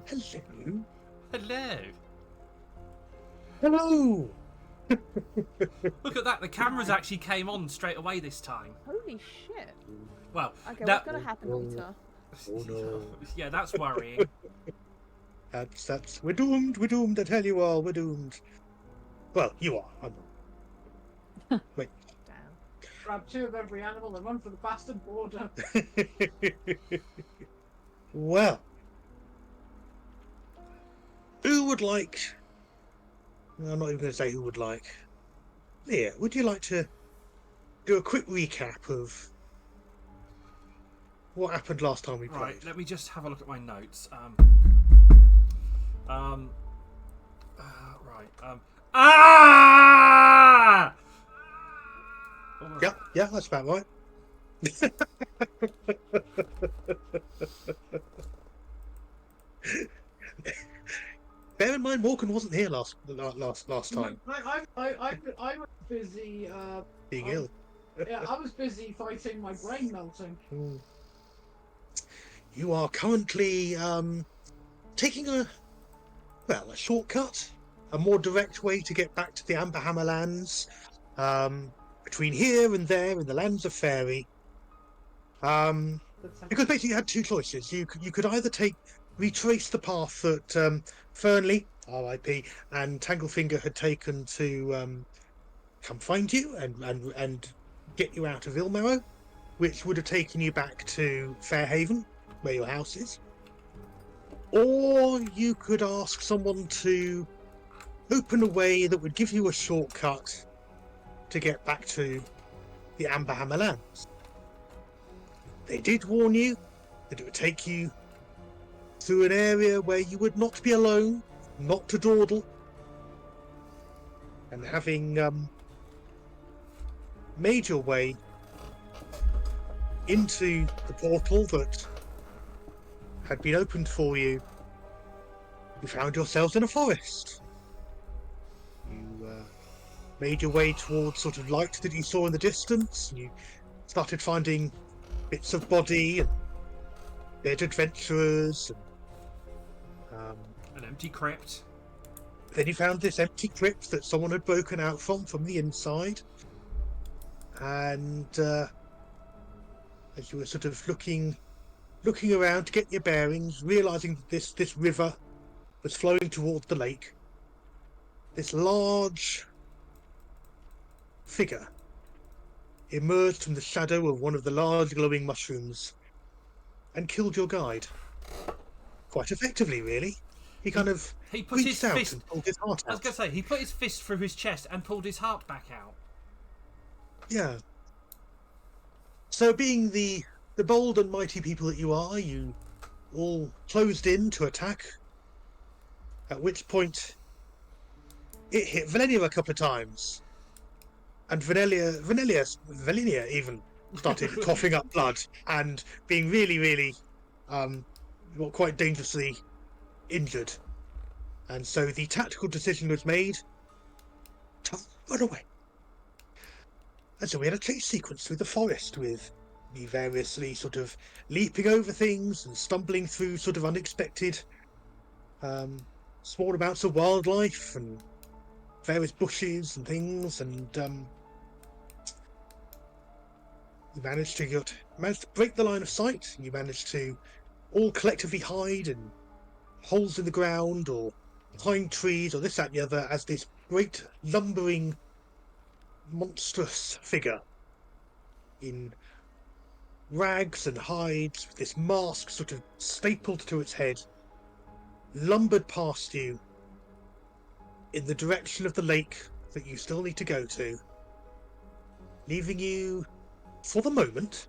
Hello. Hello. Hello. Look at that. The cameras actually came on straight away this time. Holy shit. Well, Okay, now, what's gonna happen, Peter? Oh no. Yeah, that's worrying. That's we're doomed. We're doomed. I tell you all, we're doomed. Well, you are. I'm not. Wait. Damn. Grab 2 of every animal and run for the bastard border. Well, who would like? I'm not even going to say who would like. Leah, would you like to do a quick recap of what happened last time we played? Right, let me just have a look at my notes. Ah! Yeah, that's about right. Bear in mind, Morgan wasn't here last time. I was busy. Being ill. Yeah, I was busy fighting my brain melting. You are currently taking a shortcut, a more direct way to get back to the Amberhammer lands, between here and there in the lands of Fairy. Because basically you had 2 choices. You could either retrace the path that Fernley, R.I.P., and Tanglefinger had taken to come find you and get you out of Ilmarrow, which would have taken you back to Fairhaven, where your house is. Or you could ask someone to open a way that would give you a shortcut to get back to the Amberhammer lands. They did warn you that it would take you through an area where you would not be alone, not to dawdle, and having made your way into the portal that had been opened for you, you found yourselves in a forest. You made your way towards sort of light that you saw in the distance. You started finding bits of body and dead adventurers. And, An empty crypt. then you found this empty crypt that someone had broken out from the inside. And as you were sort of looking around to get your bearings, realizing that this river was flowing towards the lake, this large figure emerged from the shadow of one of the large glowing mushrooms and killed your guide. Quite effectively, really. He kind of He put his reached out fist. and pulled his heart I was out. going to say, he put his fist through his chest and pulled his heart back out. Yeah. So being the bold and mighty people that you are, you all closed in to attack, at which point it hit Valenia a couple of times. And Valenia even started coughing up blood and being really, really quite dangerously injured. And so the tactical decision was made to run away. And so we had a chase sequence through the forest with me variously sort of leaping over things and stumbling through sort of unexpected small amounts of wildlife and various bushes and things, and you managed to break the line of sight. You managed to all collectively hide in holes in the ground or behind trees or this, that, and the other, as this great lumbering monstrous figure in rags and hides, with this mask sort of stapled to its head, lumbered past you in the direction of the lake that you still need to go to, leaving you, for the moment,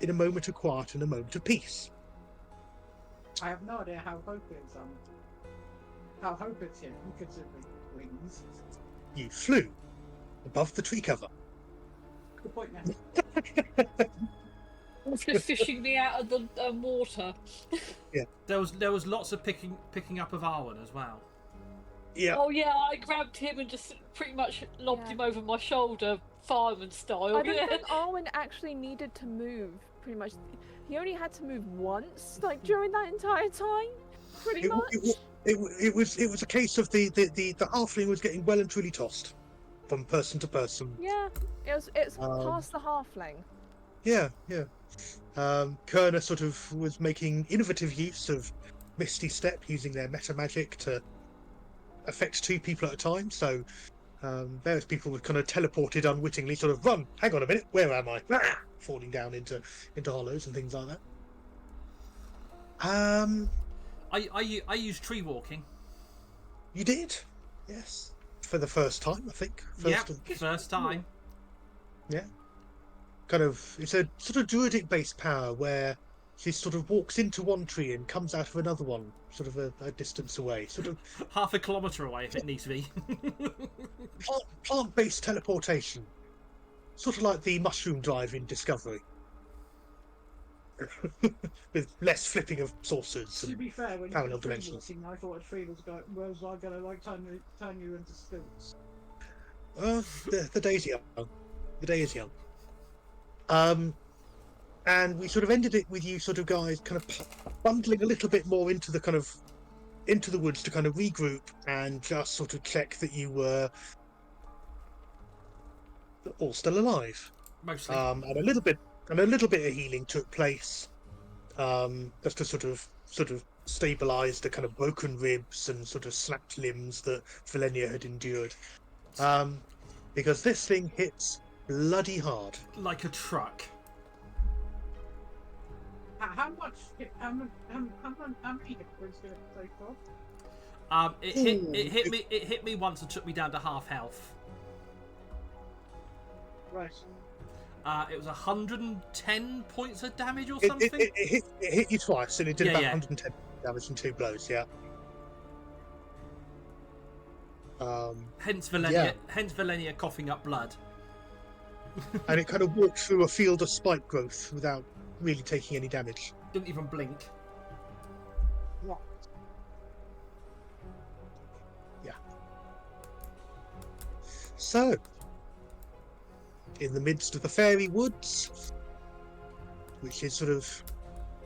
in a moment of quiet and a moment of peace. I have no idea how Hope is here, considering wings. You flew above the tree cover. Good point, now. Just fishing me out of the water. There was lots of picking up of Arwen as well. Yeah. Oh yeah, I grabbed him and just pretty much lobbed him over my shoulder, fireman style. I don't think Arwen actually needed to move pretty much. He only had to move once, like during that entire time, pretty It, much. it was a case of the halfling was getting well and truly tossed from person to person. Yeah, it's Um, past the halfling. Yeah. Kerner sort of was making innovative use of Misty Step, using their meta magic to affect 2 people at a time. So various people were kind of teleported unwittingly, sort of run. Hang on a minute, where am I? Ah! Falling down into hollows and things like that. I use tree walking. You did, yes, for the first time, I think. First time. Yeah. Kind of, it's a sort of druidic-based power where she sort of walks into one tree and comes out of another one, sort of a distance away. Sort of Half a kilometre away if it needs to be. plant-based teleportation. Sort of like the mushroom drive in Discovery. With less flipping of saucers. To be fair, when you parallel were tree dimensions. walking, I thought a tree was going to like turn you into stilts. Well, the day's young. The day is young. And we sort of ended it with you sort of guys kind of bundling a little bit more into the woods to kind of regroup and just sort of check that you were all still alive. Mostly. And a little bit of healing took place, just to sort of stabilize the kind of broken ribs and sort of snapped limbs that Valenia had endured. Because this thing hits bloody hard. Like a truck. How many hit points did it take off? It hit me once and took me down to half health. Right. It was 110 points of damage or something. It hit you twice, and it did Yeah, about yeah. 110 damage in 2 blows. Yeah. Hence Valenia. Yeah. Hence Valenia coughing up blood. And it kind of walked through a field of spike growth without really taking any damage. Didn't even blink. Right. Yeah. So, in the midst of the fairy woods, which is sort of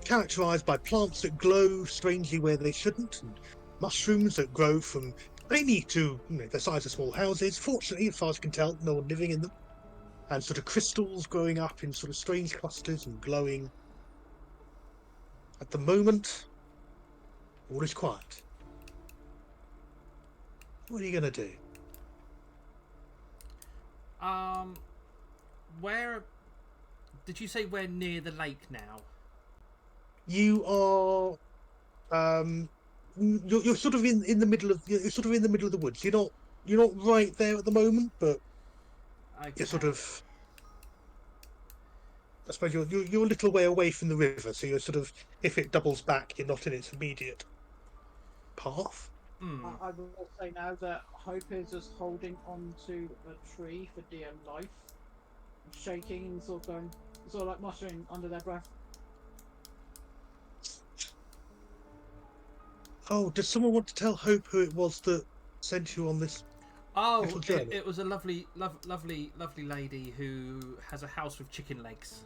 characterized by plants that glow strangely where they shouldn't, and mushrooms that grow from tiny to the size of small houses. Fortunately, as far as I can tell, no one living in them. And sort of crystals growing up in sort of strange clusters and glowing. At the moment, all is quiet. What are you going to do? Where did you say we're near the lake now? You are, you're sort of in the middle of the woods. You're not right there at the moment, but Okay. you're sort of. I suppose you're a little way away from the river, so you're sort of, if it doubles back, you're not in its immediate path. I will say now that Hope is just holding onto a tree for dear life, shaking and sort of like muttering under their breath. Oh, does someone want to tell Hope who it was that sent you on this? Oh, Little journey. it was a lovely lady who has a house with chicken legs.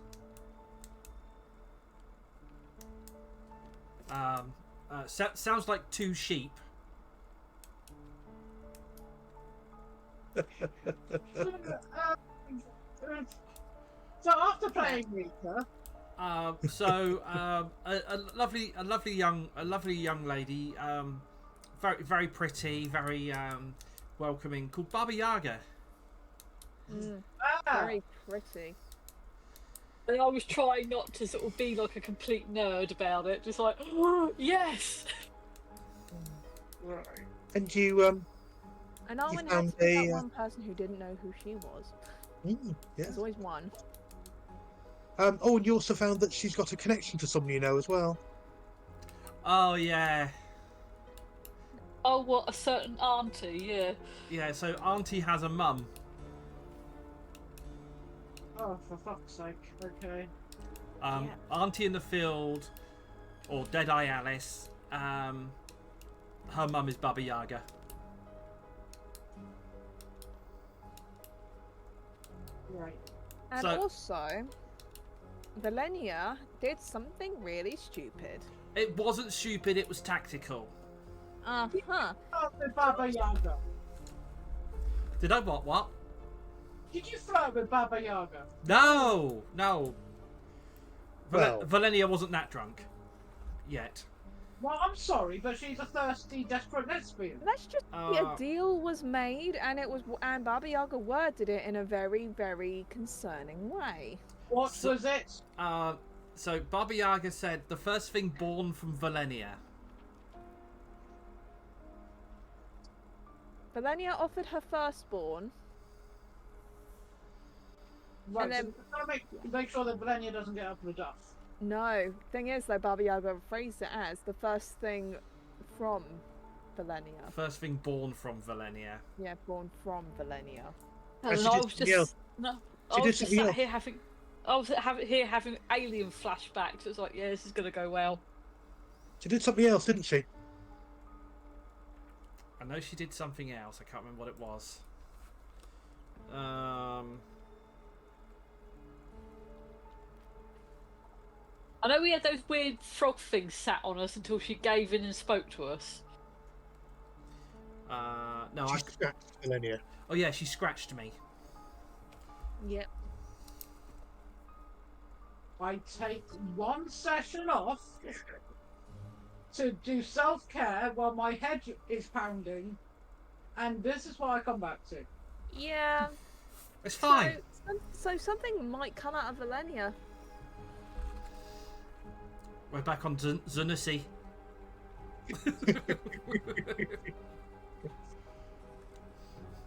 Sounds like 2 sheep. So after playing Rita, A lovely young lady, very pretty, very welcoming, called Baba Yaga. Very pretty. And I was trying not to sort of be like a complete nerd about it, just like, oh, yes. right. And you And You Arwen had found to be a, that one person who didn't know who she was. yeah. There's always one. Oh, and you also found that she's got a connection to someone you know as well. Oh yeah, Oh, what, a certain auntie, yeah. yeah. So Auntie has a mum. Oh, for fuck's sake. Okay. Yeah. Auntie in the field, or Deadeye Alice. Her mum is Baba Yaga. Right. And So- also, Valenia did something really stupid. It wasn't stupid, it was tactical. Uh-huh. Oh, the Baba Yaga. Did I what? Did you flirt with Baba Yaga? No! Well- Valenia wasn't that drunk. Yet. Well, I'm sorry, but she's a thirsty, desperate lesbian. Let's just say a deal was made, and Baba Yaga worded it in a very, very concerning way. What So- was it? So Baba Yaga said the first thing born from Valenia. Valenia offered her firstborn. Right, And then- so we've got to make sure that Valenia doesn't get up to the duff. No, thing is though, Baba Yaga phrased it as the first thing from Valenia. First thing born from Valenia. Yeah, born from Valenia. And And she I did was something else. just no. She I did was just something sat else. here having. I was having alien flashbacks. It was like, yeah, this is gonna go well. She did something else, didn't she? I know she did something else. I can't remember what it was. I know we had those weird frog things sat on us until she gave in and spoke to us. No. She scratched Valenia. Oh yeah, she scratched me. Yep. I take one session off to do self-care while my head is pounding, and this is what I come back to. Yeah. It's fine. So something might come out of Valenia. We're back on Zanussi.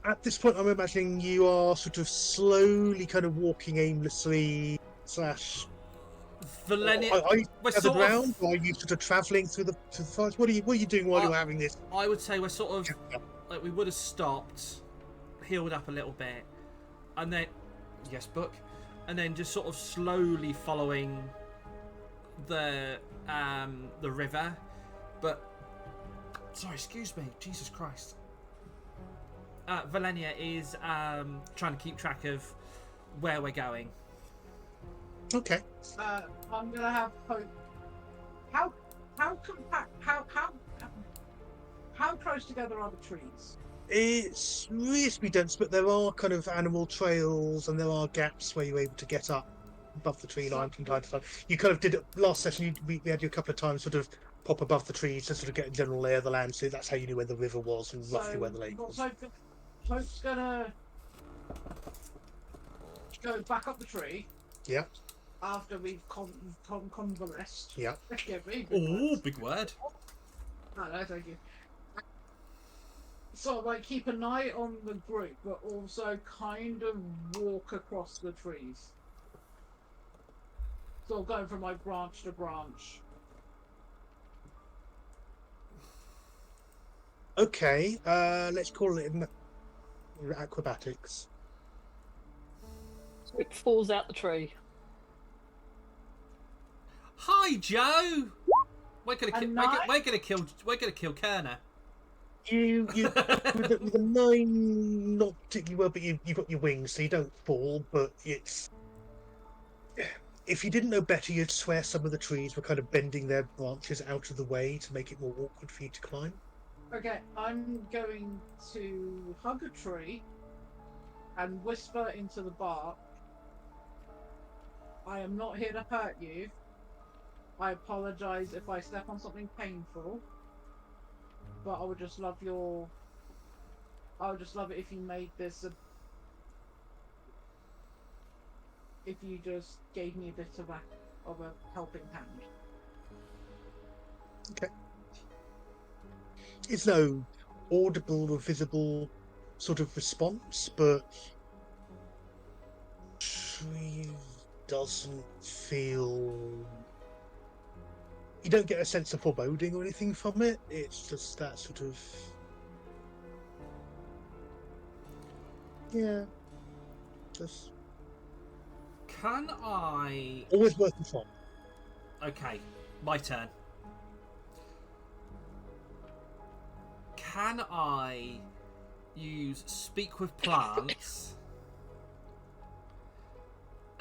At this point, I'm imagining you are sort of slowly kind of walking aimlessly slash... Valenia. Are you we're gathered sort of- round? Or are you sort of travelling through the forest? What are you doing while you're having this? I would say we're sort of like we would have stopped, healed up a little bit, and then yes, book, and then just sort of slowly following the river. But sorry, excuse me, Jesus Christ. Valenia is trying to keep track of where we're going. Okay. I'm gonna have hope. How close together are the trees? It's reasonably dense, but there are kind of animal trails and there are gaps where you're able to get up above the tree line from time to time. You kind of did it last session. We had you a couple of times sort of pop above the trees to sort of get a general lay of the land. So that's how you knew where the river was and roughly where the lake was. So Hope's gonna go back up the tree Yeah, after we've convalesced. yeah. Forgive me. Oh, big word. No, thank you. Sort of like keep an eye on the group, but also kind of walk across the trees. Sort of going from like branch to branch. Okay, let's call it acrobatics. It falls out the tree. Hi, Joe. We're gonna A kill. nine? We're gonna kill Kerner. You with a 9, not particularly well, but you've got your wings, so you don't fall. But it's if you didn't know better, you'd swear some of the trees were kind of bending their branches out of the way to make it more awkward for you to climb. Okay, I'm going to hug a tree and whisper into the bark. I am not here to hurt you. I apologize if I step on something painful. But I would just love it if you made this if you just gave me a bit of a helping hand. Okay. It's no audible or visible sort of response, but tree doesn't feel. You don't get a sense of foreboding or anything from it. It's just that sort of. Yeah. Just Can I? always worth a shot. Okay, my turn. Can I use speak with plants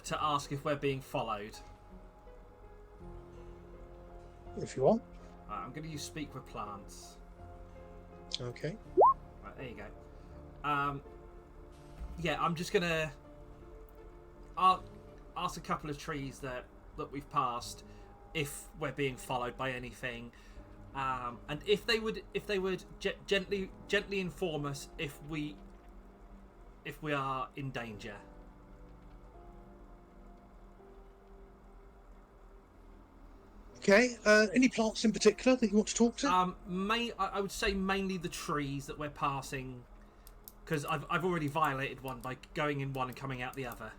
to ask if we're being followed? if you want. I'm going to use speak with plants. Okay. Right, there you go. Yeah, I'm just going to ask a couple of trees that we've passed if we're being followed by anything, and if they would gently inform us if we are in danger. Okay. Any plants in particular that you want to talk to? I would say mainly the trees that we're passing, because I've already violated one by going in one and coming out the other.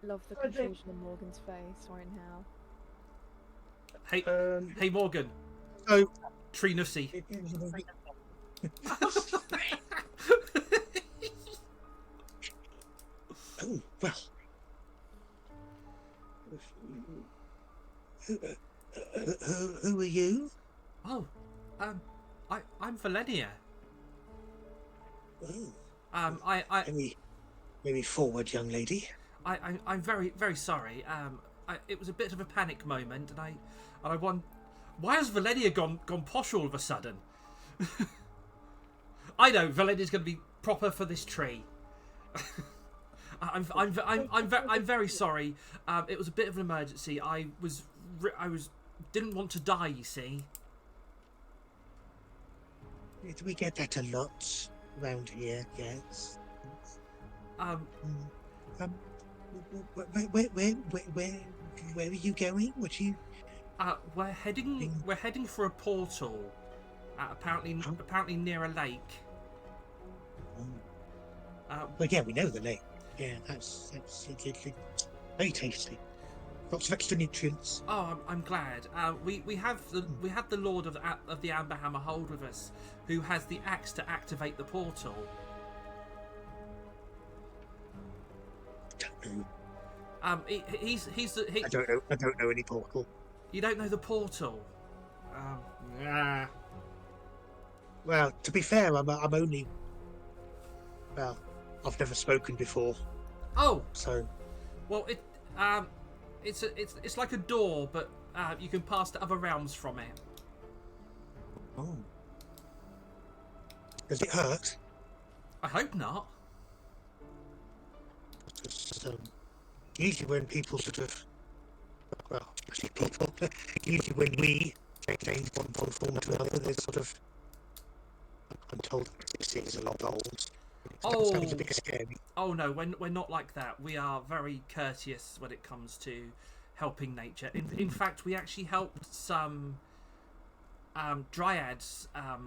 Love the confusion in Morgan's face right now. Hey Morgan. So, Tree Nussy. oh well. Who are you? Oh, I'm Valenia. Oh, maybe forward, young lady. I'm very, very sorry. It was a bit of a panic moment, and I won. Why has Valenia gone posh all of a sudden? I know Valenia's going to be proper for this tree. I'm very sorry. It was a bit of an emergency. I didn't want to die. You see. We get that a lot around here. Yes. Where are you going? What you? We're heading for a portal. Apparently near a lake. Well, yeah, we know the lake. Yeah, that's very tasty. Lots of extra nutrients. Oh, I'm glad. We have the Lord of the Amberhammer Hold with us, who has the axe to activate the portal. Don't know. I don't know any portal. You don't know the portal. Yeah. Well, to be fair, I'm only. Well, I've never spoken before. Oh. So. Well, it's like a door, but you can pass to other realms from it. Oh. Does it hurt? I hope not. Just, usually when people sort of, well, actually people, usually when we change one form to another, they sort of, I'm told this is a lot old. Oh. Sounds a bit scary. Oh no, we're not like that. We are very courteous when it comes to helping nature. In fact, we actually helped some dryads a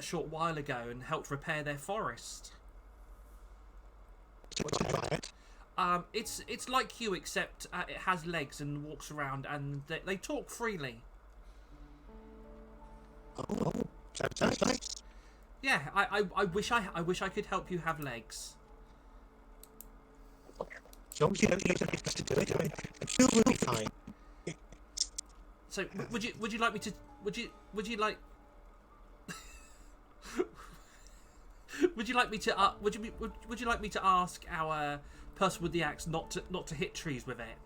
short while ago and helped repair their forest. What's a dryad? It's like you, except it has legs and walks around, and they talk freely. Oh, sounds nice. Yeah, I wish I could help you have legs. As long as you don't use it to do it, I'm sure we'll be fine. So would you like me to would you like would you like me to would you like me to ask our person with the axe not to hit trees with it?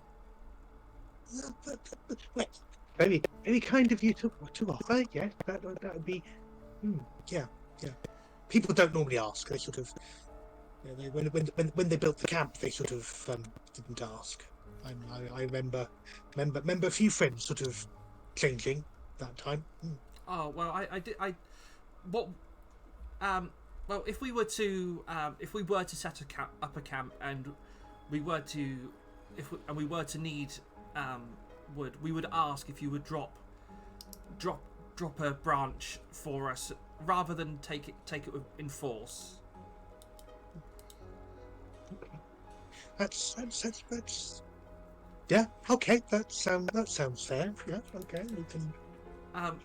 Very kind of you to offer. Yes, that would be. Yeah. People don't normally ask. They sort of, when they built the camp, they sort of didn't ask. I remember a few friends sort of changing that time. Oh well, I did. Well, if we were to set up a camp and we were to need wood, we would ask if you would drop a branch for us rather than take it in force. Okay. That's yeah. Okay, that sounds fair. Yeah. Okay, we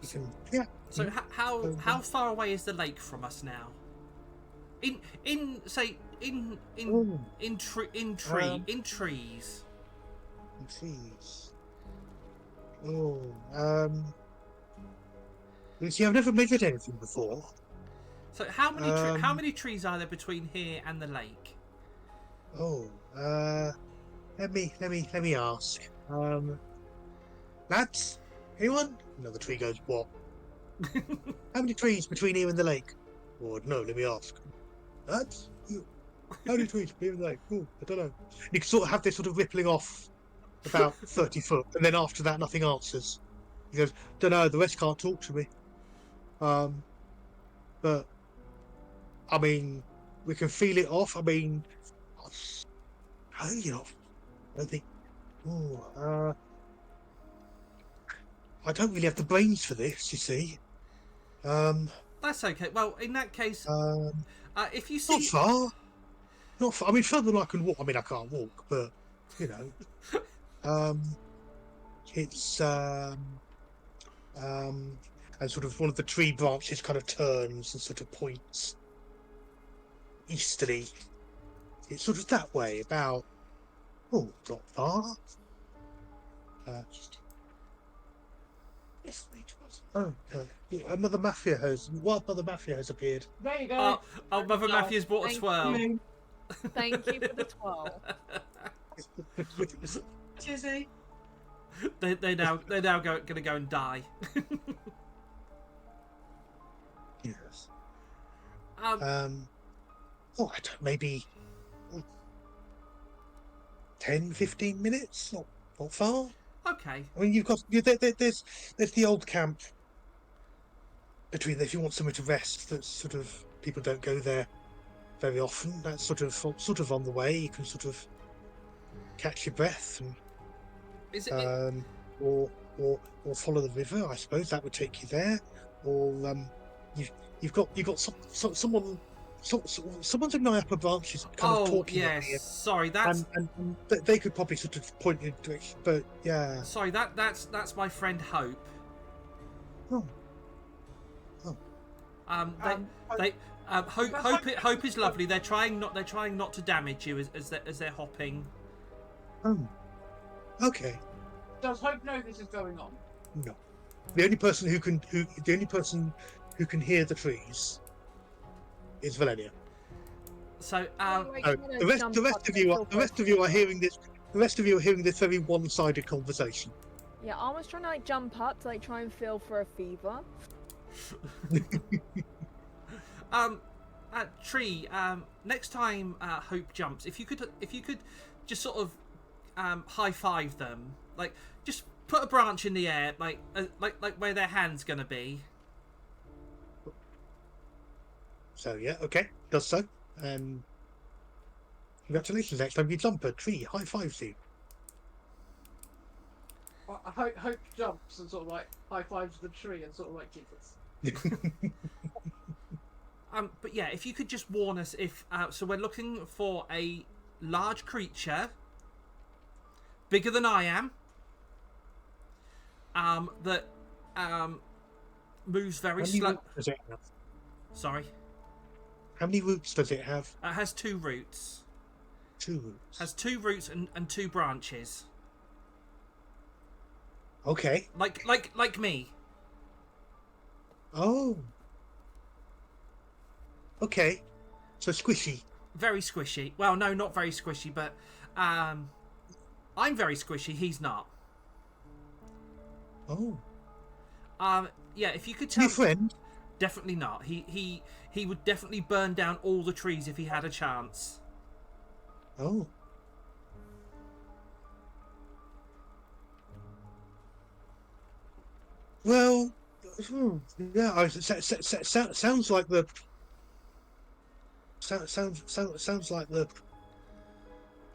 can. Yeah. So how far away is the lake from us now? In trees. Trees. Oh, you see, I've never measured anything before. So how many trees are there between here and the lake? Oh, let me ask. Lads, anyone? Another tree goes, what? How many trees between here and the lake? Oh, no, let me ask. Lads, how many trees between here and the lake? Oh, I don't know. You can sort of have this sort of rippling off about 30 foot, and then after that, nothing answers. He goes, don't know, the rest can't talk to me. But, I mean, we can feel it off. I mean, you know, I don't think. Oh, I don't really have the brains for this, you see. That's okay. Well, in that case, if you Not see, far. Not far. I mean, further than I can walk. I mean, I can't walk, but you know, it's and sort of one of the tree branches kind of turns and sort of points easterly. It's sort of that way, about not far. This way towards. Mother Mafia has. What Mother Mafia has appeared? There you go. oh, Mother Matthew's brought a Thank twirl. you. Thank you for the 12. Tizzy. They're now going to go and die. Yes. Um, I don't, maybe 10, 15 minutes. Not far. okay. I mean, you've got there's the old camp between there if you want somewhere to rest. That's sort of people don't go there very often. That's sort of on the way. You can sort of catch your breath and Is it? or follow the river. I suppose that would take you there. Or you've got someone's in my upper branches kind of talking at me, yes. Sorry, that's and they could probably sort of point in a direction. But yeah. sorry. That's my friend Hope. Oh. Hope is lovely. They're trying not to damage you as they're hopping. Oh. Okay. Does Hope know this is going on? No. The only person who can hear the trees is Valenia. So The rest of you are hearing this. The rest of you are hearing this very one-sided conversation. Yeah, I was trying to like jump up to like try and feel for a fever. Tree. Next time Hope jumps, if you could just sort of high five them, like just put a branch in the air, like where their hand's gonna be. So yeah, okay, does so. Congratulations! Next time you jump, a tree high fives you. Hope jumps and sort of like high fives the tree and sort of like Jesus. But yeah, if you could just warn us if so we're looking for a large creature, bigger than I am, that moves very slow. Does it have? Sorry. How many roots does it have? It has 2 roots. 2 roots. Has 2 roots and 2 branches. Okay. Like me. Oh. Okay. So squishy. Very squishy. Well, no, not very squishy, but I'm very squishy. He's not. Oh. Yeah. If you could Is tell. he a friend? Definitely not. He would definitely burn down all the trees if he had a chance. Oh. Well, yeah. Sounds like the. Sounds like the.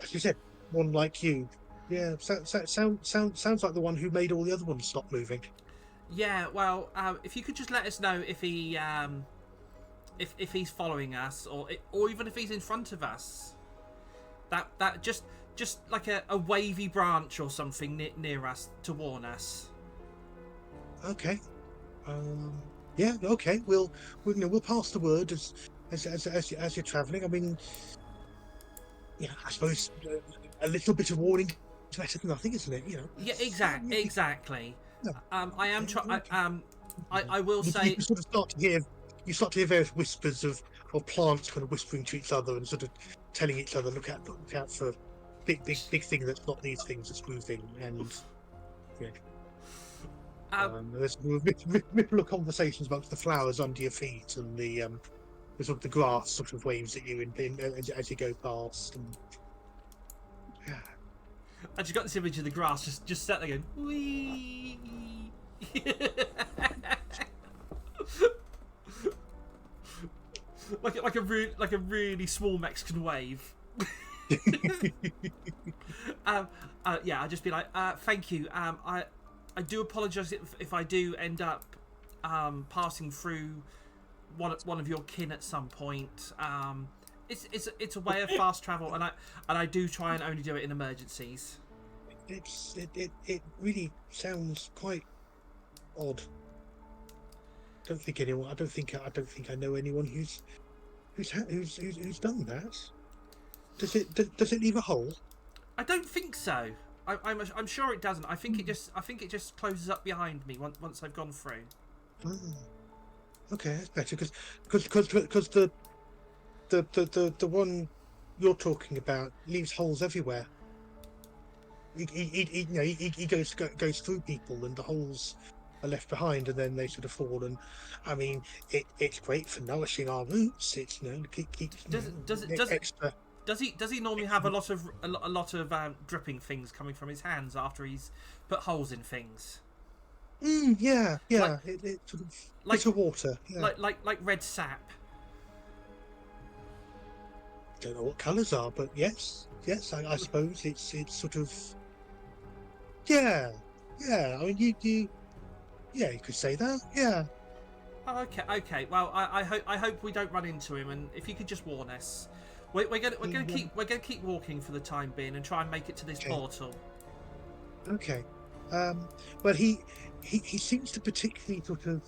As you said, one like you. Yeah. Sounds like the one who made all the other ones stop moving. Yeah. Well, if you could just let us know if he if he's following us or even if he's in front of us. That just like a wavy branch or something near us to warn us. Okay. Yeah. Okay. We'll pass the word as you're travelling. I mean, yeah. I suppose a little bit of warning is better than nothing, isn't it? You know. Yeah. Exactly. No. I am trying. I will You say. sort of start to hear various whispers of plants kind of whispering to each other and sort of telling each other, look out for big thing that's not these things that's moving, and there's ripple of conversations amongst the flowers under your feet, and the sort of the grass sort of waves at you as you go past, and I just got this image of the grass just sat there going, wee. like a really small Mexican wave. Yeah, I'd just be like, thank you. I do apologise if I do end up passing through one of your kin at some point. It's a way of fast travel, and I do try and only do it in emergencies. It really sounds quite odd. I don't think I know anyone who's done that. Does it leave a hole? I don't think so. I'm sure it doesn't. I think it just closes up behind me once I've gone through. Oh, okay, that's better because the one you're talking about leaves holes everywhere. He goes through people, and the holes are left behind, and then they sort of fall. And I mean, it's great for nourishing our roots. It's extra. Does he normally have a lot of dripping things coming from his hands after he's put holes in things? Yeah. Like, it sort of like bit of water. Yeah. Like red sap. Don't know what colours are, but yes. I suppose it's sort of. Yeah. I mean, you could say that. Yeah. Oh, okay. Well, I hope we don't run into him, and if you could just warn us. We're gonna keep walking for the time being and try and make it to this portal. Okay. Well, he seems to particularly sort of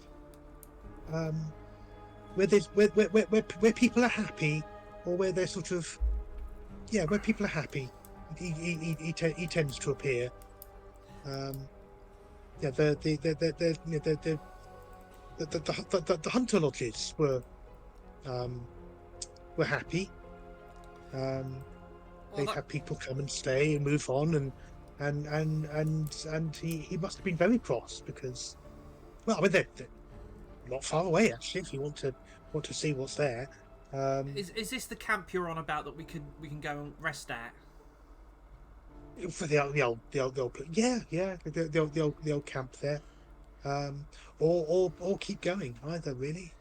where people are happy, or where they're sort of where people are happy. He tends to appear. The hunter lodges were happy. They'd have people come and stay and move on, and he must have been very cross because, well, I mean, they're not far away actually. If you want to see what's there, is this the camp you're on about that we can go and rest at? For the old the old camp there, or keep going either really.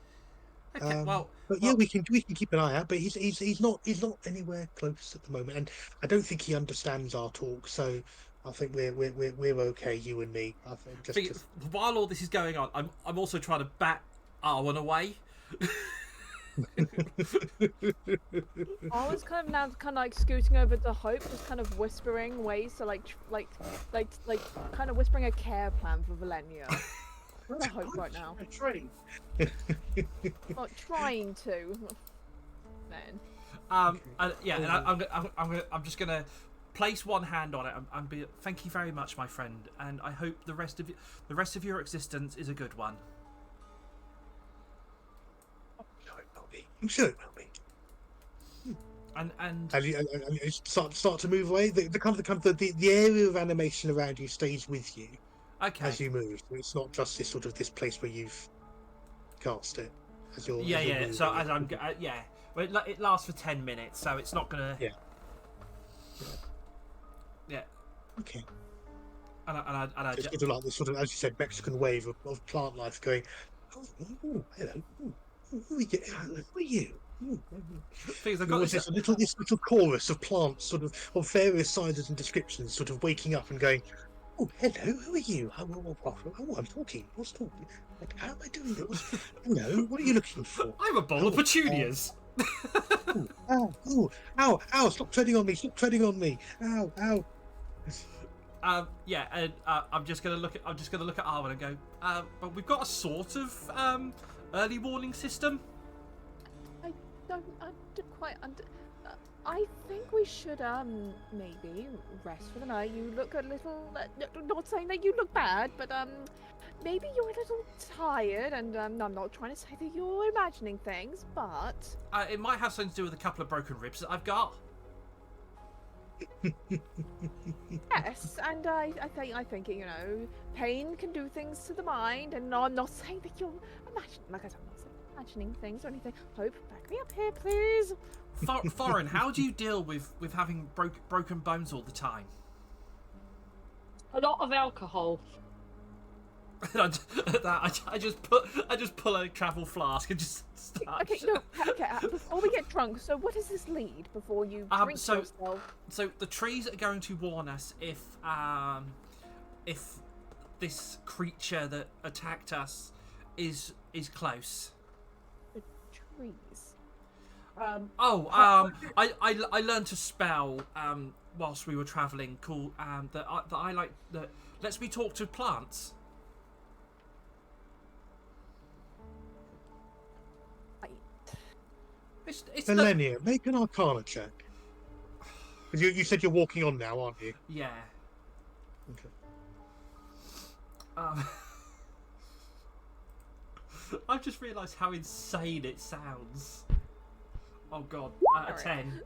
Okay, but yeah, we can keep an eye out. But he's not anywhere close at the moment, and I don't think he understands our talk. So I think we're okay, you and me. I think while all this is going on, I'm also trying to bat Arwen away. I was kind of like scooting over to Hope, just kind of whispering ways to like kind of whispering a care plan for Valenia. Where's Hope right now? Not trying to. Man. I'm just gonna place one hand on it and be thank you very much, my friend, and I hope the rest of your existence is a good one. I'm sure it will be. And you start to move away. The area of animation around you stays with you as you move. It's not just this place where you've cast it. So as I'm well, it lasts for 10 minutes, so it's not gonna. Yeah. Okay. And I it's sort of like this sort of, as you said, Mexican wave of plant life going. Oh, hello. Who are you? Things I've got this little chorus of plants, sort of various sizes and descriptions, sort of waking up and going, "Oh, hello, who are you? I'm talking. What's talking? How am I doing this? Hello, what are you looking for? I'm a bowl of petunias." Ow! Stop treading on me! Stop treading on me! Ow! And I'm just gonna look at Arwen and go. But we've got a sort of early warning system. I don't quite I think we should maybe rest for the night. You look a little. Not saying that you look bad, but maybe you're a little tired, and I'm not trying to say that you're imagining things, but It might have something to do with a couple of broken ribs that I've got. yes, and I think you know, pain can do things to the mind, and I'm not saying that you're imagining. Like I said, I'm not saying imagining things or anything. Hope, back me up here, please. Foreign, how do you deal with having broken bones all the time? A lot of alcohol. I just pull a travel flask and just start. Okay, no, okay. Before we get drunk, so what does this lead before you drink yourself? So the trees are going to warn us if this creature that attacked us is close. The trees. I learned to spell whilst we were travelling. Called that I like that lets me talk to plants. It's Elenia, make an Arcana check. Because you said you're walking on now, aren't you? Yeah. Okay. I've just realised how insane it sounds. Oh god, a 10.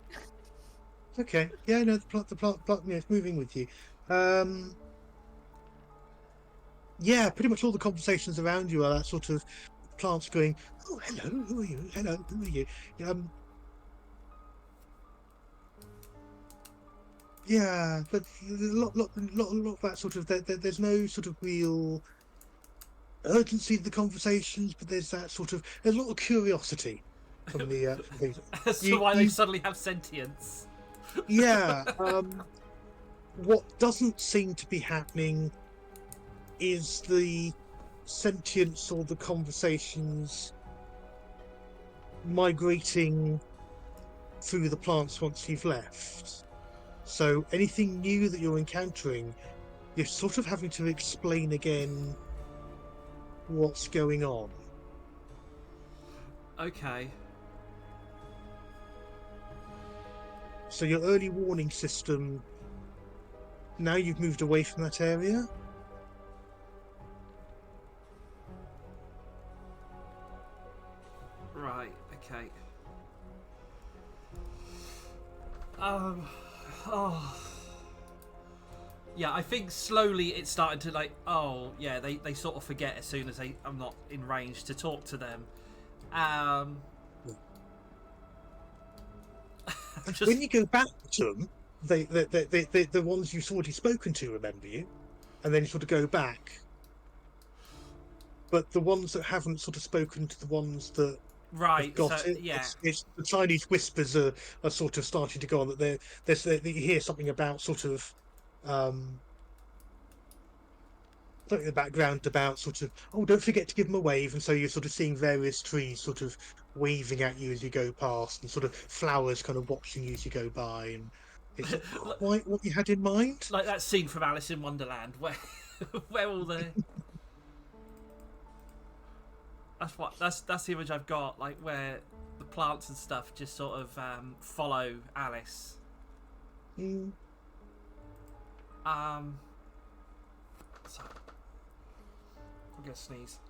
Okay. Yeah, no, the plot, yeah, it's moving with you. Yeah, pretty much all the conversations around you are that sort of plants going, "Oh, hello, who are you? Hello, who are you?" Yeah, but there's a lot of that sort of. There's no sort of real urgency to the conversations, but there's that sort of. There's a lot of curiosity from the. As to why they suddenly have sentience. Yeah. What doesn't seem to be happening is the sentience or the conversations migrating through the plants once you've left. So anything new that you're encountering, you're sort of having to explain again what's going on. Okay. So your early warning system, now you've moved away from that area. Right, okay. Oh. Yeah, I think slowly it's starting to like, oh, yeah, they sort of forget as soon as I'm not in range to talk to them. When you go back to them, the ones you've already spoken to remember you, and then you sort of go back. But the ones that haven't sort of spoken to the ones that right, got so, it, yeah, it's the Chinese whispers are sort of starting to go on. That you hear something about sort of something in the background about sort of, oh, don't forget to give them a wave, and so you're sort of seeing various trees sort of waving at you as you go past, and sort of flowers kind of watching you as you go by, and it's quite what you had in mind. like that scene from Alice in Wonderland where where all the that's the image I've got, like where the plants and stuff just sort of follow Alice. Mm. So I'm gonna sneeze.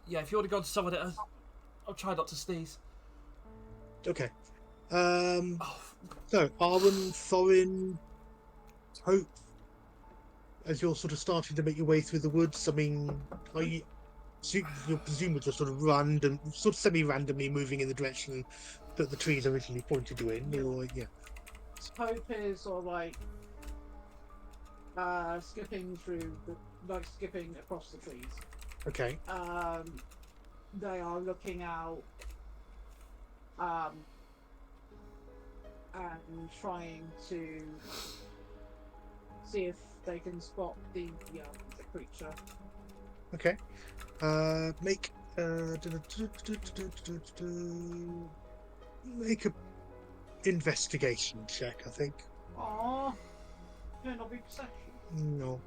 Yeah, if you want to go to someone else, I'll try not to sneeze. Okay. Oh, So Arwen, Thorin, Hope, as you're sort of starting to make your way through the woods, I mean, you're presumably just sort of random, sort of semi-randomly moving in the direction that the trees originally pointed you in, or yeah. Hope is or like skipping through skipping across the trees. Okay. They are looking out and trying to see if they can spot the creature. Okay. Make make a investigation check, I think. Aww. Yeah, not be perception. No.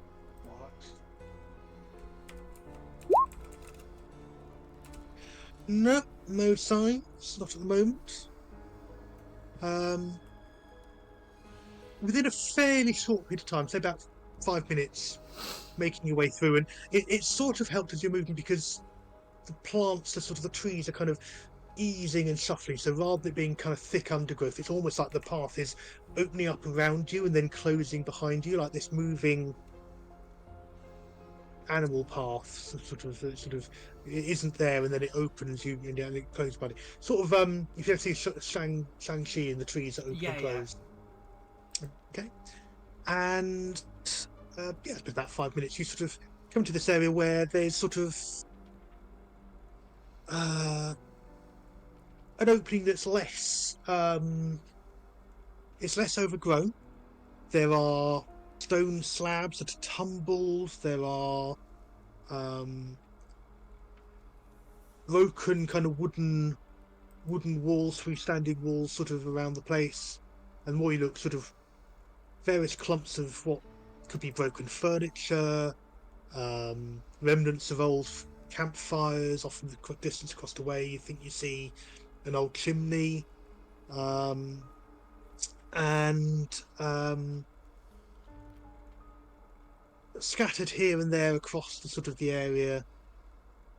No signs. Not at the moment. within a fairly short period of time, say about 5 minutes, making your way through, and it sort of helped as you're moving because the plants, the trees are kind of easing and shuffling. So rather than it being kind of thick undergrowth, it's almost like the path is opening up around you and then closing behind you, like this moving animal path. Sort of, it isn't there, and then it opens you and then it closes by it. Sort of, if you ever see Shang-Chi in the trees that open and close. Okay, and yeah, it's been about 5 minutes. You sort of come to this area where there's sort of an opening that's less it's less overgrown. There are stone slabs that are tumbled. There are broken kind of wooden walls, freestanding walls sort of around the place, and more you look, sort of various clumps of what could be broken furniture, remnants of old campfires off in the distance across the way. You think you see an old chimney, and scattered here and there across the sort of the area,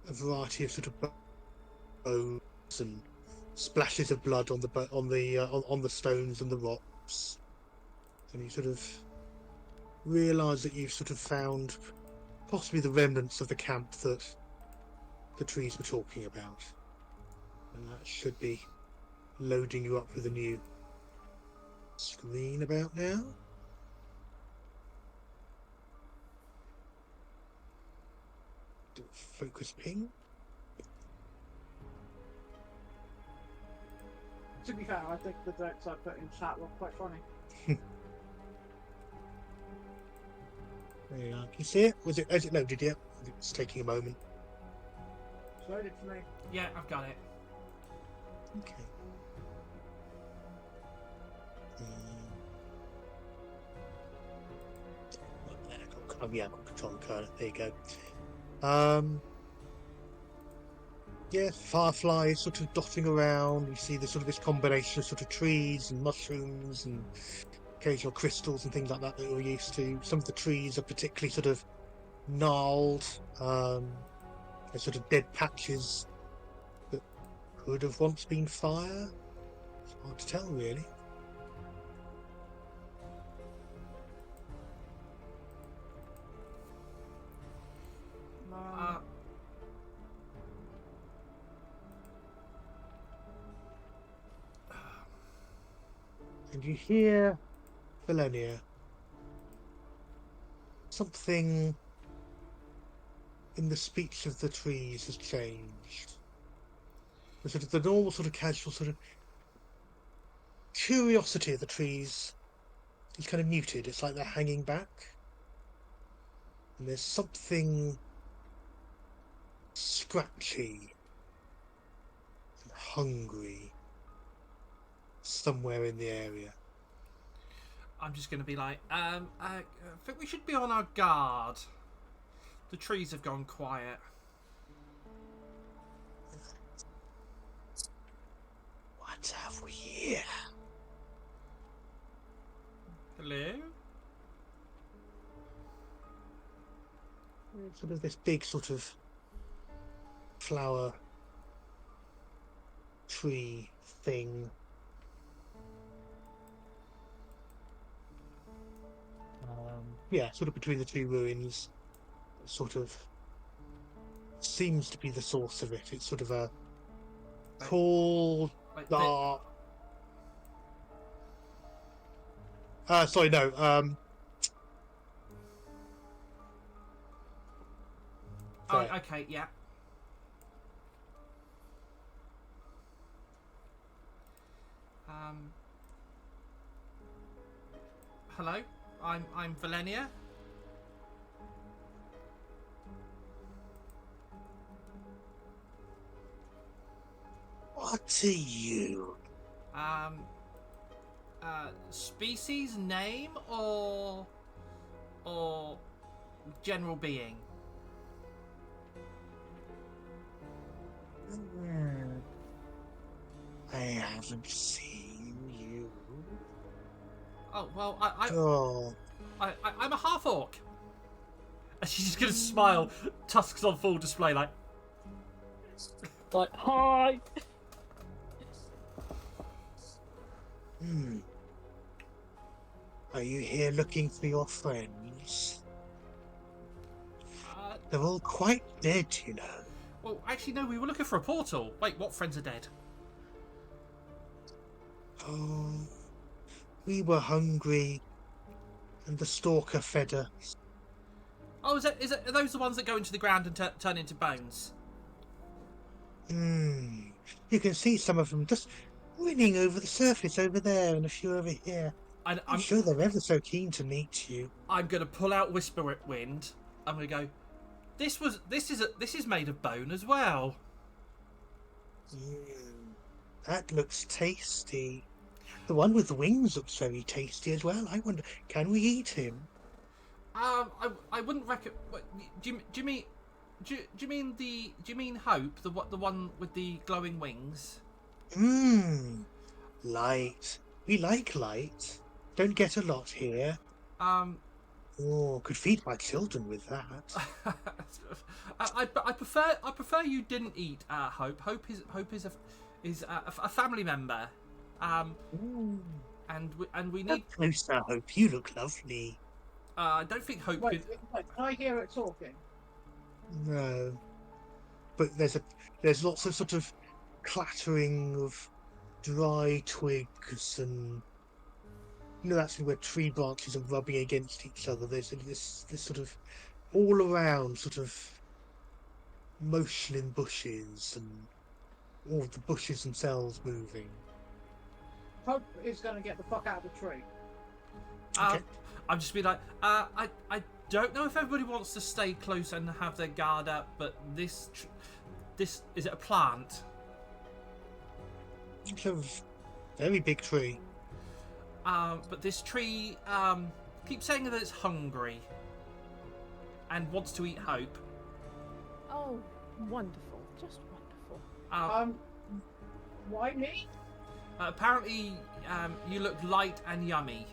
a variety of sort of bones and splashes of blood on the stones and the rocks, and you sort of realise that you've sort of found possibly the remnants of the camp that the trees were talking about, and that should be loading you up with a new screen about now. Do a focus ping. To be fair, I think the decks I put in chat were quite funny. There you are. Can you see it? Has it loaded yet? It's taking a moment. It's loaded for me. Yeah, I've got it. Okay. Yeah, I've got control of the code. There you go. Yeah, fireflies sort of dotting around. You see the sort of this combination of sort of trees and mushrooms and occasional crystals and things like that that you're used to. Some of the trees are particularly sort of gnarled. There's sort of dead patches that could have once been fire. It's hard to tell, really. And you hear Valenia. Something in the speech of the trees has changed. The sort of the normal sort of casual sort of curiosity of the trees is kind of muted. It's like they're hanging back. And there's something scratchy and hungry somewhere in the area. I'm just going to be like, I think we should be on our guard. The trees have gone quiet. What have we here? Hello? Sort of this big sort of flower tree thing. Yeah, sort of between the two ruins, sort of seems to be the source of it. It's sort of a tall, Like dark. Sorry, no. Oh, there. okay, yeah. Hello, I'm Valenia. What are you? Species, name, or general being? I haven't seen you Oh well, Oh, I'm a half orc. And she's just gonna smile, tusks on full display, like. Like, hi. hmm. Are you here looking for your friends? They're all quite dead, you know. Well, actually, no. We were looking for a portal. Wait, what friends are dead? Oh, we were hungry, and the stalker fed us. Oh, are those the ones that go into the ground and turn into bones? Hmm. You can see some of them just winning over the surface over there, and a few over here. And I'm sure they're ever so keen to meet you. I'm gonna pull out Whisper Wind. I'm gonna go. This is made of bone as well. That looks tasty. The one with the wings looks very tasty as well. I wonder, can we eat him? I wouldn't recommend. Do you mean Hope, the one with the glowing wings? Light. We like light. Don't get a lot here. Oh, could feed my children with that. I prefer you didn't eat Hope. Hope is a family member. And we need. Up closer, Hope. You look lovely. I don't think Hope Wait, could. wait, can I hear it talking? No, but there's lots of sort of clattering of dry twigs, and that's where tree branches are rubbing against each other. There's this sort of all around sort of motion in bushes, and all the bushes themselves moving. Hope is going to get the fuck out of the tree. Okay. I'm just be like, I don't know if everybody wants to stay close and have their guard up, but this is it a plant? It's a very big tree. But this tree keeps saying that it's hungry and wants to eat Hope. Oh, wonderful. Just wonderful. Why me? Apparently, you look light and yummy.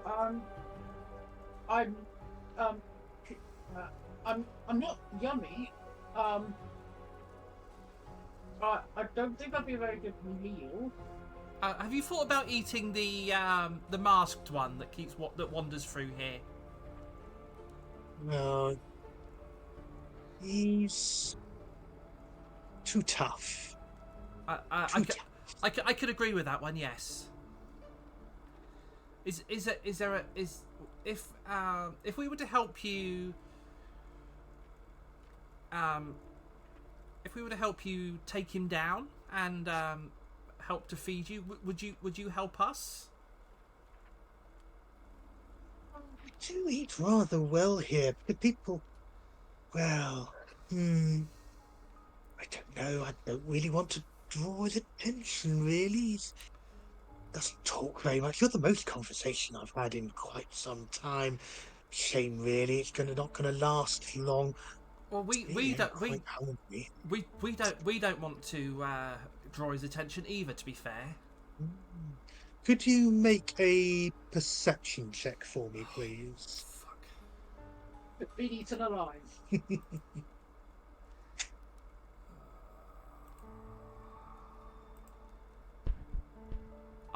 I'm not yummy. I don't think I'd be a very good meal. Have you thought about eating the masked one that wanders through here? No, he's too tough. I could agree with that one. Yes. If we were to help you, take him down and help to feed you, would you help us? I do eat rather well here, but people, well, I don't know. I don't really want to draw his attention. Really, he doesn't talk very much. You're the most conversation I've had in quite some time. Shame, really. It's not gonna last long. Well, we don't want to draw his attention either. To be fair. Could you make a perception check for me, please? Fuck. Being eaten alive.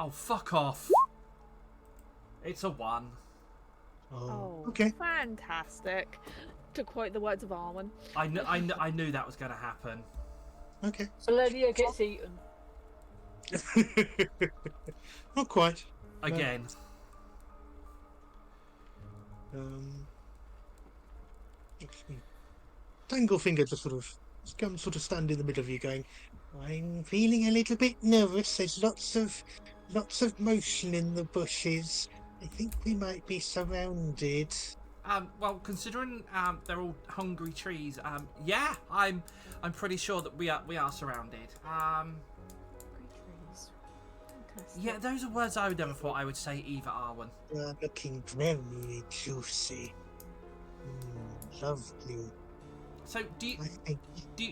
Oh, fuck off. It's a 1. Oh, okay. Fantastic. To quote the words of Arwen. I knew that was going to happen. Okay. Selenia gets eaten. Not quite. Again. Tanglefinger just sort of stand in the middle of you, going, "I'm feeling a little bit nervous. There's lots of motion in the bushes. I think we might be surrounded." Well, considering they're all hungry trees, yeah, I'm pretty sure that we are surrounded. Great trees. Fantastic. Yeah, those are words I would never thought I would say either, Arwen. Looking very juicy. Lovely. So do you I think do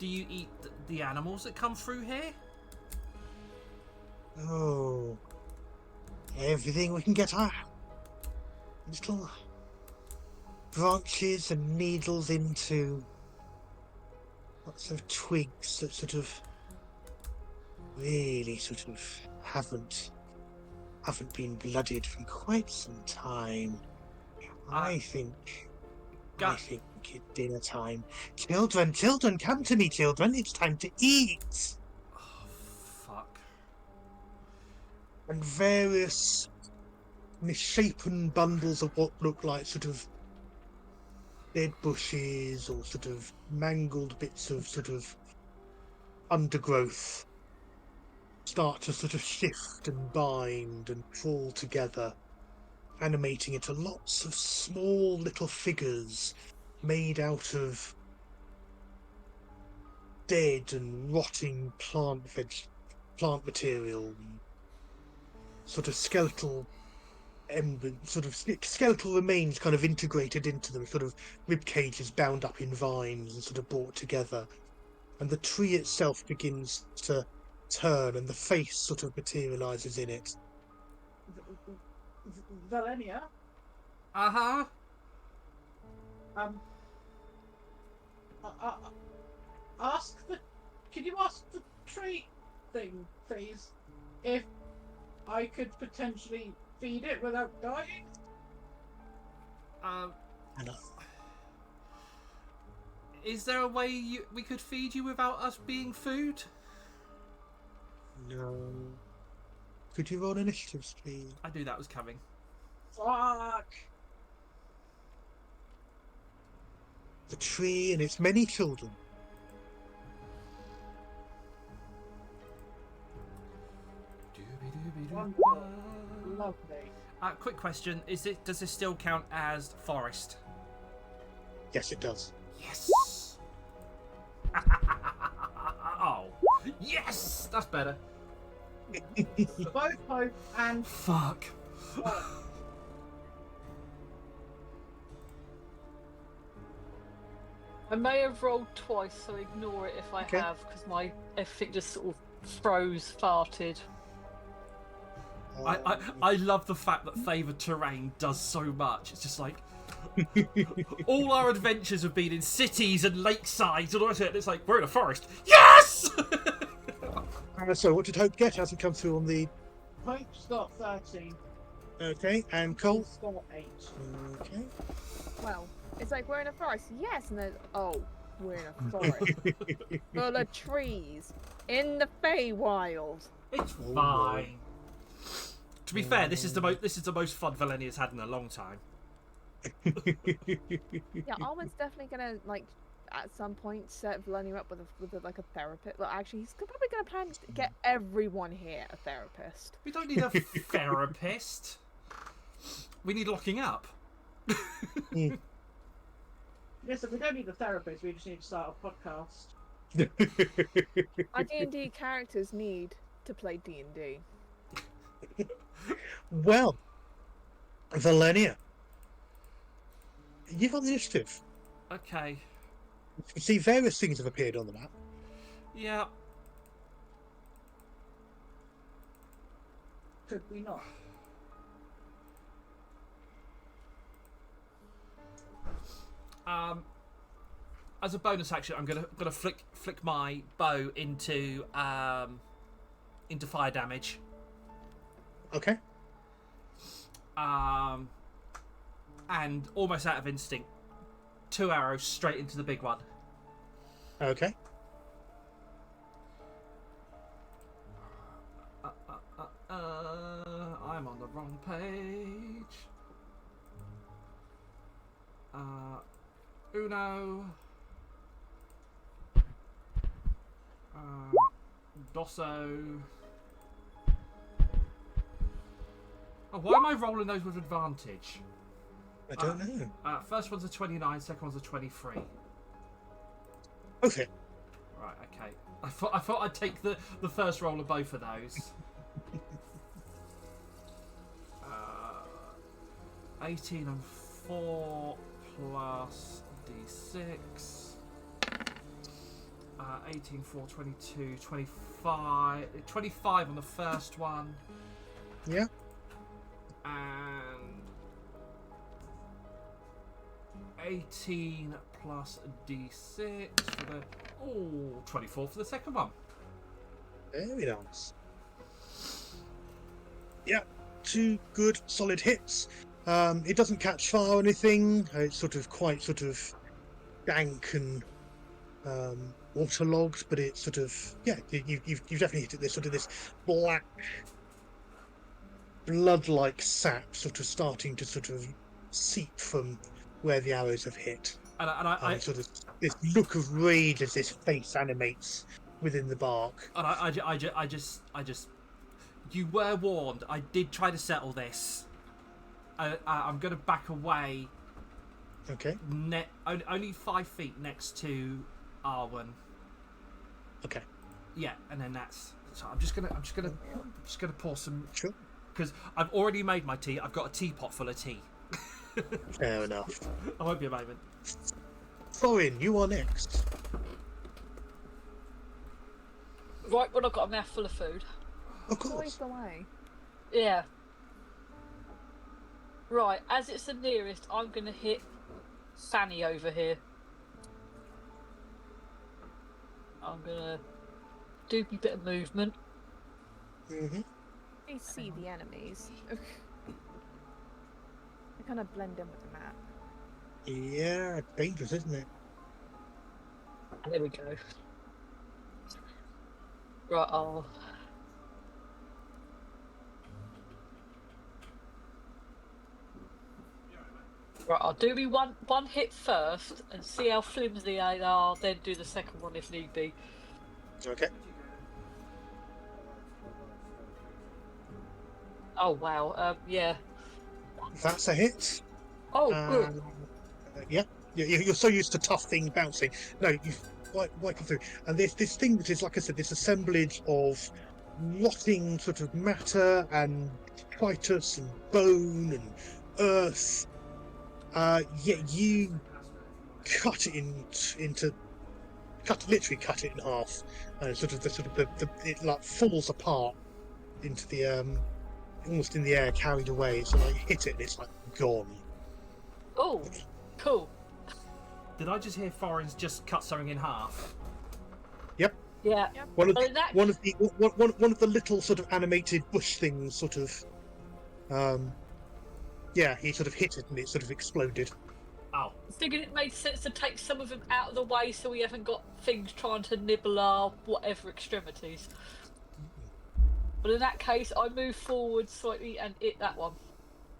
you eat the animals that come through here? Oh, everything we can get our little branches and needles into. Lots of twigs that sort of really haven't been blooded for quite some time. I think it's dinner time. Children, come to me, children. It's time to eat. Oh, fuck. And various misshapen bundles of what look like sort of dead bushes or sort of mangled bits of sort of undergrowth start to sort of shift and bind and crawl together, animating into lots of small little figures made out of dead and rotting plant material, sort of skeletal skeletal remains kind of integrated into them, sort of rib cages bound up in vines and sort of brought together. And the tree itself begins to turn and the face sort of materializes in it. Valenia, Uh-huh. can you ask the tree thing, please, if I could potentially feed it without dying? And Is there a way we could feed you without us being food? no. Could you roll initiatives, please? I knew that was coming. Fuck! The tree and its many children. Wonderful. Lovely. Quick question: does this still count as forest? Yes, it does. Yes. Oh, yes, that's better. Both hope and Fuck. I may have rolled twice, so ignore it if I Okay. have, because my everything just sort of froze, farted. I love the fact that favoured terrain does so much. It's just like all our adventures have been in cities and lakesides and all that. It's like we're in a forest. Yes. So what did Hope get? Hasn't come through on the... Hope's got 13. Okay, and Cole? Cole's got 8. Okay. Well, it's like we're in a forest. Yes, and then we're in a forest full of trees in the Feywild. It's Oh, fine. To be fair, this is the most fun Valenia's had in a long time. Yeah, Almond's definitely gonna at some point set Valenia up with a therapist. Well, actually, he's probably gonna plan to get everyone here a therapist. We don't need a therapist. We need locking up. Listen, we don't need a therapist, we just need to start a podcast. Our D&D characters need to play D&D. Well, Valenia, you've got the initiative. Okay. You can see various things have appeared on the map. Yeah. Could we not? As a bonus action, I'm gonna flick my bow into fire damage. Okay. And almost out of instinct, 2 arrows straight into the big one. Okay. I'm on the wrong page. Uno. Dosso. Oh, why am I rolling those with advantage? I don't know. First one's a 29, second one's a 23. Okay. Right, okay. I thought I'd take the first roll of both of those. 18 and 4 plus d6. 18, 4, 22, 25. 25 on the first one. Yeah. And 18 plus D6 for the 24 for the second one. Very nice. Yeah, 2 good solid hits. It doesn't catch fire or anything. It's sort of quite sort of dank and waterlogged, but it's sort of you've definitely hit it. There's sort of this black blood-like sap sort of starting to sort of seep from where the arrows have hit. And I Sort of this look of rage as this face animates within the bark. And I just, you were warned. I did try to settle this. I'm going to back away. Okay. Only 5 feet next to Arwen. Okay. Yeah, and then that's. So I'm just gonna pour some. Sure. Because I've already made my tea. I've got a teapot full of tea. Fair enough. I won't be a moment. Thorin, you are next. Right when I've got a mouthful of food. Of Always course. the way. Yeah. Right, as it's the nearest, I'm going to hit Fanny over here. I'm going to do a bit of movement. Mm-hmm. We see the enemies. They kind of blend in with the map. Yeah, dangerous, isn't it? There we go. Right, I'll do me one hit first and see how flimsy they are, then do the second one if need be. Okay. Oh wow, yeah. That's a hit. Oh, good. Yeah. You're so used to tough things bouncing. No, you've quite come through. And there's this thing that is, like I said, this assemblage of rotting sort of matter and detritus and bone and earth. Yet you literally cut it in half, and it like falls apart into the almost in the air, carried away. So like you hit it and it's like gone. Oh, cool. Did I just hear Thorin's just cut something in half? Yeah. One of Well, the little sort of animated bush things sort of he sort of hit it and it sort of exploded. Oh. Figured it made sense to take some of them out of the way so we haven't got things trying to nibble our whatever extremities. But in that case, I move forward slightly and hit that one.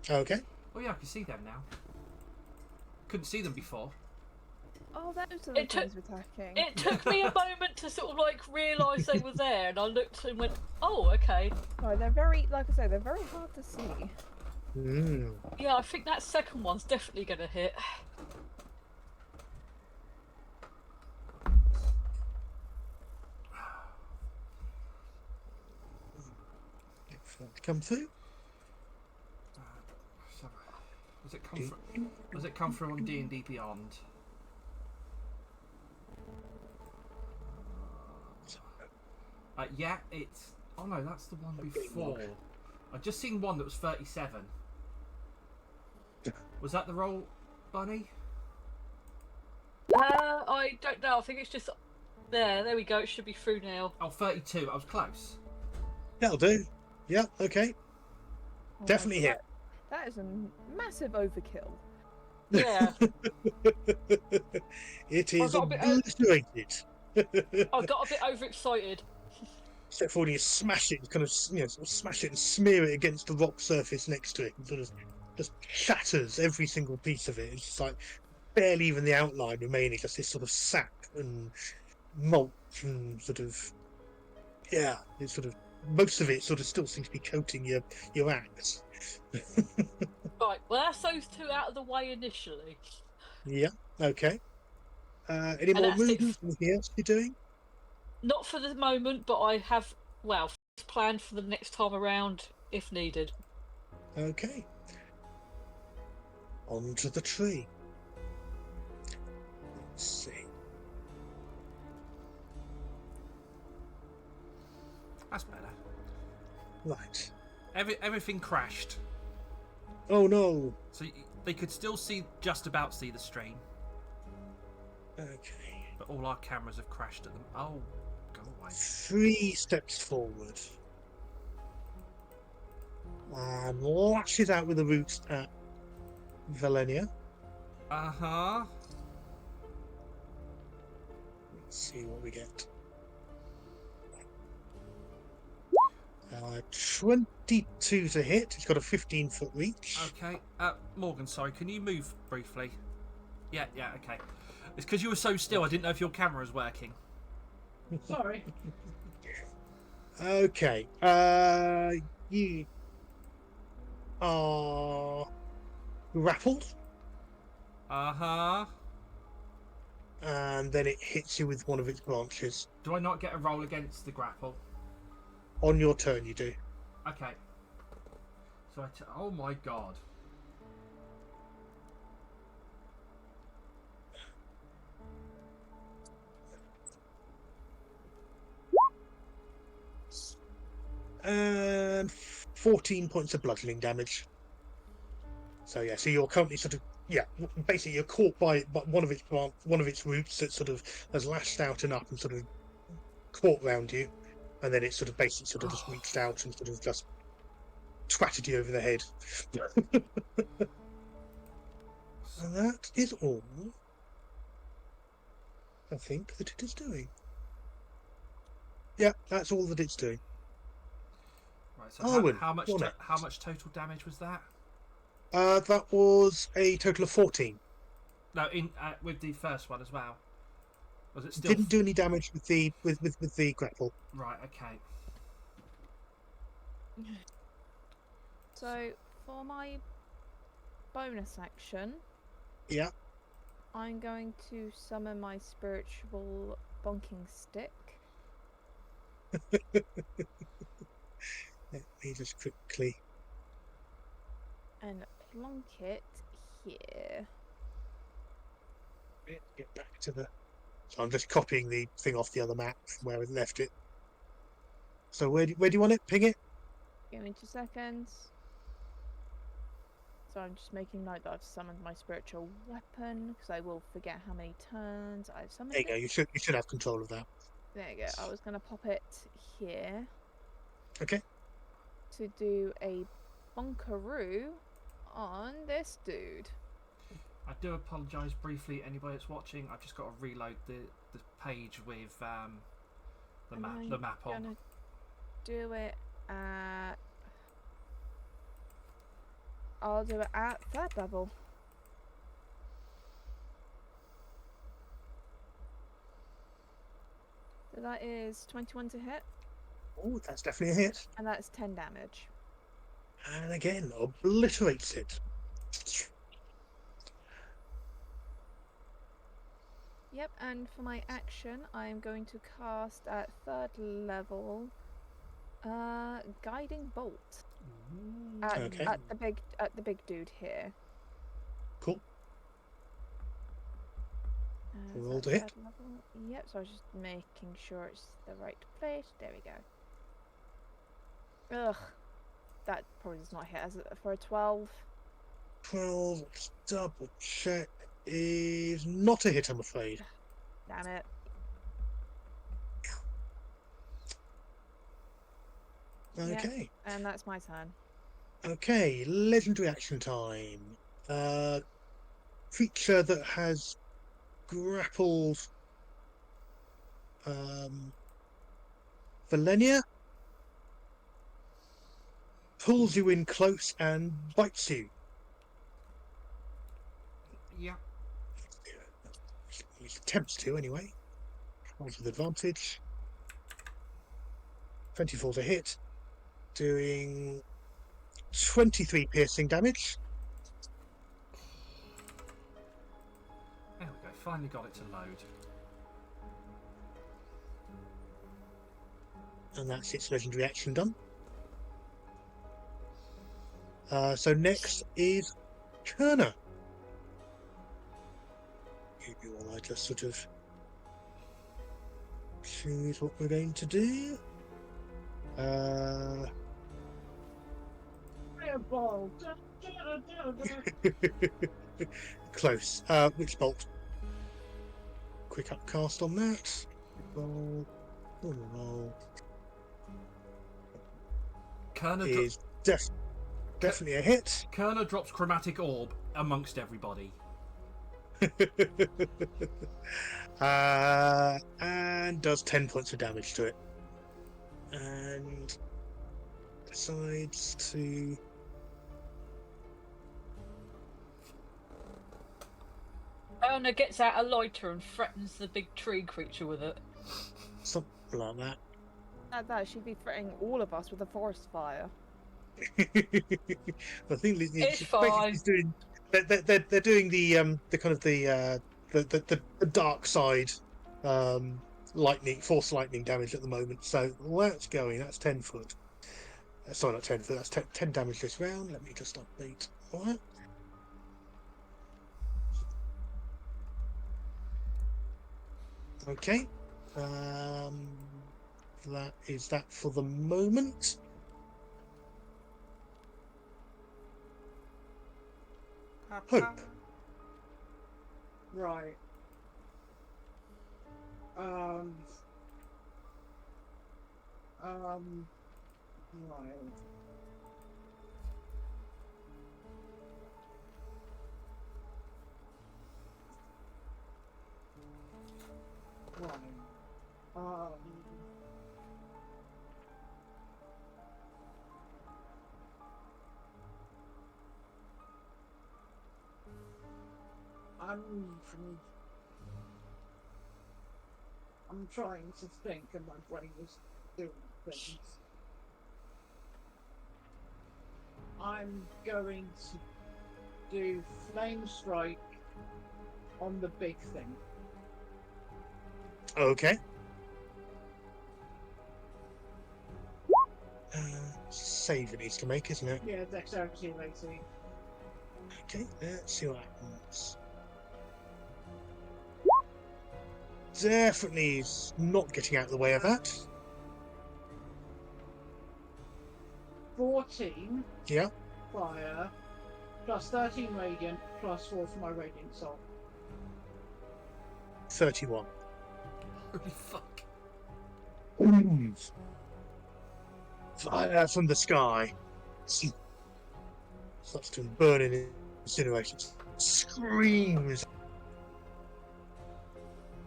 Okay. Oh yeah, I can see them now. Couldn't see them before. Oh, those are the It took- things we're attacking. It took me a moment to sort of like realise they were there, and I looked and went, "Oh, okay." No, they're very, like I say, they're very hard to see. Mm. Yeah, I think that second one's definitely going to hit. Come through. Does it come through on D&D Beyond? Yeah, it's. Oh no, that's the one before. I've just seen one that was 37. Was that the roll, Bunny? I don't know. I think it's just there. There we go. It should be through now. Oh, 32. I was close. That'll do. Yeah. Okay. Oh my Definitely God, hit. That is a massive overkill. Yeah, It is got a bit obliterated. I got a bit overexcited. Step forward and you smash it, kind of, sort of smash it and smear it against the rock surface next to it, and sort of just shatters every single piece of it. It's just like barely even the outline remaining, just this sort of sap and malt and sort of, it's sort of, most of it sort of still seems to be coating your axe. Right, well, that's those two out of the way initially. Yeah. Okay. Any And more that's it. movements? Anything else you're doing? Not for the moment, but I have, well, planned for the next time around if needed. Okay. Onto the tree. Let's see. That's better. Right. Everything crashed. Oh no. So they could still just about see the stream. Okay. But all our cameras have crashed at them. Oh, go away. 3 steps forward. And lashes out with the roots at Valenia. Uh-huh. Let's see what we get. 22 to hit. He's got a 15-foot reach. Okay. Morgan, sorry, can you move briefly? Yeah, okay. It's because you were so still, I didn't know if your camera was working. Sorry. Okay. You are grappled, Uh-huh. and then it hits you with one of its branches. Do I not get a roll against the grapple? On your turn, you do. Okay. So oh my god. And 14 points of bludgeoning damage. So yeah, so you're currently sort of basically you're caught by one of its roots that sort of has lashed out and up and sort of caught round you, and then it sort of basically sort of just reached out and sort of just twatted you over the head. And that is all I think that it is doing. Yeah, that's all that it's doing. Right, so Arwen, how much you're next. how much total damage was that? That was a total of 14. No, in with the first one as well. Was it still Didn't do any damage with the grapple. Right, okay. So for my bonus action, Yeah. I'm going to summon my spiritual bonking stick. Let me just quickly. And plonk it here. Get back to the. So I'm just copying the thing off the other map from where I left it. So where do you want it? Ping it. Give me 2 seconds. So I'm just making note that I've summoned my spiritual weapon because I will forget how many turns I've summoned There you go. it. You should have control of that. There you go. I was gonna pop it here Okay. to do a bonkaroo on this dude. I do apologise briefly, anybody that's watching. I've just got to reload the page with the map on. Gonna do it at. I'll do it at 3rd level. So that is 21 to hit, Oh, that's definitely a hit. and that's 10 damage. And again, obliterates it. Yep, and for my action, I'm going to cast at 3rd level, Guiding Bolt Okay. at the big dude here. Cool. Is Roll that to hit. 3rd level? Yep. So I was just making sure it's the right place. There we go. Ugh, that probably does not hit. As for a 12. 12. Let's double check. Is not a hit, I'm afraid. Damn it. Okay. Yeah, and that's my turn. Okay. Legendary action time. Creature that has grappled Valenia pulls you in close and bites you. Yeah. He attempts to, anyway. Rolls with advantage. 24 to hit. Doing 23 piercing damage. There we go. Finally got it to load. And that's its legendary action done. So next is Kerner. Maybe while I just sort of choose what we're going to do. Fireball. Da, da, da, da, da. Close. Witch bolt. Quick upcast on that. Roll. Roll. Is definitely a hit. Kerner drops chromatic orb amongst everybody. And does 10 points of damage to it. And decides to. Erna gets out a lighter and threatens the big tree creature with it. Something like that. At that, she'd be threatening all of us with a forest fire. I think It's fine. doing. They're doing the kind of the dark side, lightning, force lightning damage at the moment. So that's going. That's 10 foot. Sorry, not 10 foot. That's 10 damage this round. Let me just update that. Okay. That is that for the moment. Hope. Right. Right. Right. I'm trying to think, and my brain is doing things. I'm going to do flame strike on the big thing. Okay. Save it needs to make, isn't it? Yeah, dexterity rating. Okay, let's see what happens. Definitely is not getting out of the way of that. 14 Yeah. fire, plus 13 radiant, plus 4 for my radiant soul. 31. Holy fuck. Fire from the sky. Starts to burn in incinerations. Screams.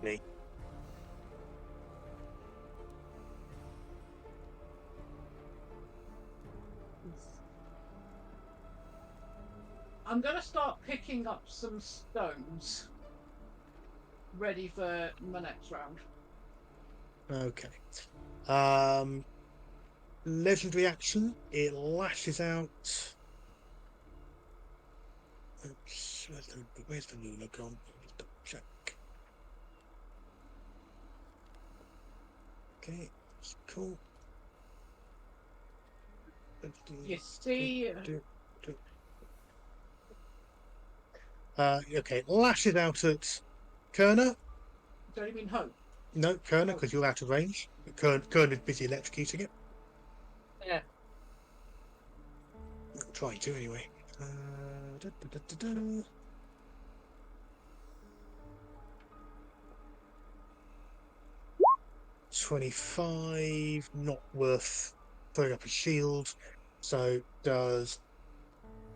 Me. I'm going to start picking up some stones, ready for my next round. Okay. Legendary action. It lashes out. Oops, where's the ruler gone? Just double check. Okay, that's cool. You see, Okay, lashes out at Kerner. don't you mean hope? No, Kerner, because you're out of range. Kerner's busy electrocuting it. Yeah. Trying to, anyway. 25, not worth throwing up a shield. So does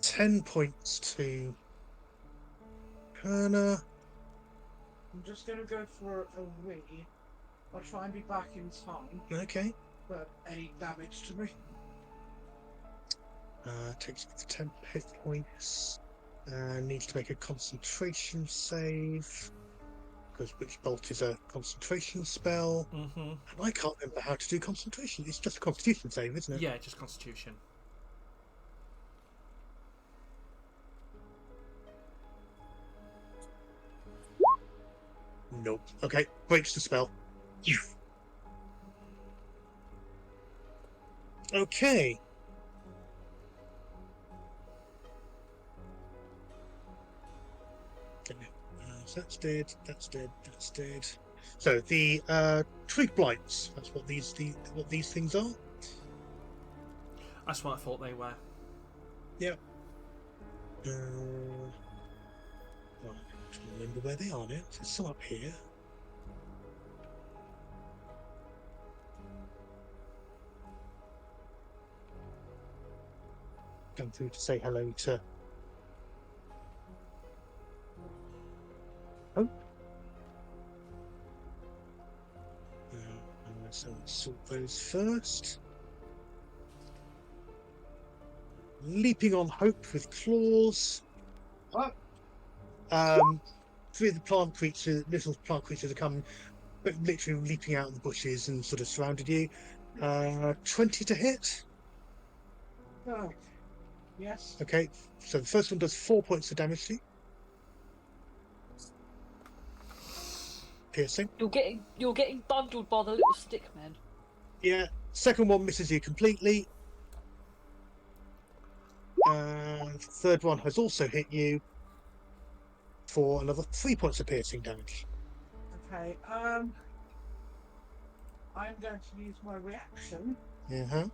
10 points to Kerner. I'm just going to go for a wee. I'll try and be back in time, Okay. but any damage to me. Takes 10 hit points. Needs to make a concentration save. Because Witch Bolt is a concentration spell. Mm-hmm. And I can't remember how to do concentration. It's just a constitution save, isn't it? Yeah, just Constitution. Nope. Okay, breaks the spell. Okay. So that's dead, that's dead, that's dead. So the twig blights, that's what these things are. That's what I thought they were. Right, I don't remember where they are now. It's some up here. Come through to say hello to. Oh. So let's sort those first. Leaping on Hope with claws. What? Three of the little plant creatures are coming, but literally leaping out of the bushes and sort of surrounded you. 20 to hit. Oh. Yes. Okay, so the first one does 4 points of damage to you. Piercing. You're getting bundled by the little stick man. Yeah. Second one misses you completely. And third one has also hit you for another 3 points of piercing damage. Okay. I'm going to use my reaction Uh-huh.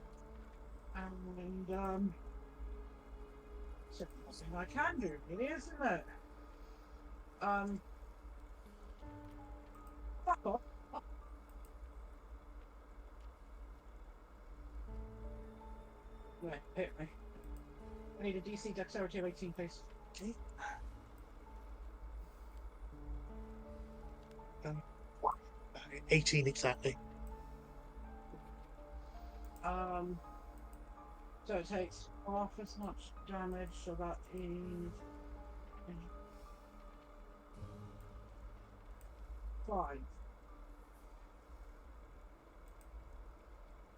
and so nothing I can do, really, isn't it? Fuck off. Yeah, hit me. I need a DC dexterity of 18, please. Okay. 18 exactly. So it takes half as much damage, so that is 5.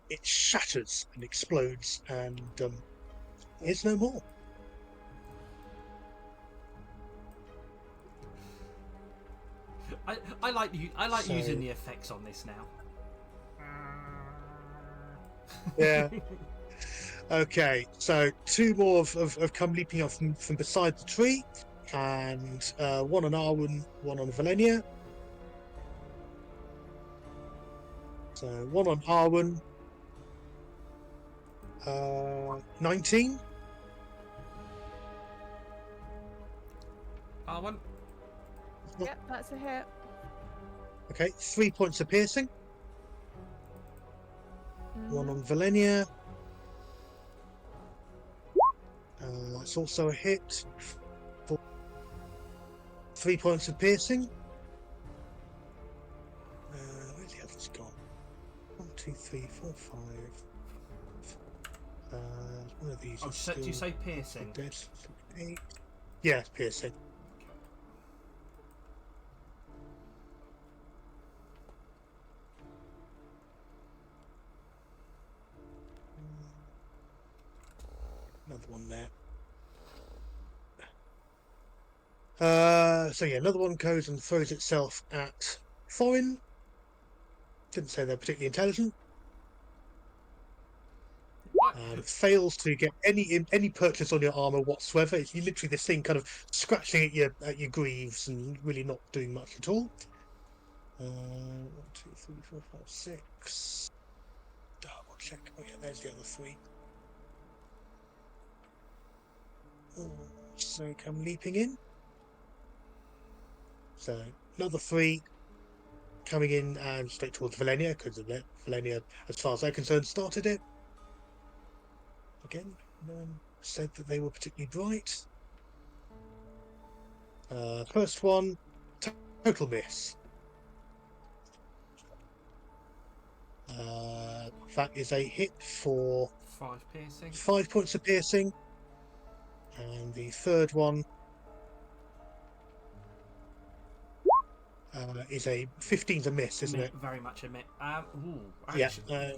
It shatters and explodes, and is no more. I like So- using the effects on this now. Yeah. Okay, so 2 more have come leaping off from beside the tree, and one on Arwen, one on Valenia. So one on Arwen. 19. Arwen. Yep, that's a hit. Okay, 3 points of piercing. One on Valenia. That's also a hit. For 3 points of piercing. Where's the others gone? 1, 2, 3, 4, 5. One of these Oh, is do you still say piercing? dead. 8. Yeah, it's piercing. Another one there. So yeah, another one goes and throws itself at Thorin. Didn't say they're particularly intelligent. It fails to get any purchase on your armor whatsoever. It's literally this thing kind of scratching at your greaves and really not doing much at all. 1, 2, 3, 4, 5, 6. Double check. Oh yeah, there's the other 3. So come leaping in. So another 3 coming in and straight towards Valenia, because Valenia, as far as they're concerned, started it. Again, no one said that they were particularly bright. First one, total miss. That is a hit for 5 piercing. 5 points of piercing. And the third one is a 15 to miss, isn't it? Very much a miss. Yeah,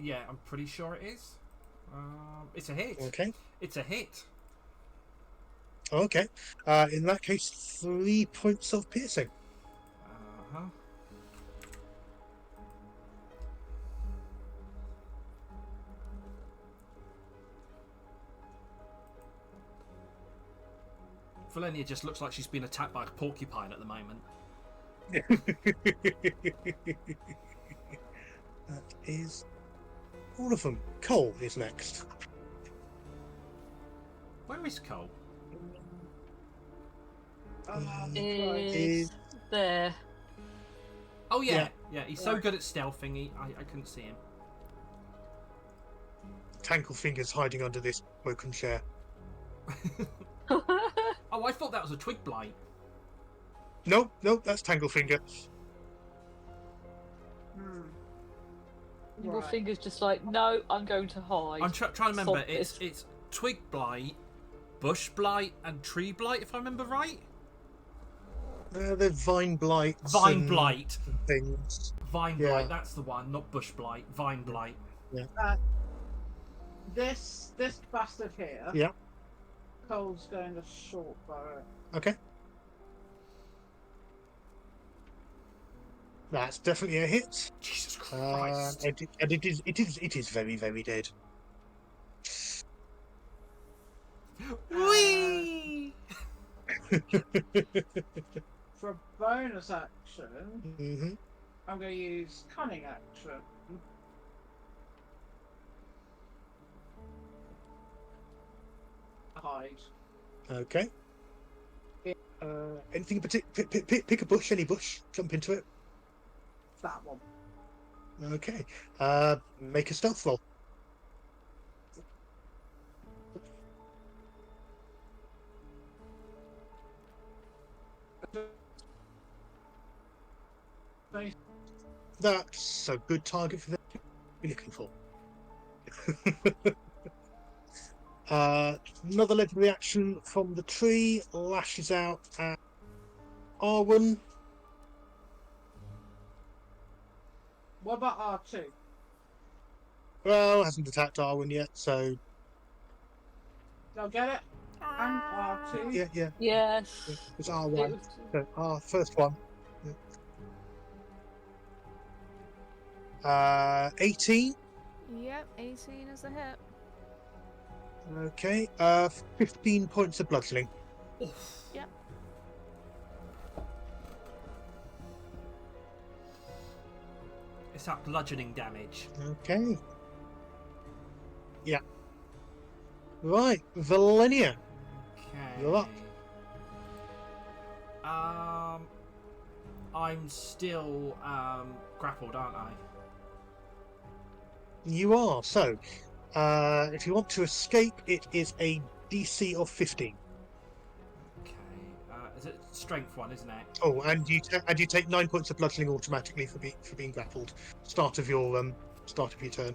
Yeah, I'm pretty sure it is. It's a hit. Okay. It's a hit. Okay. In that case, 3 points of piercing. Uh-huh. Valenia just looks like she's been attacked by a porcupine at the moment. That is all of them. Cole is next. Where is Cole? Is there? Oh Yeah. yeah. He's so good at stealthing. I couldn't see him. Tanklefinger's hiding under this broken chair. Oh, I thought that was a twig blight. Nope, that's Tanklefinger. Your Right. finger's just like, no, I'm going to hide. I'm trying to remember. Stop this. It's twig blight, bush blight, and tree blight. If I remember right. They're vine blights. Vine and blight. things. Vine Yeah. blight. That's the one. Not bush blight. Vine blight. This bastard here. Yeah. Cole's going to short bow it. Okay. That's definitely a hit. Jesus Christ. And it is very, very dead. Whee! For a bonus action, hmm I'm going to use cunning action. Hide. Okay. Anything in particular? Pick a bush, any bush. Jump into it. That one. Okay. Make a stealth roll. That's a good target for them to be looking for. Another legendary action from the tree lashes out at Arwen. What about R2? Well, hasn't attacked Arwen yet, so I'll get it. And R2. yeah. Yes. It's It R1. was- So first one. 18. Yep, 18 is a hit. Okay. 15 points of bludgeoning. Oof. Yep. It's that bludgeoning damage. Okay. Yeah. Right, Valenia. Okay. You're up. I'm still grappled, aren't I? You are. So, if you want to escape, it is a DC of 15. Okay. Is it strength one, isn't it? Oh, and you take 9 points of bludgeoning automatically for being grappled. Start of your turn.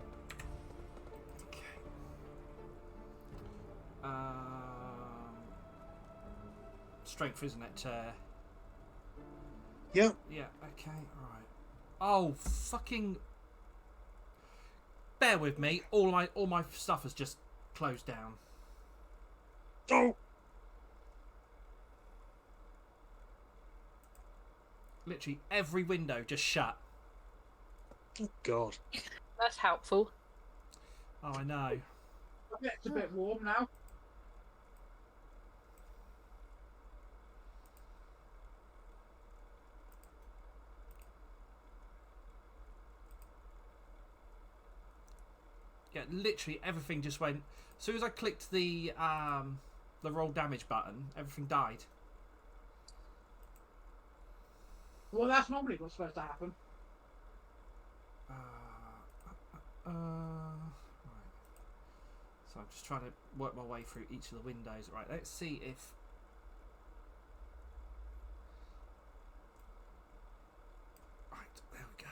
Okay. Strength, isn't it? Yeah. Yeah. Okay. All right. Oh, fucking. Bear with me. All my stuff has just closed down. Oh. Literally every window just shut. Oh God. That's helpful. Oh, I know. It's a bit warm now. Yeah, literally everything just went. As soon as I clicked the roll damage button, everything died. Well, that's normally what's supposed to happen. Right. So I'm just trying to work my way through each of the windows. Right, let's see if. Right, there we go.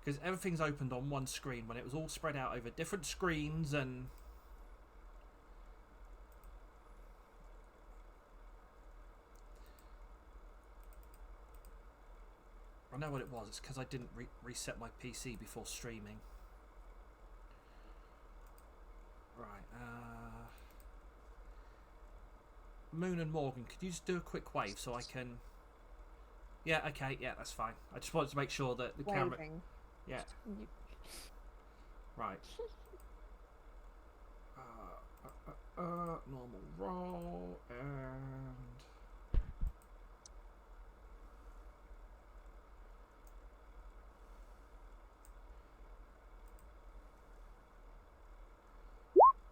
Because everything's opened on one screen when it was all spread out over different screens and. I know what it was. It's because I didn't reset my PC before streaming. Right. Moon and Morgan, could you just do a quick wave so I can? Yeah. Okay. Yeah, that's fine. I just wanted to make sure that the camera. Waving. Yeah. You- Right. Normal roll and.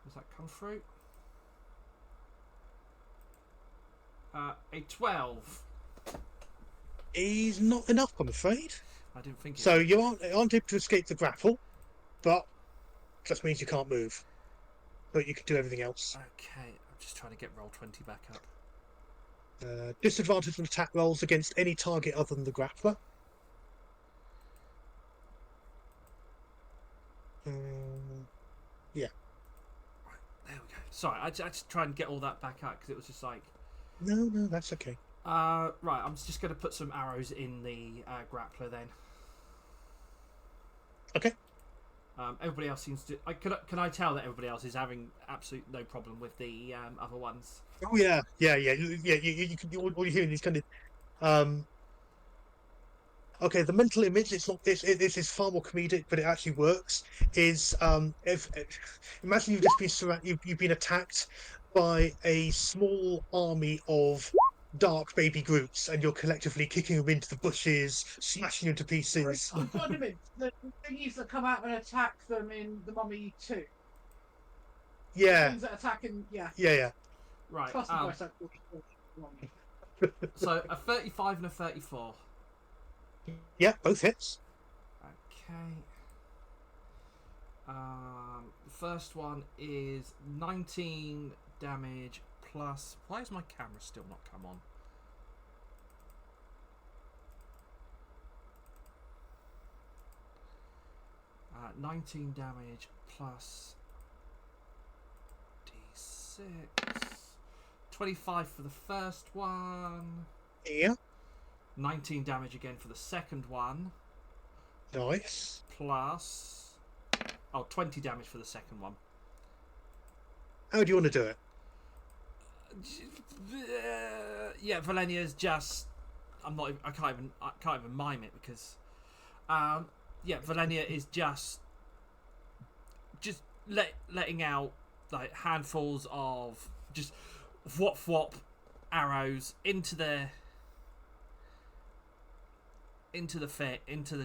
Does that come through? A 12. Is not enough, I'm afraid. I didn't think. So you aren't able to escape the grapple, but just means you can't move. But you can do everything else. Okay, I'm just trying to get roll 20 back up. Disadvantage on attack rolls against any target other than the grappler. Yeah. Right, there we go. Sorry, I just try and get all that back out because it was just like. No, that's okay. Right, I'm just going to put some arrows in the grappler then. Okay. Everybody else seems to. Can I tell that everybody else is having absolute no problem with the other ones? Oh yeah. You can. All you're hearing is kind of. Okay, the mental image. It's not this. This is far more comedic, but it actually works. Is if imagine you've just been surrounded. You've been attacked by a small army of dark baby Groots, and you're collectively kicking them into the bushes, smashing them to pieces. What do you mean? The thingies that come out and attack them in the Mummy 2. Yeah. Things that attack in, yeah. Yeah. Right. Plus the voice actor. So a 35 and a 34. Yeah, both hits. Okay. The first one is 19 damage plus. Why is my camera still not come on? Uh, 19 damage plus D6. 25 for the first one. Yeah. 19 damage again for the second one. Nice. Plus. Oh, 20 damage for the second one. How do you want to do it? Yeah, Valenia's just. I can't even mime it because. Yeah, Valenia is just letting out like handfuls of just whop arrows into the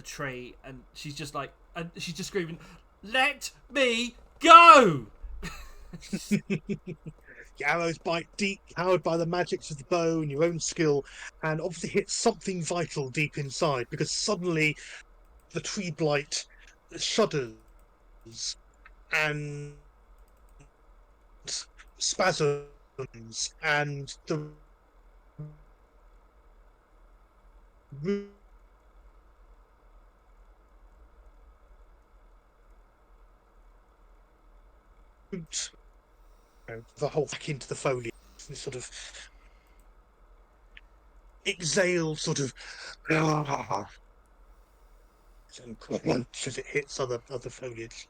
tree, and she's just like, and she's just screaming, "Let me go!" Your arrows bite deep, powered by the magics of the bow and your own skill, and obviously hit something vital deep inside, because suddenly the tree blight shudders and spasms, and the root, the whole back into the foliage, this sort of exhale, sort of and crunch as it hits other foliage.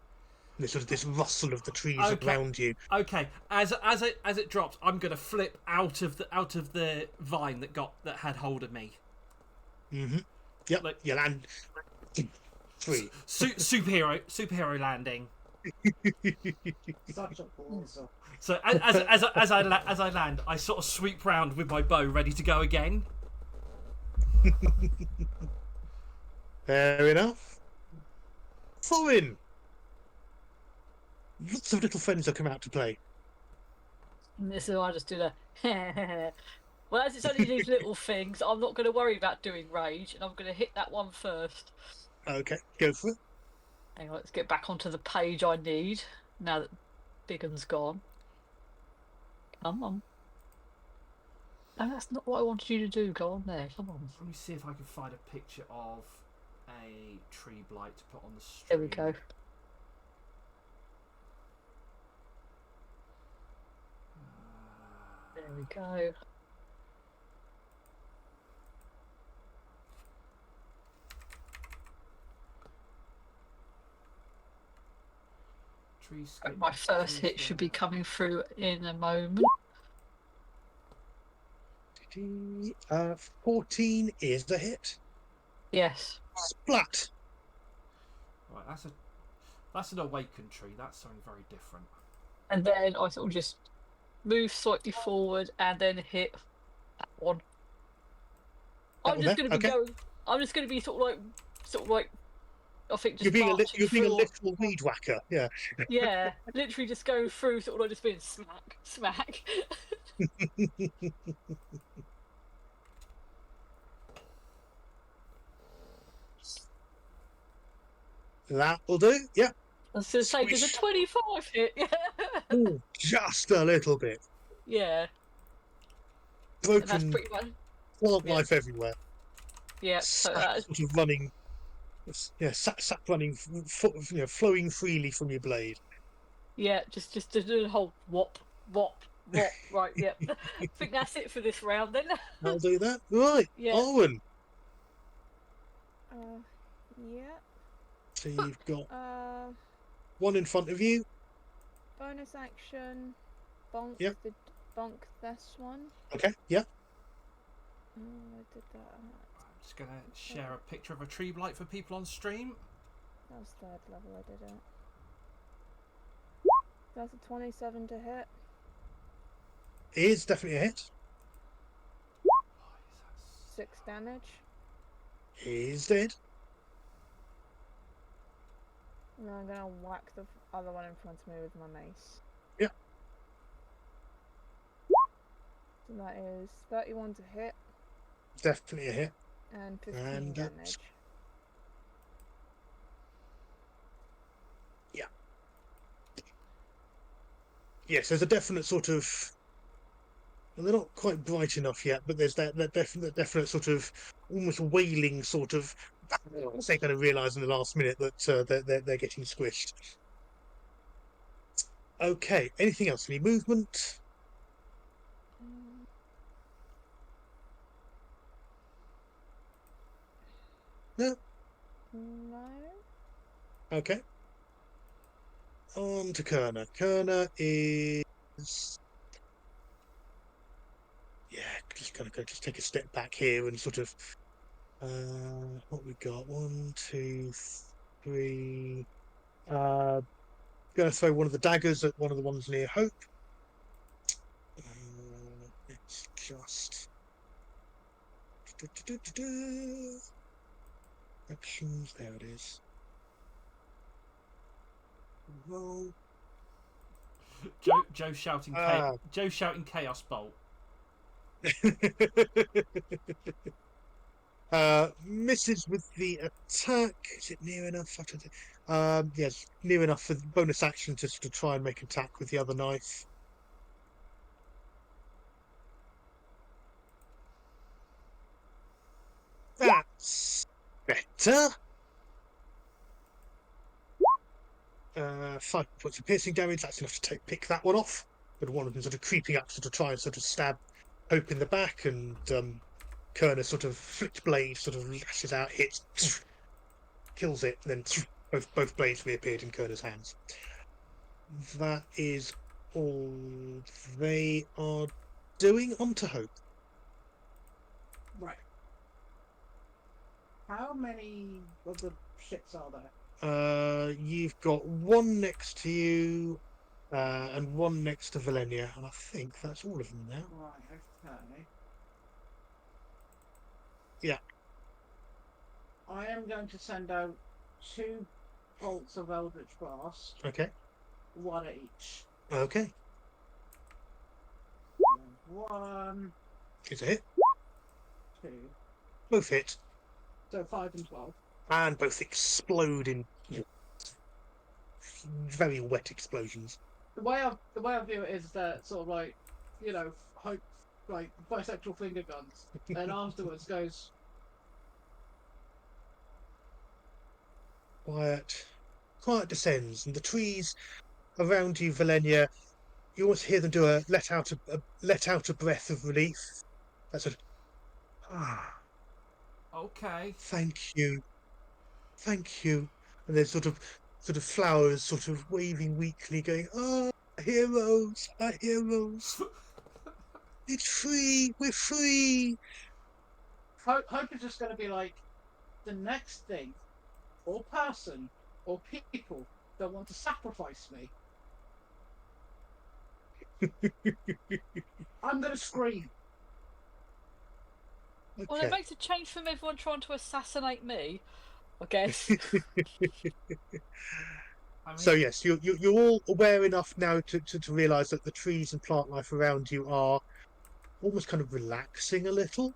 There's sort of this rustle of the trees around you. Okay, as it drops, I'm gonna flip out of the vine that had hold of me. Mm-hmm. Yep. Like, you land. 3. Superhero landing. Such a balls. So as I land, I sort of sweep round with my bow, ready to go again. Fair enough. Thorin! Lots of little friends have come out to play. And this is why I just do the. Well, as it's only these little things, I'm not going to worry about doing rage, and I'm going to hit that one first. Okay, go for it. Hang on, let's get back onto the page I need now that Big Un's gone. Come on. No, that's not what I wanted you to do. Go on there. Come on. Let me see if I can find a picture of a tree blight to put on the stream. There we go. There we go. My first hit should be coming through in a moment. 14 is the hit. Yes. Splat. Right, that's an awakened tree. That's something very different. And then I sort of just move slightly forward and then hit that one. I'm just going to be going. I'm just going to be sort of like I think just You're being marching you're being a through. literal weed whacker. Yeah. Yeah, literally just going through, sort of like just being smack, smack. That will do. Yep. I was going to say, does a Squish. 25 hit? Yeah. Ooh, just a little bit. Yeah, and that's Broken pretty much. plant Yeah. life everywhere. Yeah, so Sap that, sort of running. Yeah, sap running, flowing freely from your blade. yeah, just to do the whole whop, whop, whop. Right, yep. I think that's it for this round then. I'll do that. Right, Yeah. Owen. Yeah. So you've got Uh, one in front of you. bonus action. Bonk Yep. bonk this one. Okay. Yeah. Oh, I did that. I'm just gonna share a picture of a tree blight for people on stream. That was 3rd level. I did it. That's a 27 to hit. It is definitely a hit. 6 damage. He is dead. And then I'm gonna whack the other one in front of me with my mace. Yeah. So that is 31 to hit Definitely a hit. and 15 And, damage. Yeah. Yes, there's a definite sort of. Well, they're not quite bright enough yet, but there's that definite sort of almost wailing sort of. They kind of realise in the last minute that they're getting squished. Okay. Anything else? Any movement? No. No. Okay. On to Kerner. Kerner is. Yeah, just gonna go just take a step back here and sort of. What we got? 1, 2, 3. Going to throw one of the daggers at one of the ones near Hope. It's just. Actions. There it is. Roll. Joe shouting, Ah. Joe shouting chaos bolt. Misses with the attack. Is it near enough? Yes, near enough for the bonus action to sort of try and make attack with the other knife. That's better. 5 points of piercing damage. That's enough to pick that one off. But one of them sort of creeping up, sort of try and sort of stab Hope in the back, and Kerner sort of flicked blade, sort of lashes out, hits, kills it, and then both blades reappeared in Kerner's hands. That is all they are doing. On to Hope. Right. How many of the ships are there? You've got one next to you, and one next to Valenia, and I think that's all of them now. Right, okay. Yeah. I am going to send out 2 bolts of Eldritch Blast, Okay. 1 each. Okay. 1, It's a hit. 2, Both hit, so 5 and 12. and both explode in very wet explosions. The way I view it is that sort of like, Hope, like bisexual finger guns, and afterwards goes, Quiet descends, and the trees around you, Valenia, you almost hear them do a let out a breath of relief. That's a Okay. thank you, and there's sort of flowers sort of waving weakly, going, "Ah, heroes, our heroes! It's free, we're free." Hope is just going to be like, the next thing, or person, or people that want to sacrifice me, I'm going to scream. Well, Okay. it makes a change from everyone trying to assassinate me. I guess. I mean, So yes, you're all aware enough now to realise that the trees and plant life around you are almost kind of relaxing a little.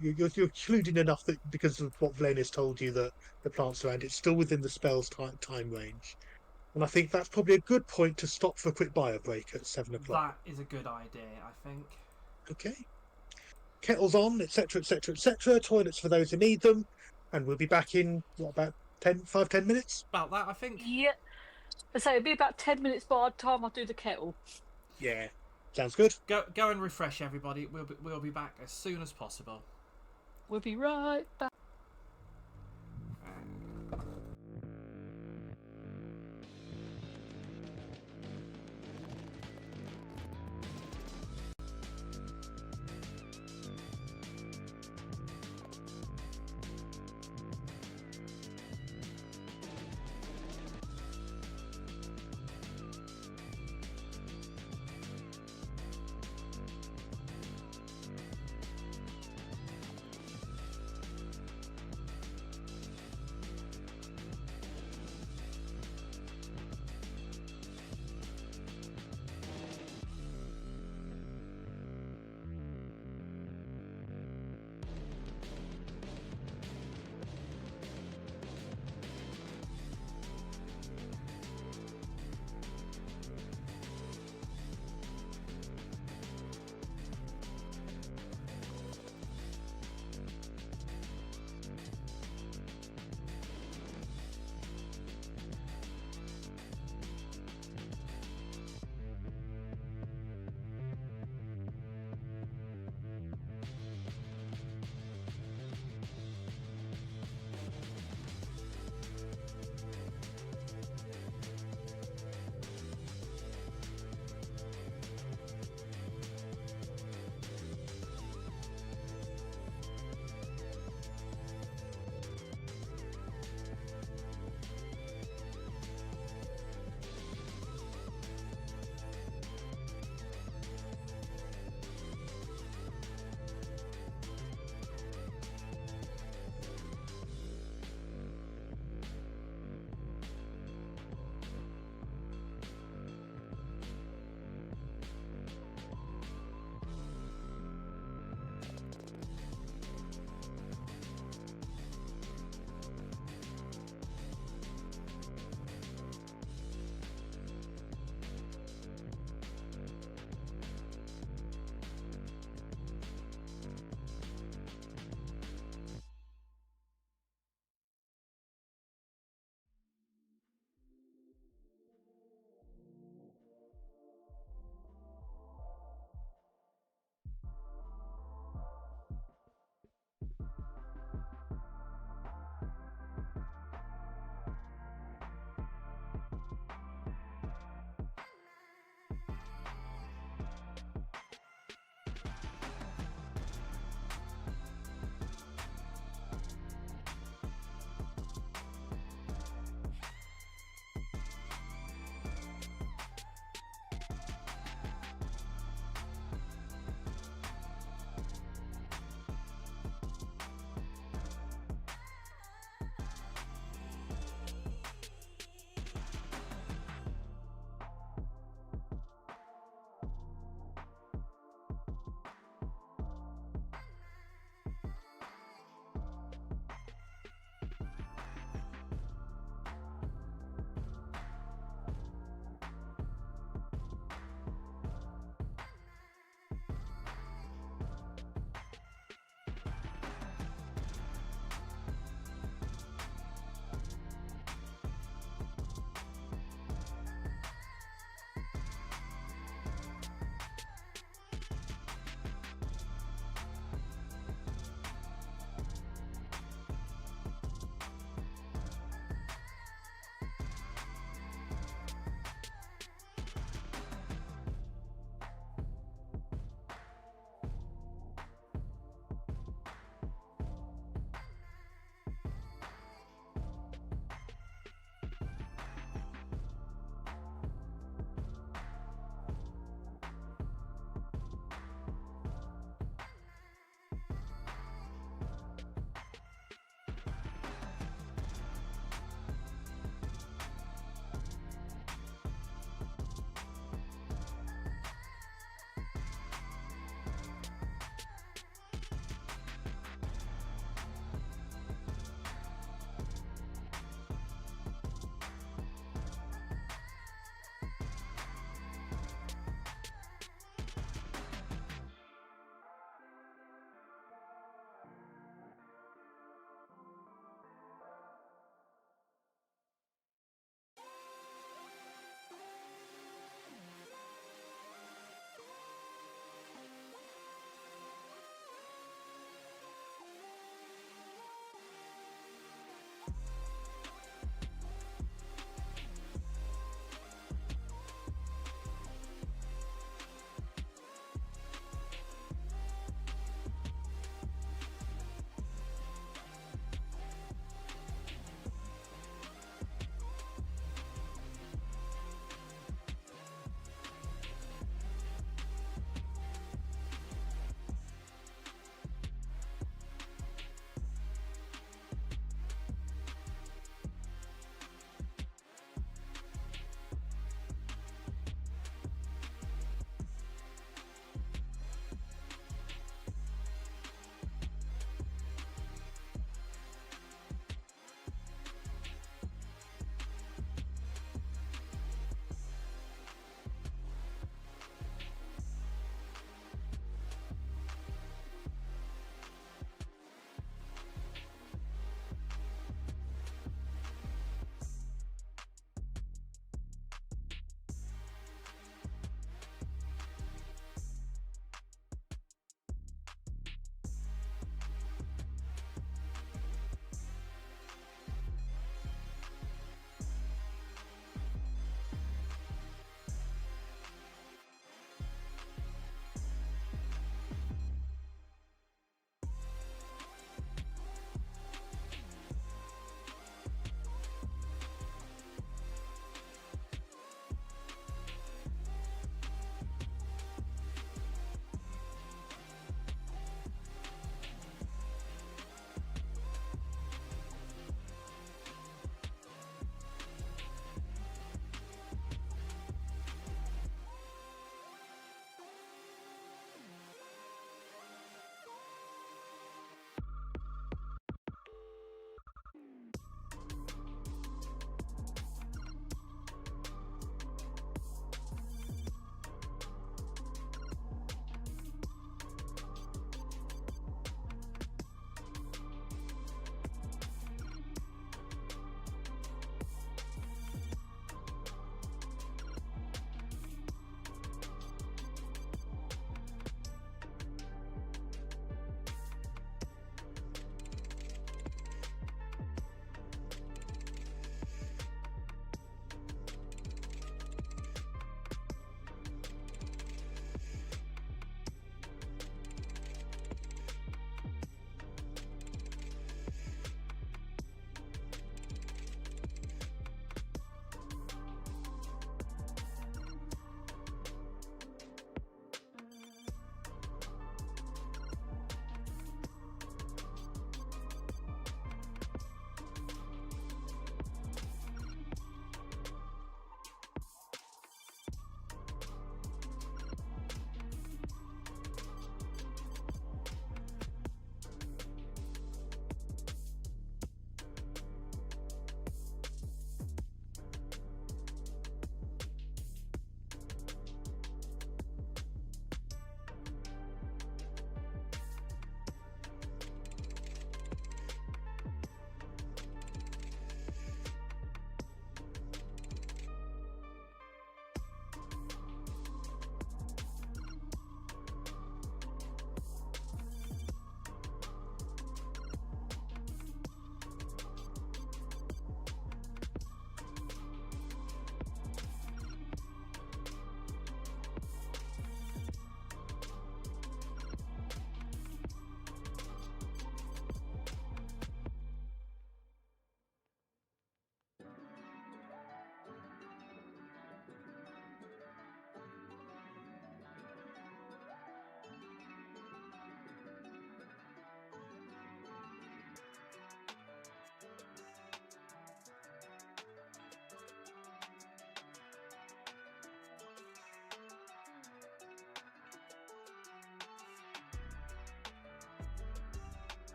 You're clued in enough that because of what Valenius told you that the plants around it's still within the spell's time range. And I think that's probably a good point to stop for a quick bio break at 7 o'clock. that is a good idea, I think. Okay. Kettles on, etc., etc., etc. Toilets for those who need them, and we'll be back in what about 10 minutes? About that, I think. Yeah. So it'll be about 10 minutes by the time I do the kettle. Yeah, sounds good. Go and refresh everybody. We'll be back as soon as possible. We'll be right back.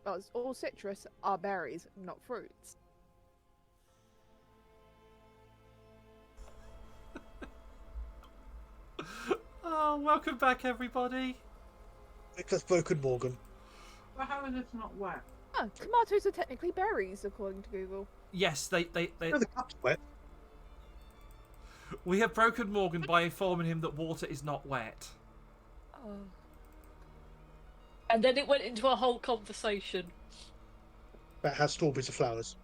Because all citrus are berries, not fruits. Oh, welcome back, everybody. That's Broken Morgan. But how is it not wet? Oh, tomatoes are technically berries, according to Google. Yes, they No, the cup's wet. we have broken Morgan by informing him that water is not wet. Oh. And then it went into a whole conversation. About how strawberries are flowers.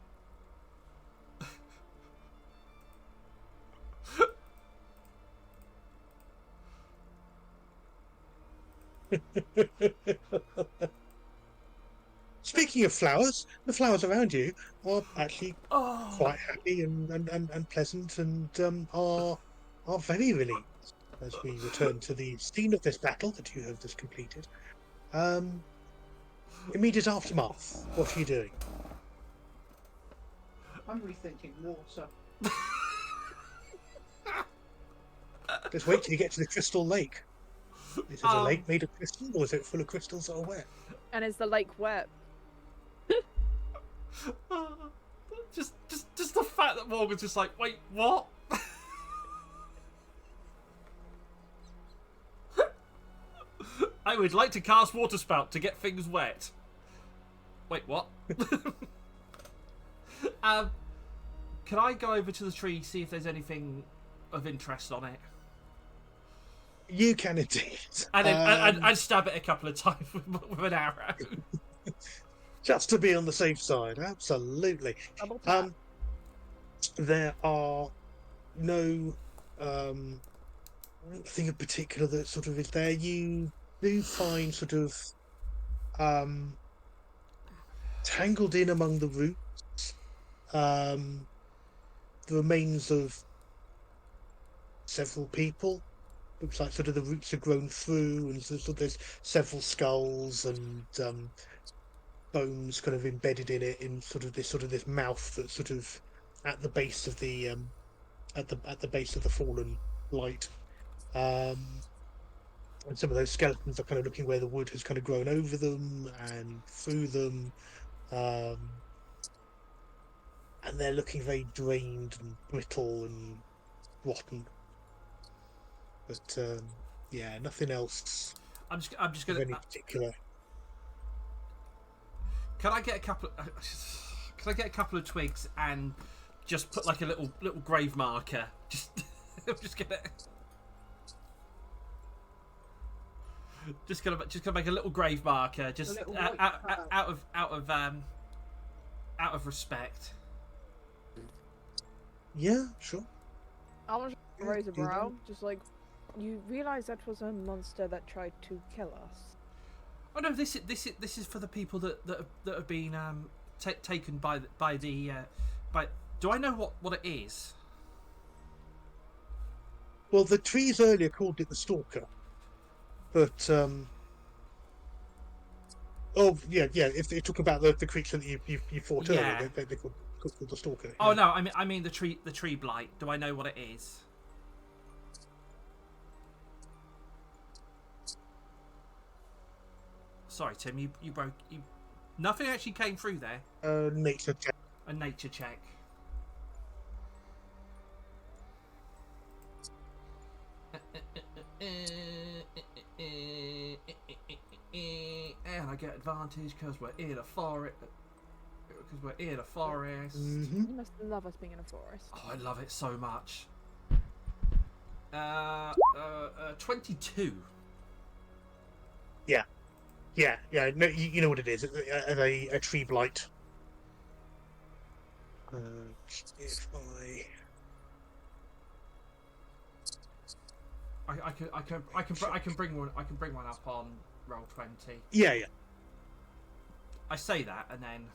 Speaking of flowers, the flowers around you are actually Oh, quite happy and pleasant and are very relieved as we return to the scene of this battle that you have just completed. Immediate aftermath. What are you doing? I'm rethinking water. Just wait till you get to the Crystal Lake. Is it a Um, lake made of crystal, or is it full of crystals that are wet? And is the lake wet? just the fact that Morgan's just like, wait, what? I would like to cast water spout to get things wet. Wait, what? Can I go over to the tree, see if there's anything of interest on it, You can indeed. and then and stab it a couple of times with an arrow? Just to be on the safe side, absolutely. Double tap. There are no thing in particular that sort of is there. You do find sort of tangled in among the roots the remains of several people. Looks like sort of the roots are grown through, and so there's several skulls and bones kind of embedded in it, in sort of this mouth that's sort of at the base of the at the base of the fallen light. And some of those skeletons are kind of looking where the wood has kind of grown over them and through them, and they're looking very drained and brittle and rotten. But yeah, nothing else I'm just of gonna. any particular. Can I get a couple? Can I get a couple of twigs and just put like a little grave marker? Just, I'm just gonna make a little grave marker, just little white out of respect. Yeah, sure. I want to Yeah, raise a do that. brow, just like, you realize that was a monster that tried to kill us. Oh no, this is for the people that have been taken by the. Do I know what it is? Well, the trees earlier called it the Stalker, but oh yeah. If you're talking about the creature that you fought Yeah. earlier, they called the Stalker. Oh yeah. no, I mean the tree blight. Do I know what it is? Sorry, Tim. You broke. Nothing actually came through there. Nature check. A nature check. And I get advantage because we're in a forest. Because we're in a forest. Mm-hmm. You must love us being in a forest. Oh, I love it so much. 22. Yeah. No, you know what it is. A tree blight. If I can bring one. I can bring one up on Roll20. yeah. I say that and then.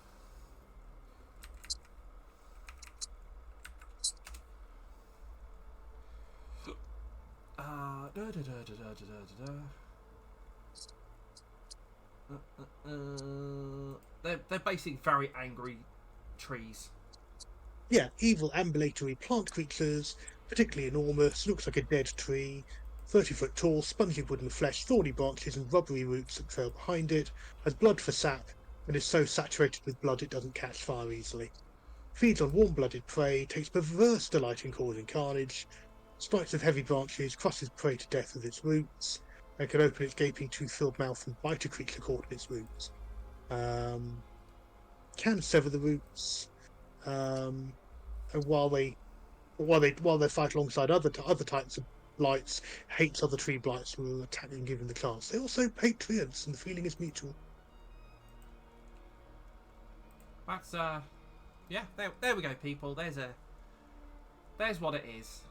They're basically very angry trees. Yeah, evil ambulatory plant creatures, particularly enormous, looks like a dead tree, 30-foot tall, spongy wooden flesh, thorny branches and rubbery roots that trail behind it, has blood for sap, and is so saturated with blood it doesn't catch fire easily. Feeds on warm-blooded prey, takes perverse delight in causing carnage, strikes with heavy branches, crushes prey to death with its roots, and can open its gaping tooth-filled mouth and bite a creature caught in its roots. Can sever the roots, and while they fight alongside other types of blights, hates other tree blights who will attack them given the chance. They also hate treants, and the feeling is mutual. That's yeah. There we go, people. There's what it is.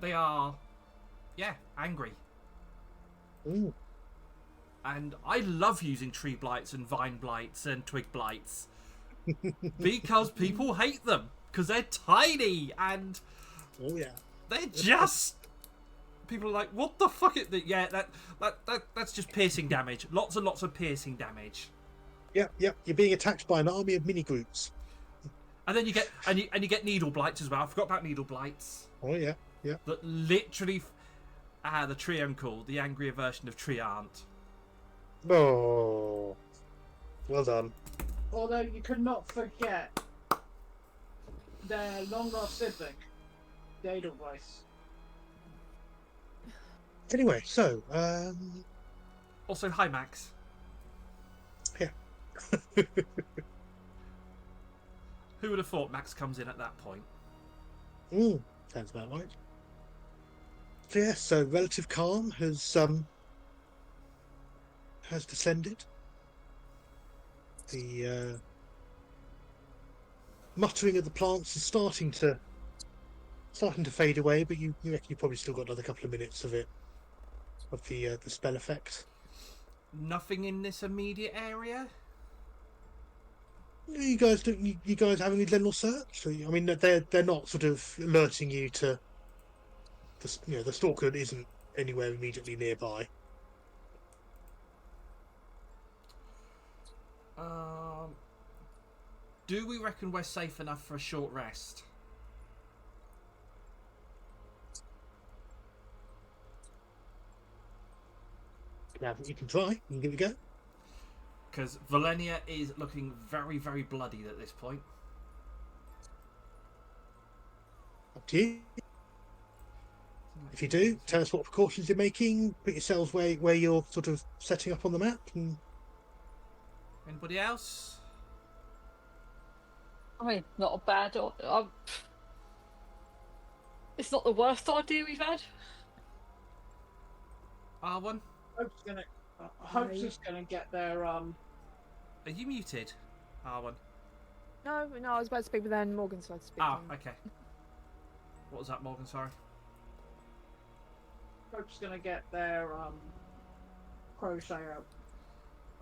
They are, yeah, angry. Ooh. And I love using tree blights and vine blights and twig blights because people hate them because they're tiny and Oh yeah. they're just. People are like, what the fuck? Yeah, that's just piercing damage. Lots and lots of piercing damage. Yep. You're being attacked by an army of mini groups. And then you get you get needle blights as well. I forgot about needle blights. Oh yeah. That literally, the tree uncle, the angrier version of tree aunt. Oh, well done. Although you cannot forget their long-lost sibling, the Edelweiss. Anyway, so Also, hi Max. yeah. Who would have thought Max comes in at that point? Sounds about right. So yeah, so relative calm has descended. The muttering of the plants is starting to fade away, but you reckon you probably still got another couple of minutes of it, of the spell effect. Nothing in this immediate area. You guys having a general search? So, I mean, they're not sort of alerting you to the stalker isn't anywhere immediately nearby. Do we reckon we're safe enough for a short rest? Yeah, you can try. You can give it a go. Because Valenia is looking very, very bloodied at this point. Up to you. If you do, tell us what precautions you're making. Put yourselves where you're sort of setting up on the map. And Anybody else? I mean, not a bad. It's not the worst idea we've had. R1? Hope's just gonna get their Are you muted? R1. No, I was about to speak, but then Morgan started speaking. Ah, okay. What was that, Morgan? Sorry. Hope's gonna get their crochet out.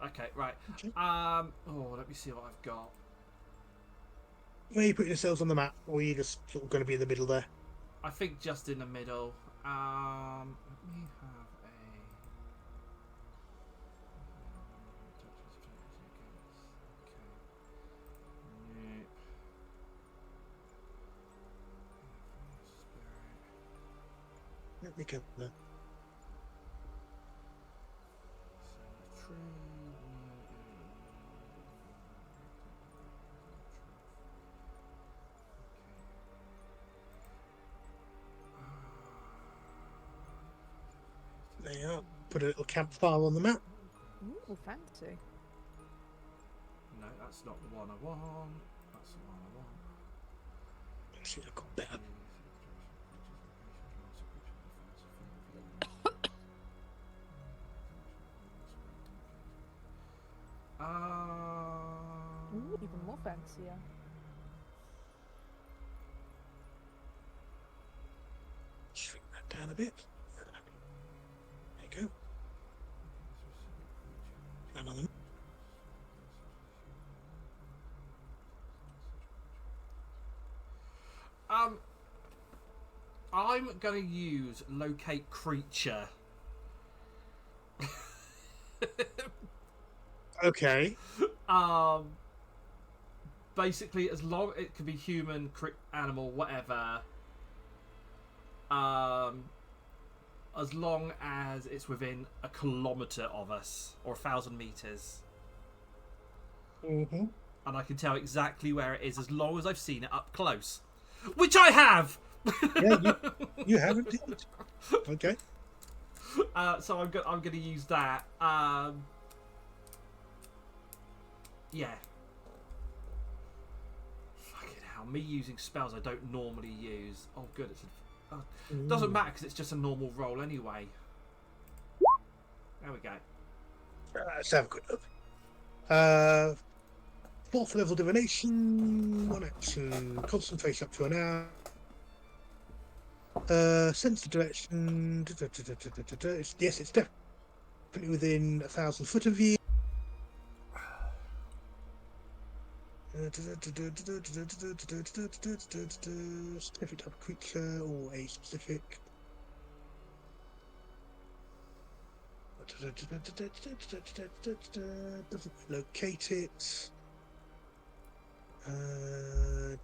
Okay, right. Okay. Let me see what I've got. where are you putting yourselves on the map, or are you just sort of going to be in the middle there? I think just in the middle. Let me have a. Nope. Let me go there. There you are. Put a little campfire on the map. Ooh, fancy. No, that's not the one I want. That's the one I want. Actually, I've got better. Ooh, even more fancier. Shrink that down a bit. There you go. Another. I'm gonna use locate creature. Okay. Basically, as long it can be human, animal, whatever. As long as it's within 1 kilometre of us or 1,000 meters. Mm-hmm. And I can tell exactly where it is as long as I've seen it up close, which I have. Yeah, you have indeed. Okay. So I'm gonna use that. Yeah. Fucking hell, me using spells I don't normally use. Oh, good. Doesn't matter because it's just a normal roll anyway. There we go. Let's have a quick look. 4th level divination, 1 action, concentration up to an hour. Sense of direction. Yes, it's definitely within 1,000 foot of you. Specific type of creature or a specific. Doesn't locate it.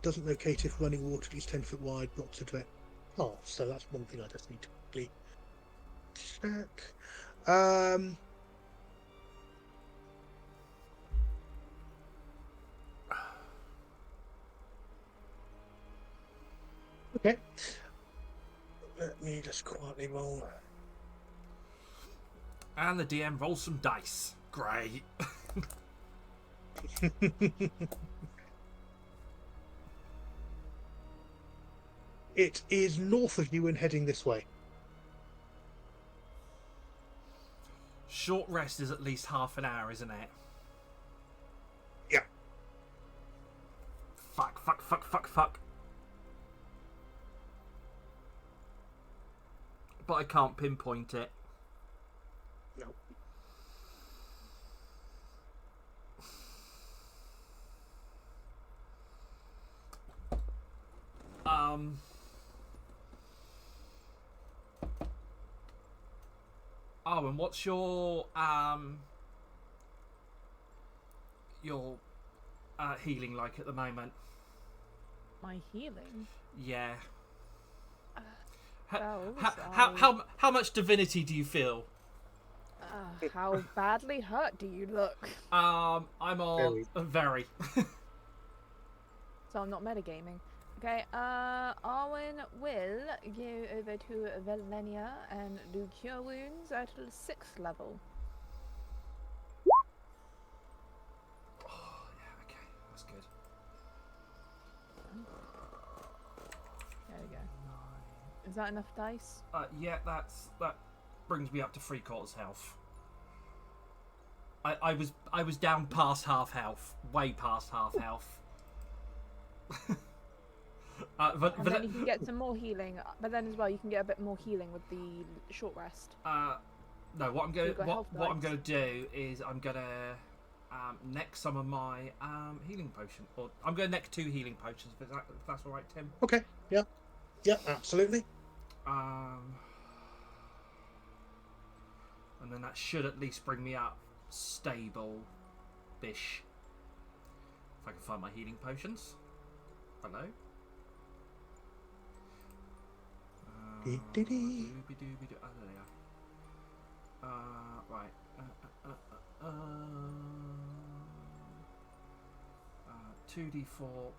Doesn't locate if running water at least 10 foot wide, blocks a direct path. So that's one thing I just need to quickly check. Okay. Let me just quietly roll. And the DM rolls some dice. Great. It is north of you and heading this way. Short rest is at least half an hour, isn't it? Yeah. Fuck. But I can't pinpoint it. No. Oh, and what's your healing like at the moment? My healing. Yeah. Spells, How much divinity do you feel? How badly hurt do you look? I'm on very. So I'm not metagaming. Okay, Arwen will go over to Velenia and do Cure Wounds at the 6th level. Oh yeah, okay, that's good. There we go. Is that enough dice? Yeah, that brings me up to 3/4 health. I was down past half health, way past half health. And then you can get some more healing, but then as well you can get a bit more healing with the short rest. No, what I'm gonna do is I'm gonna neck some of my healing potion, or I'm gonna neck 2 healing potions. If that's all right, Tim. Okay. Yeah. Yeah. Absolutely. And then that should at least bring me up stable-ish. If I can find my healing potions. Hello. Dee-dee-dee. Oh, there they are. Right. 2d4.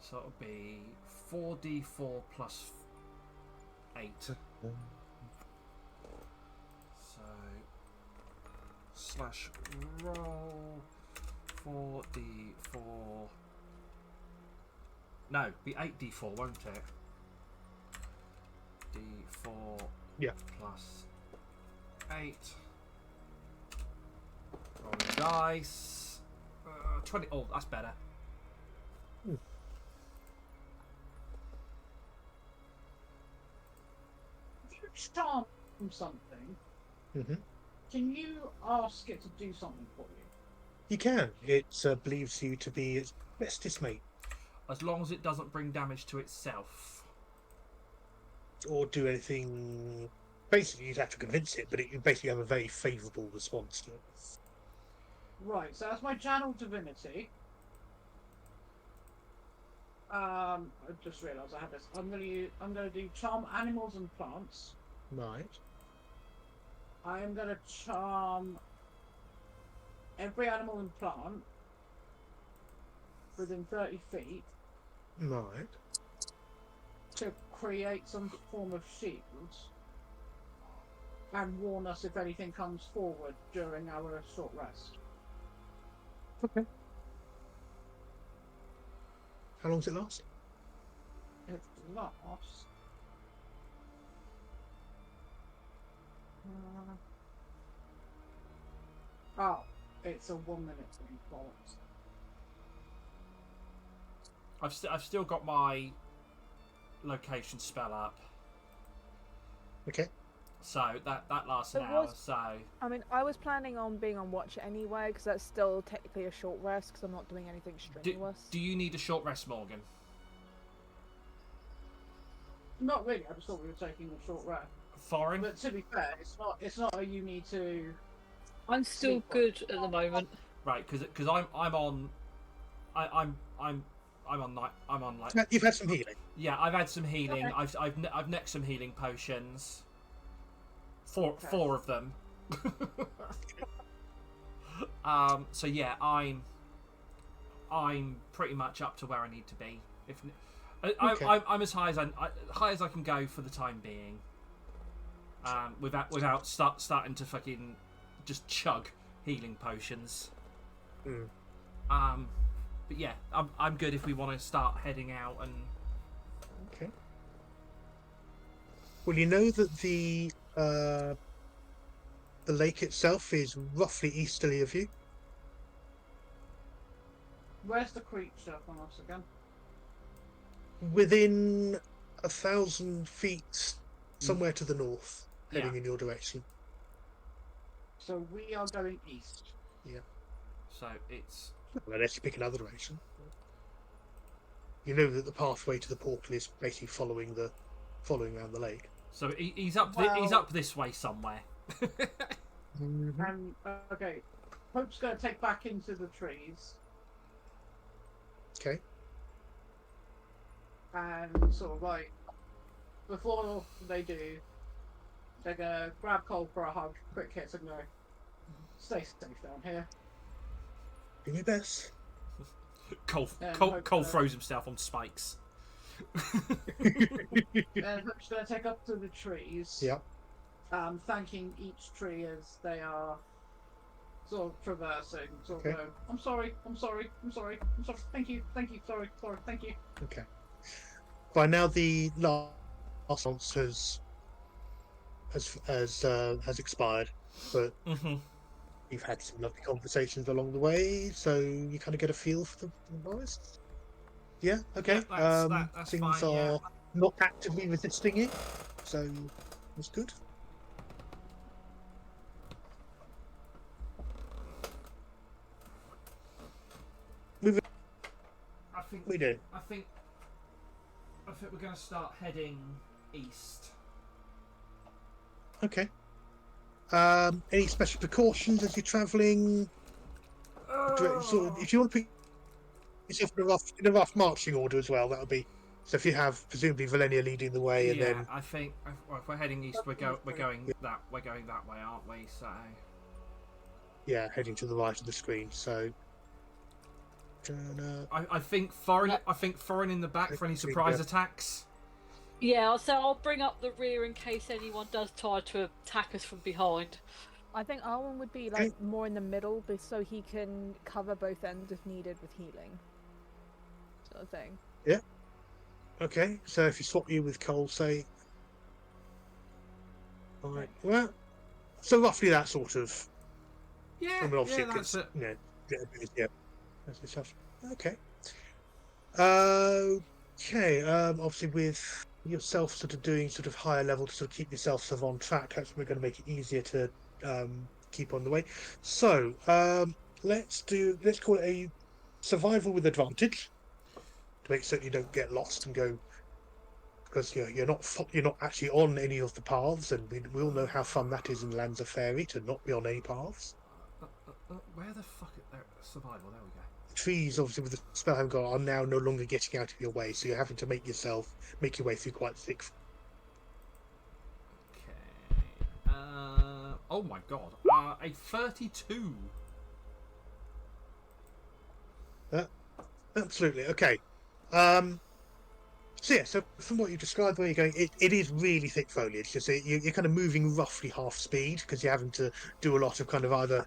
So it'll be 4d4 plus 8. So slash roll 4d4. No, be 8d4, won't it? D4 plus 8. Rolling dice. 20. Oh, that's better. If you charm something, Mm-hmm. can you ask it to do something for you? You can. It believes you to be its bestest mate, As long as it doesn't bring damage to itself. or do anything. Basically, you'd have to convince it, but you basically have a very favourable response to it. Right, so that's my channel divinity. I just realised I had this. I'm gonna do charm animals and plants. Right. I am gonna charm every animal and plant within 30 feet Right. to create some form of shield and warn us if anything comes forward during our short rest. Okay. How long does it last? It lasts. Oh, it's a 1 minute thing. Bollocks. I've still got my location spell up, Okay. so that lasts an It hour. was- So I mean, I was planning on being on watch anyway, because that's still technically a short rest, because I'm not doing anything strenuous. do you need a short rest, Morgan? Not really. I just thought we were taking a short rest. Foreign? But to be fair, it's not a you need to. I'm still Sleep. good at the moment. Right, because I'm on night. I'm on like Now, you've had some healing. yeah. I've had some healing. Okay. I've necked some healing potions. Four Okay. four of them. So yeah, I'm pretty much up to where I need to be. If Okay. I'm as high as I can go for the time being. Without starting to fucking just chug healing potions. Mm. But yeah, I'm good if we want to start heading out and. Okay. Well, you know that the lake itself is roughly easterly of you. Where's the creature from us again? Within 1,000 feet, somewhere to the north, heading Yeah. in your direction. So we are going east. So it's Well, unless you pick another direction. You know that the pathway to the portal is basically following around the lake. so he's up he's Well- up this way somewhere. And okay, Hope's going to take back into the trees Okay. and sort of like before they do, they're gonna grab Cole for a hug, quick hits, and go. Stay safe down here. Do your best. Cole hope Cole so. throws himself on spikes. And Hope's going to take up to the trees. Yeah. Thanking each tree as they are sort of traversing. Sort Okay. of go, I'm sorry, I'm sorry, I'm sorry, I'm sorry, thank you, sorry, thank you. Okay. By now, the last response has expired, but Mm-hmm. you've had some lovely conversations along the way, so you kind of get a feel for the forest. Yeah. Okay. Yeah, that's things fine, yeah. are not actively resisting it, so that's good. I think We do. I think we're going to start heading east. Okay. Any special precautions as you're travelling? Sort of, if you want to put yourself in a rough marching order as well, that would be. So if you have presumably Valenia leading the way, and yeah, then I think if we're heading east, we're going that way, aren't we? So yeah, heading to the right of the screen. So. I think foreign in the back for any surprise attacks. Yeah, so I'll bring up the rear in case anyone does try to attack us from behind. I think Arwen would be like more in the middle, so he can cover both ends if needed with healing, sort of thing. Okay, so if you swap you with Cole, say. Alright, well, so roughly that sort of. Yeah, I mean, obviously, yeah, that's it. yeah, that's the stuff. Okay. Okay. Obviously, with yourself sort of doing sort of higher level to sort of keep yourself sort of on track, that's we're going to make it easier to keep on the way. So let's call it a survival with advantage to make certain you don't get lost and go. Because you're not actually on any of the paths, and we all know how fun that is in Lands of Fairy to not be on any paths. Where the fuck is there? Survival. There we go. Trees, obviously, with the spell having gone, are now no longer getting out of your way, so you're having to make your way through quite thick. Okay. Oh my god. A 32. absolutely. Okay. So yeah, so from what you described, where you're going, it is really thick foliage. Just you're kind of moving roughly half speed because you're having to do a lot of kind of either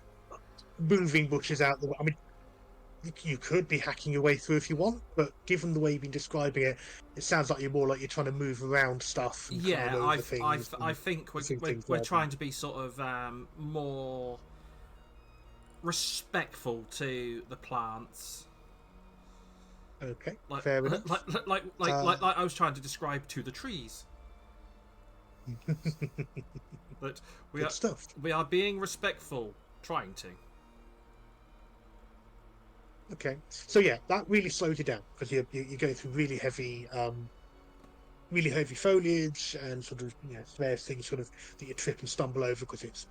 moving bushes out the way. I mean, you could be hacking your way through if you want, but given the way you've been describing it, it sounds like you're trying to move around stuff and climb Yeah, over things. I think we're, through we're, things we're rather trying to be sort of more respectful to the plants. Okay, Like, fair enough. like I was trying to describe to the trees. But Good stuff. we are being respectful, trying to. Okay, so yeah, that really slows you down because you're going through really heavy foliage and sort of various things sort of that you trip and stumble over because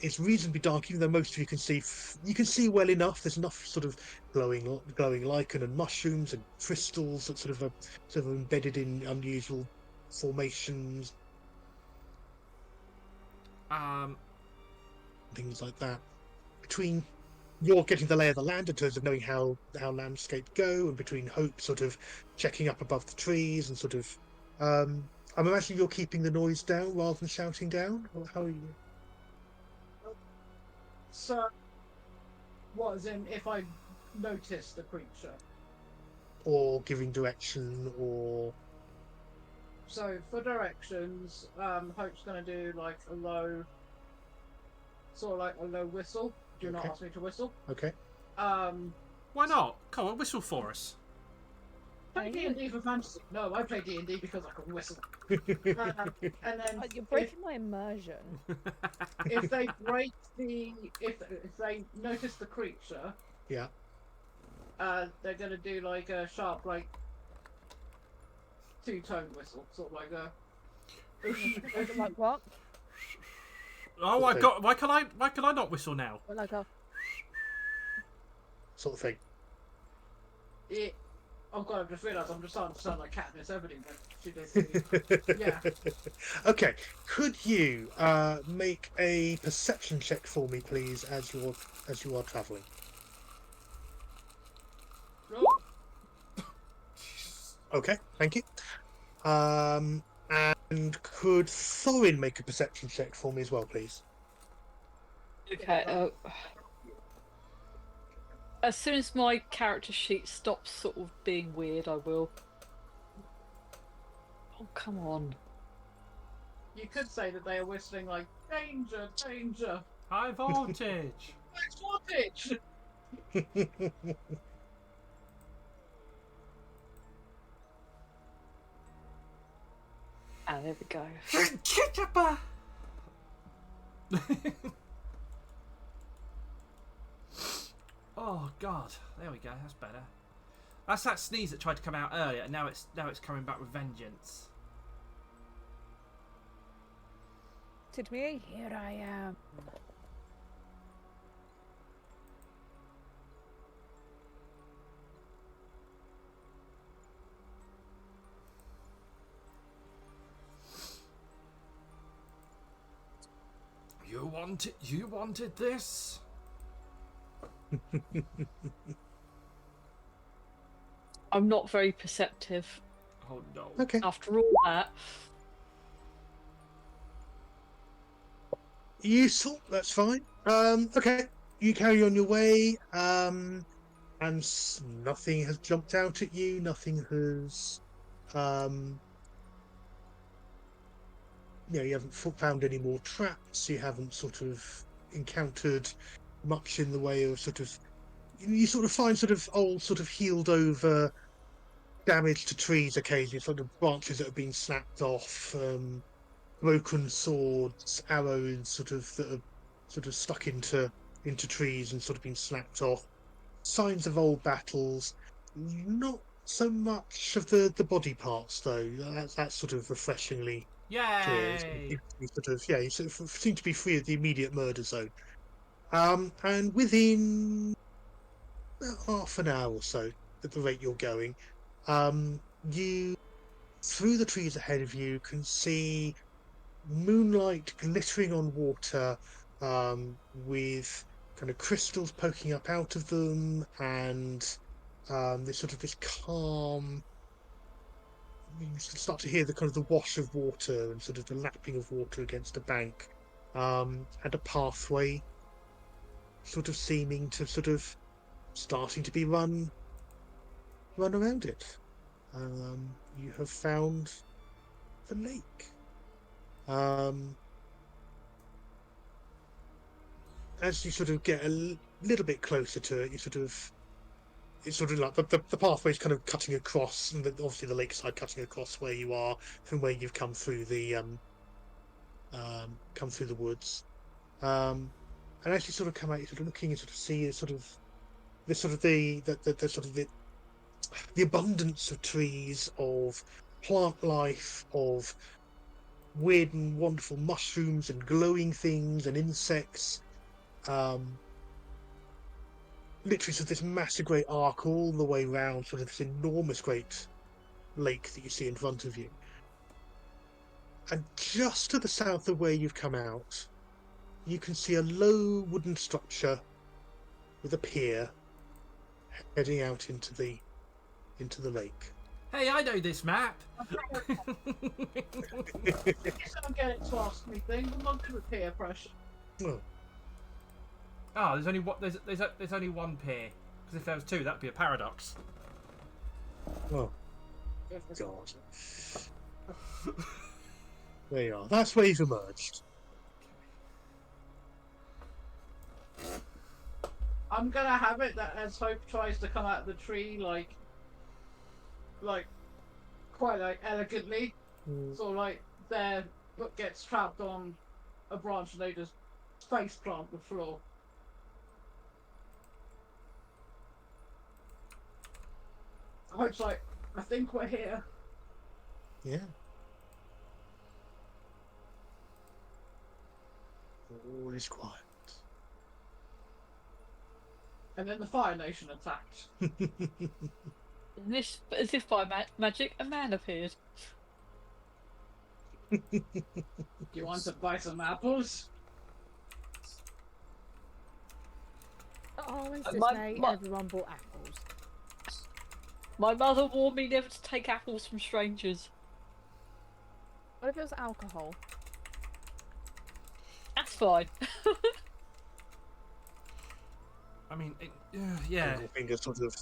it's reasonably dark, even though most of you can see well enough. There's enough sort of glowing lichen and mushrooms and crystals that sort of embedded in unusual formations, things like that. Between you're getting the lay of the land in terms of knowing how landscape go, and between Hope sort of checking up above the trees and sort of, I'm imagining you're keeping the noise down rather than shouting down. Or how are you? So, what as in if I notice the creature? Or giving direction, or So for directions, Hope's gonna do like a low, sort of like a low whistle. Do not Okay. ask me to whistle. Okay. Why not? Come on, whistle for us. Play D&D for fantasy. No, I play D&D because I can whistle. And then You're breaking my immersion. if they break if they notice the creature, Yeah. they're gonna do like a sharp like two-tone whistle, sort of like a. Like what? Oh my god! Why can I not whistle now? Like a. Sort of thing. Oh god, I've just realised I'm just starting to sound like Katniss Everdeen when she does the. Yeah. Okay. Could you make a perception check for me, please, as you are travelling? Oh, Okay. Thank you. And could Thorin make a perception check for me as well, please? Okay. As soon as my character sheet stops sort of being weird, I will. Oh, come on. you could say that they are whistling like danger, danger, High voltage. max voltage. Ah, there we go. Chitapa. Oh god, there we go. That's better. That's that sneeze that tried to come out earlier, and now it's coming back with vengeance. To me, here I am. You wanted this? I'm not very perceptive Oh no. Okay. after all that. Useful. That's fine. Okay. You carry on your way. And nothing has jumped out at you. Nothing has. You haven't found any more traps. You haven't sort of encountered much in the way of sort of. You sort of find sort of old, sort of healed over damage to trees occasionally, sort of branches that have been snapped off, broken swords, arrows, sort of that are sort of stuck into trees and sort of been snapped off. Signs of old battles. Not so much of the body parts though. That's sort of refreshingly clear. Yay! You sort of seem to be free of the immediate murder zone. And within about half an hour or so, at the rate you're going, you, through the trees ahead of you, can see moonlight glittering on water, with kind of crystals poking up out of them, and There's sort of this calm. You start to hear the kind of the wash of water and sort of the lapping of water against a bank, and a pathway, sort of seeming to sort of starting to be run around it. You have found the lake. As you sort of get a little bit closer to it, it's sort of like the pathway is kind of cutting across, and obviously the lakeside cutting across where you are from where you've come through the woods. And as you sort of come out, you're sort of looking and sort of see sort of the abundance of trees, of plant life, of weird and wonderful mushrooms and glowing things and insects. Literally, so this massive great arc all the way round, sort of this enormous great lake that you see in front of you. And just to the south of where you've come out, you can see a low wooden structure with a pier heading out into the lake. Hey, I know this map. Yes, I get it to ask me things. I'm not good with peer pressure. Oh, Oh, there's only one. There's only one pier. Because if there was two, that'd be a paradox. oh, God. There you are. That's where you've emerged. I'm gonna have it that as Hope tries to come out of the tree, like quite like elegantly, sort of like their foot gets trapped on a branch and they just face plant the floor. Hope's like, I think we're here. Yeah. All is quiet. And then the Fire Nation attacked. This, as if by magic, a man appeared. Do you want to buy some apples? Oh, is My- my- everyone bought apples? My mother warned me never to take apples from strangers. What if it was alcohol? That's fine. I mean, yeah. Tanglefinger sort of.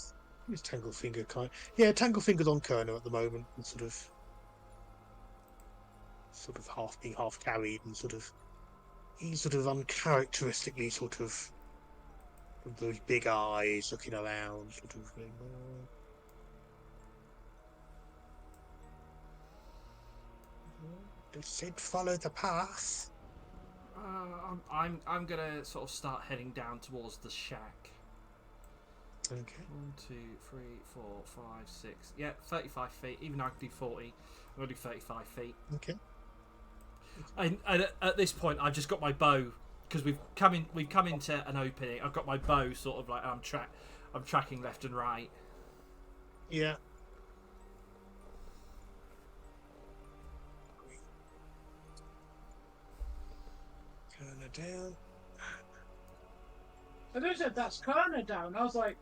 Is Tanglefinger kind? Yeah, Tanglefinger's on Kerner at the moment, and sort of half being half carried, and he's sort of uncharacteristically sort of with those big eyes looking around, sort of going, "Oh." They said follow the path. I'm gonna sort of start heading down towards the shack. Okay. 1, 2, 3, 4, 5, 6. Yeah, 35 feet. Even I can do 40. I'm gonna do 35 feet. Okay. And at this point, I've just got my bow because we've come into an opening. I've got my bow sort of like I'm tracking left and right. Yeah. Kerner down. And they said that's Kerner down. I was like,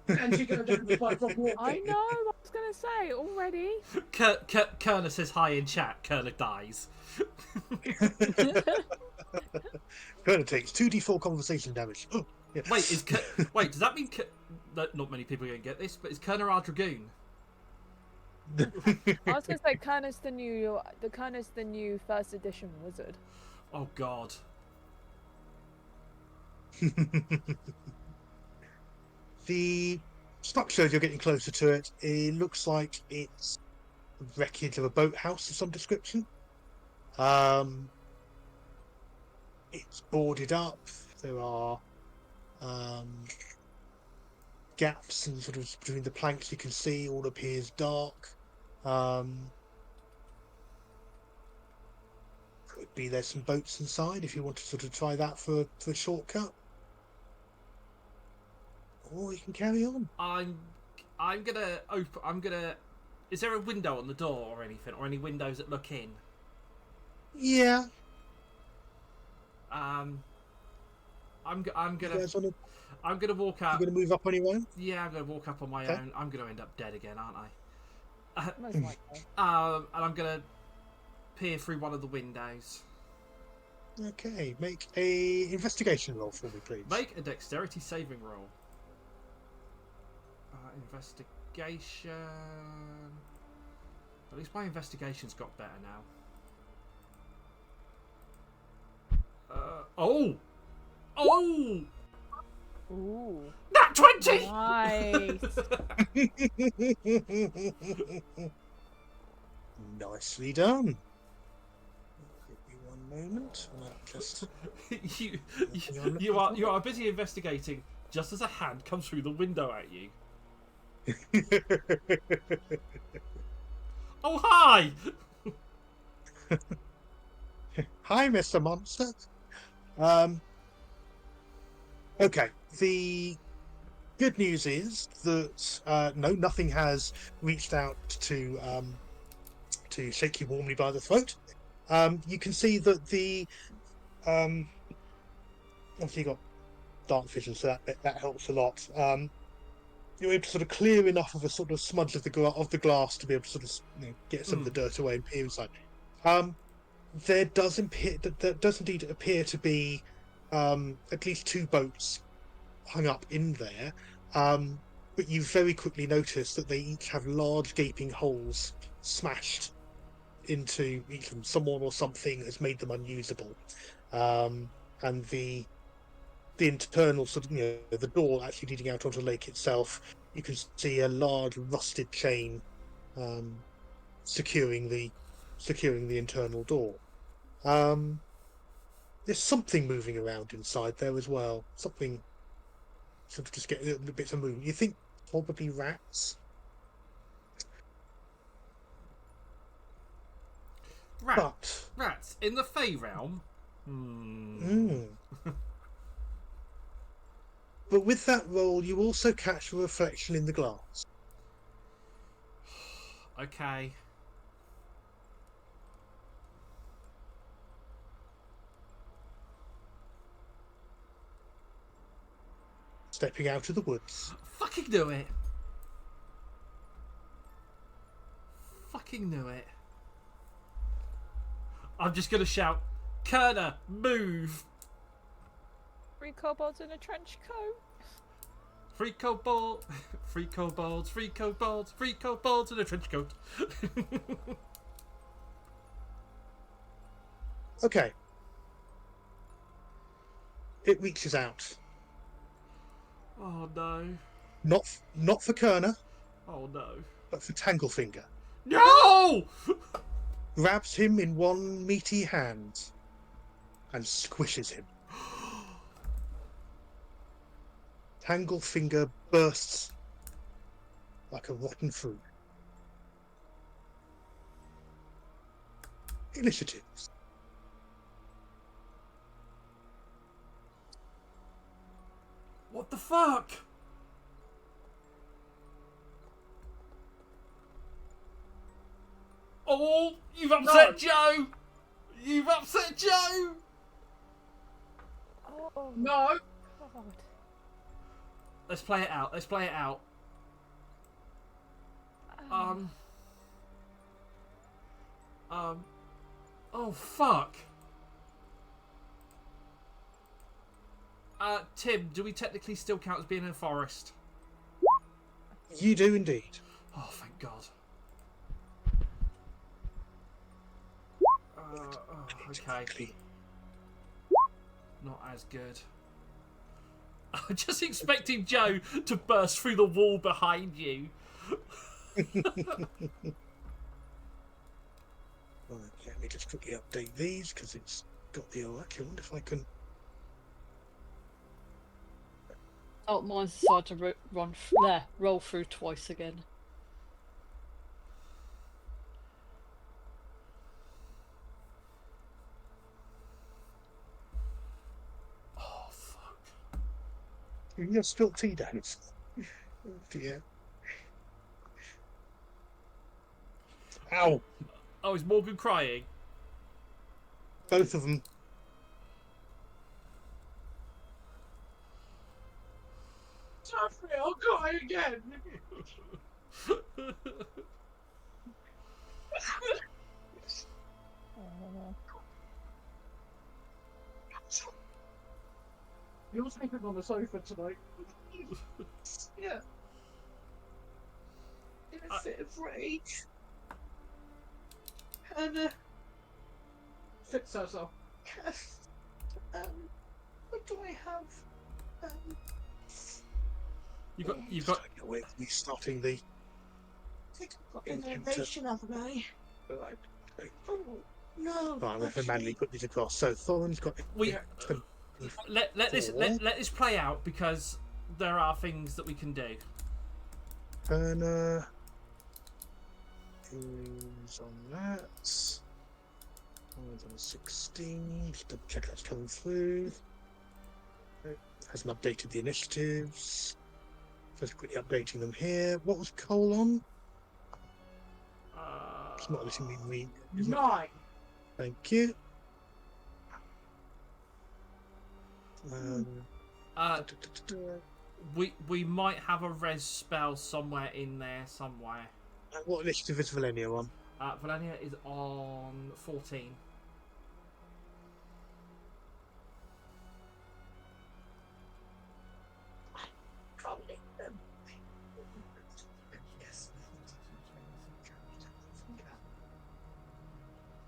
and she gonna do the like from walking. I know. I was gonna say already. Kerner says hi in chat. Kerner dies. Kerner takes 2d4 conversation damage. Oh, yeah. Wait, does that mean not many people are going to get this? But is Kerner our dragoon? I was gonna say Kerner's the new first edition wizard. Oh God. The structure, as you're getting closer to it, it looks like it's wreckage of a boathouse of some description. It's boarded up. There are gaps and sort of between the planks you can see. All appears dark. Could be there's some boats inside if you want to sort of try that for a shortcut. Or you can carry on. I'm gonna open. Is there a window on the door or anything, or any windows that look in? Yeah. I'm I'm You gonna guys wanna, walk you up. gonna move up on your own? Yeah, I'm gonna walk up on my Okay. own. I'm gonna end up dead again, aren't I? Most likely. And I'm gonna peer through one of the windows. Okay, make a investigation roll for me, please. Make a dexterity saving roll. Investigation. At least my investigation's got better now. Oh! Ooh. Nat 20! Nice. Nicely done. Give me one moment. I'll just you are busy investigating just as a hand comes through the window at you. Oh, hi! Hi, Mr. Monster. Okay. The good news is that no, nothing has reached out to shake you warmly by the throat. You can see that the obviously you got dark vision, so that helps a lot. You're able to sort of clear enough of a sort of smudge of the glass to be able to sort of get some of the dirt away and peer inside. There does indeed appear to be at least 2 boats hung up in there, but you very quickly notice that they each have large gaping holes smashed into each of them. Someone or something has made them unusable, and the internal sort of the door actually leading out onto the lake itself, you can see a large rusted chain securing the internal door. There's something moving around inside there as well. Something sort of just getting little bits of movement. You think probably rats? Rats in the Fey realm. But with that roll, you also catch a reflection in the glass. Okay. Stepping out of the woods. Fucking knew it. Fucking knew it. I'm just gonna shout, Kerner, move! 3 kobolds in a trench coat. 3 kobolds, 3 kobolds, 3 kobolds, 3 kobolds in a trench coat. Okay. It reaches out. Oh no. Not for Kerner, Oh no. but for Tanglefinger. No! Grabs him in one meaty hand and squishes him. Tanglefinger bursts like a rotten fruit. Initiatives. What the fuck? Oh, you've upset Joe! You've upset Joe! Oh, No. God. Let's play it out. Let's play it out. Oh, fuck. Tim, do we technically still count as being in a forest? You do indeed. Oh, thank God. Okay. Not as good. I'm just expecting Joe to burst through the wall behind you. Right, let me just quickly update these because it's got the OAC. I wonder if I can. Oh, mine's decided to roll through twice again. Oh, fuck. You've spilled tea down. Oh dear. Ow! Oh, is Morgan crying? Both of them. Jeffrey, I'll cry again. You're sleeping on the sofa tonight. Yeah. In a fit of rage. And Fix herself. what do I have? You've got. Away from me starting the. I think I've got Encounter. innovation, haven't I? Right. Oh no. I'm going to manually actually, put these across. So Thorin's got. We Yeah, let this play out because there are things that we can do. Kerner is on that. It's on 16. Just double check that's coming through. Hasn't updated the initiatives. Just quickly updating them here. What was Cole on? It's not letting me read. Isn't it? 9. Thank you. We might have a res spell somewhere in there somewhere. What initiative is Valenia on? Valenia is on 14. probably. Yes.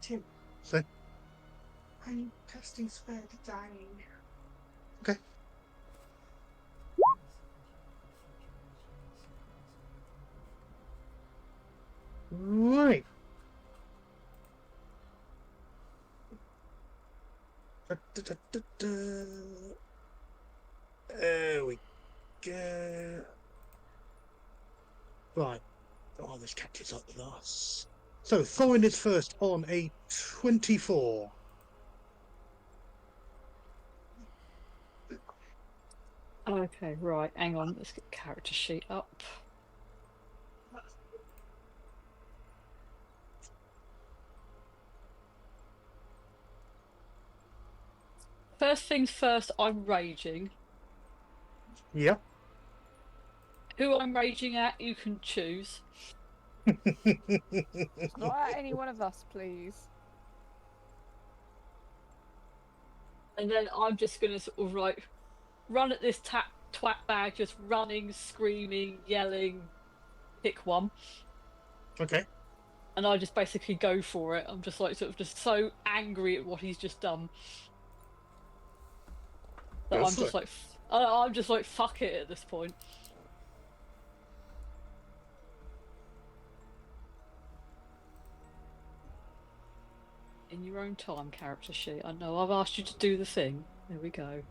Tim. So? I'm casting Spare the Dying. Okay. Right. There we go. Right. Oh, this catches up with us. So Thorin is first on a 24. Okay, right, hang on, let's get the character sheet up. First things first, I'm raging. Yep. Who I'm raging at, you can choose. Not at any one of us, please. And then I'm just gonna sort of like run at this twat bag, just running, screaming, yelling, pick one. Okay. And I just basically go for it. I'm just like sort of just so angry at what he's just done. That Go I'm for just it. like, I'm just like, fuck it at this point. In your own time, character sheet. I know I've asked you to do the thing. There we go.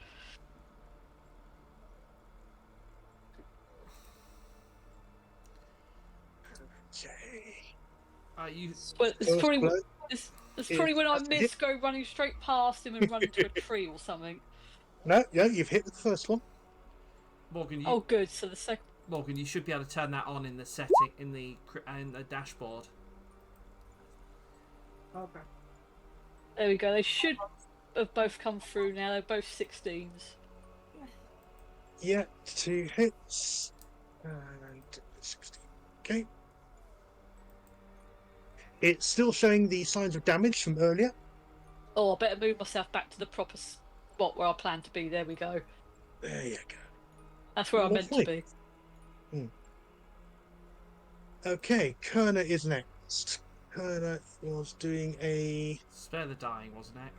Okay. You But it's First probably blow. it's probably when I That's a hit. miss go running straight past him and run into a tree or something. No, yeah, you've hit with the first one. Morgan, Oh, good. So the second. Morgan, you should be able to turn that on in the setting in the dashboard. Okay. There we go. They should have both come through now. They're both 16s. Yeah, 2 hits. And 16. Okay. It's still showing the signs of damage from earlier. Oh, I better move myself back to the proper spot where I plan to be. There we go. There you go. That's where I'm meant to Lovely. be. Okay, Kerner is next. Kerner was doing a Spare the dying, wasn't it?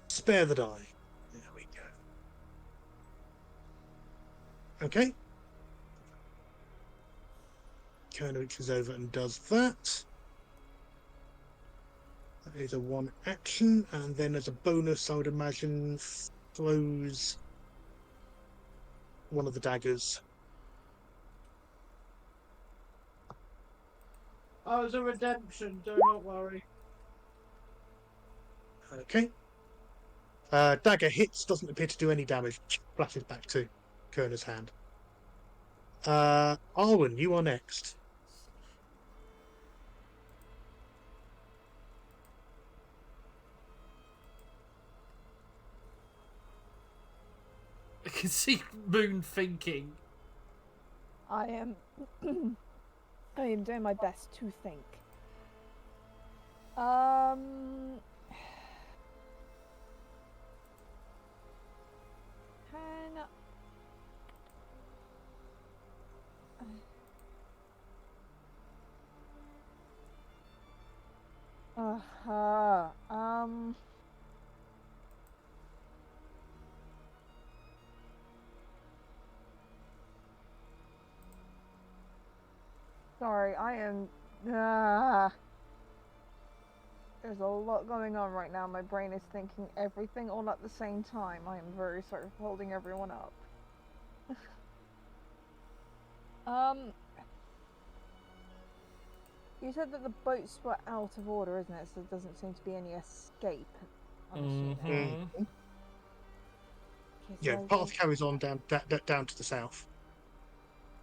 spare the die. There we go. Okay. Kerner reaches over and does that. That is a 1 action, and then as a bonus, I would imagine throws one of the daggers. Oh, it's a redemption, do not worry. Okay. Dagger hits, doesn't appear to do any damage. Flashes back to Kerner's hand. Arwen, you are next. can see Moon thinking. I am doing my best to think. Can Sorry, I am. There's a lot going on right now. My brain is thinking everything all at the same time. I am very sorry for holding everyone up. You said that the boats were out of order, isn't it? So there doesn't seem to be any escape. I'm assuming. Mm-hmm. Okay, Yeah, so the path carries on down to the south.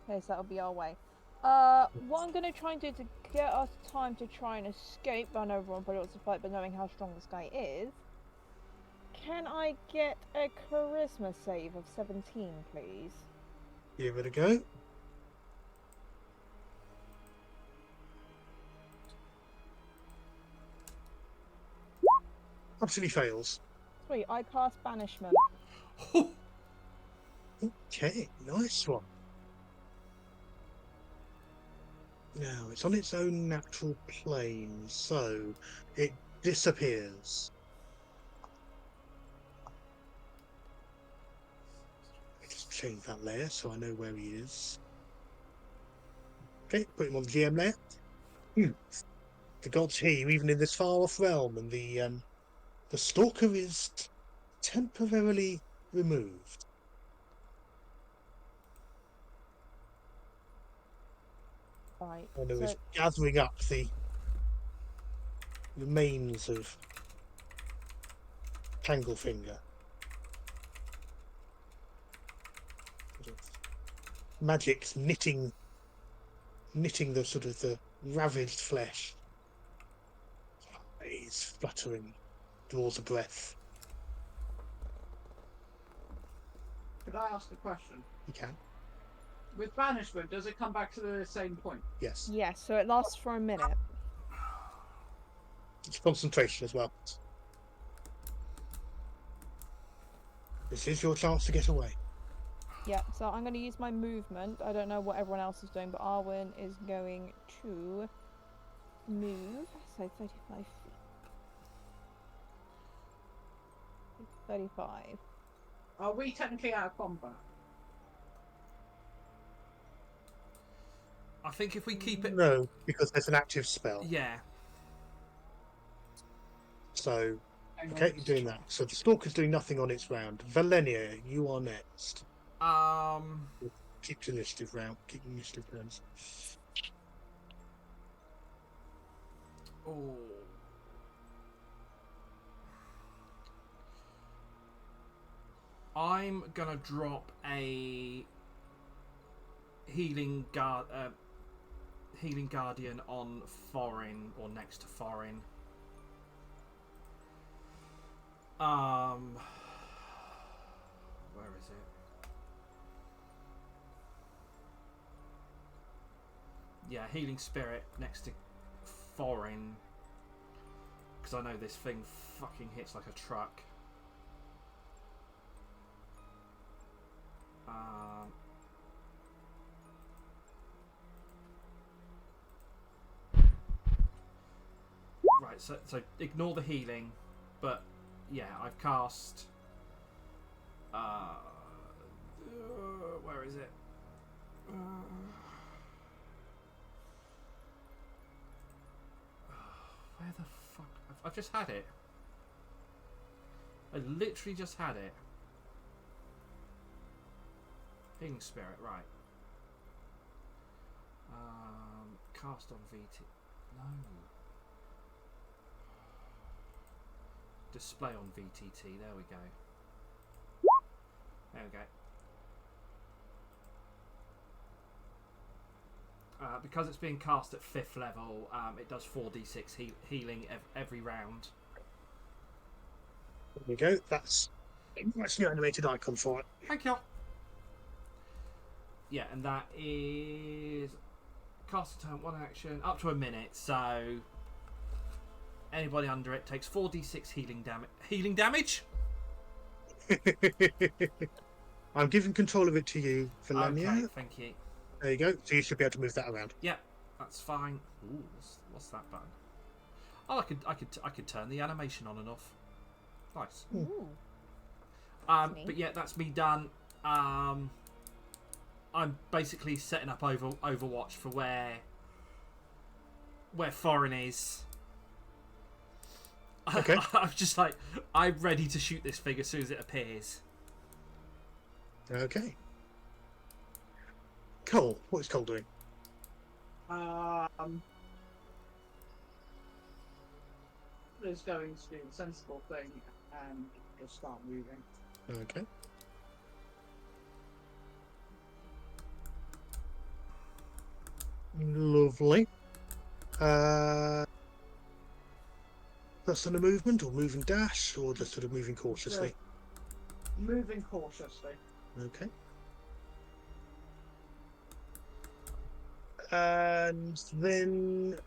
Okay, so that'll be our way. What I'm gonna try and do to get us time to try and escape, I know everyone probably wants to fight, but knowing how strong this guy is, can I get a charisma save of 17, please? Give it a go. Absolutely fails. Sweet, I cast banishment. Okay, nice one. Now, it's on its own natural plane, so it disappears. I just change that layer so I know where he is. Okay, put him on the GM layer. The gods hear you even in this far-off realm, and the stalker is temporarily removed. Right. And it So, was gathering up the remains of Tanglefinger. Sort of magic's knitting the sort of the ravaged flesh. He's fluttering, draws a breath. Could I ask a question? You can. With banishment, does it come back to the same point? Yes. yes, so it lasts for a minute. It's concentration as well. This is your chance to get away. Yeah, so I'm going to use my movement. I don't know what everyone else is doing, but Arwen is going to move. So 35 feet. 35. Are we technically out of combat? I think if we keep it... No, because there's an active spell. Yeah. So, Hang on. okay, you're doing that. So the stalker's doing nothing on its round. Valenia, you are next. Keep your initiative round. Keep your initiative rounds. Oh. I'm gonna drop a healing guardian on Foreign, or next to Foreign. Where is it? Yeah, healing spirit next to Foreign, because I know this thing fucking hits like a truck. Right, so ignore the healing, but yeah, I've cast. Where is it? Where the fuck? I've just had it. I literally just had it. Healing spirit, right. Cast on VT. No. Display on VTT. There we go. There we go. Because it's being cast at 5th level, it does 4d6 healing every round. There we go. That's the animated icon for it. Thank you. Yeah, and that is cast a turn, 1 action, up to a minute. So anybody under it takes 4d6 healing damage. Healing damage? I'm giving control of it to you, Valenia. Okay, thank you. There you go. So you should be able to move that around. Yeah, that's fine. Ooh, what's that button? Oh, I could turn the animation on and off. Nice. Ooh. neat. But yeah, that's me done. I'm basically setting up Overwatch for where Foreign is. Okay. I'm just like, I'm ready to shoot this thing as soon as it appears. Okay. Cole, what is Cole doing? Is going to do the sensible thing and just start moving. Okay. Lovely. That's on a movement or moving dash or just sort of moving cautiously? Moving cautiously. Okay. And then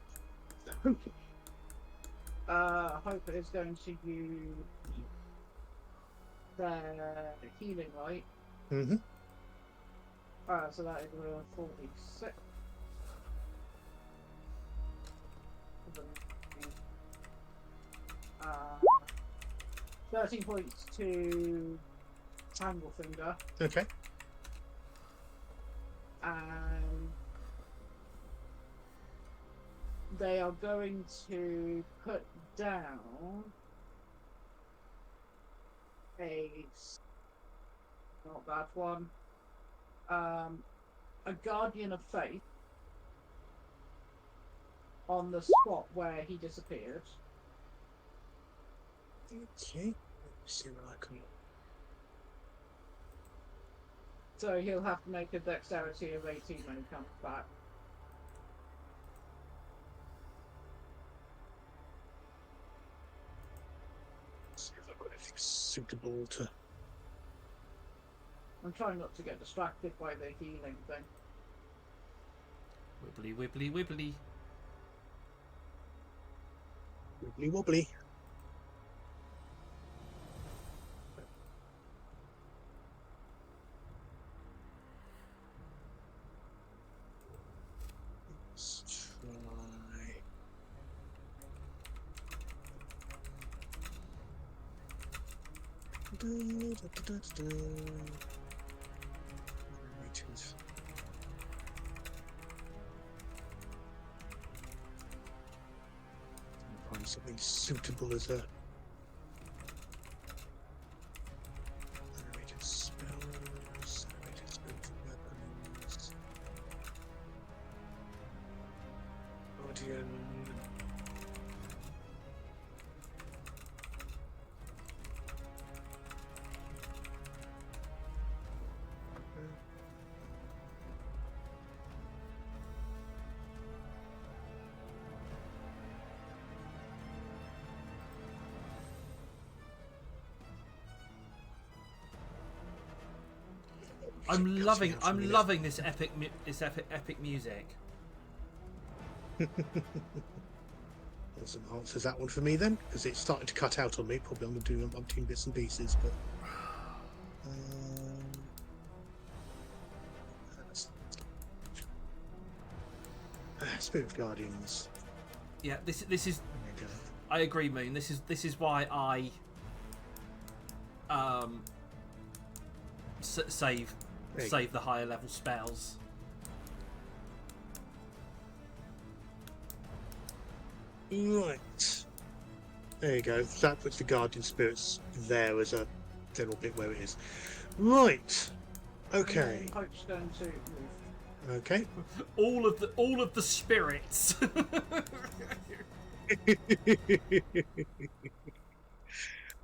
Hope. Hope is going to use their healing light. Mm-hmm. So that is a 46. 13 points to Tanglefinger, Okay. and they are going to put down not that one, a Guardian of Faith on the spot where he disappeared. Okay. Let's see what I can. So he'll have to make a dexterity of 18 when he comes back. See if I've got anything suitable to. I'm trying not to get distracted by the healing thing. Wibbly, wibbly, wibbly. Wibbly wobbly. Let's try. Find something suitable as a animated spells, animated spiritual weapons, guardian. I'm loving this epic music. That answers that one for me then, because it's starting to cut out on me. Probably I'm going to do umpteen bits and pieces, but Spirit of Guardians. Yeah, this is. There you go. I agree, Moon. This is why I save the higher level spells. Right. There you go. That puts the Guardian Spirits there as a general bit where it is. Right. Okay. And then Hope's going to move. Okay. All of the spirits.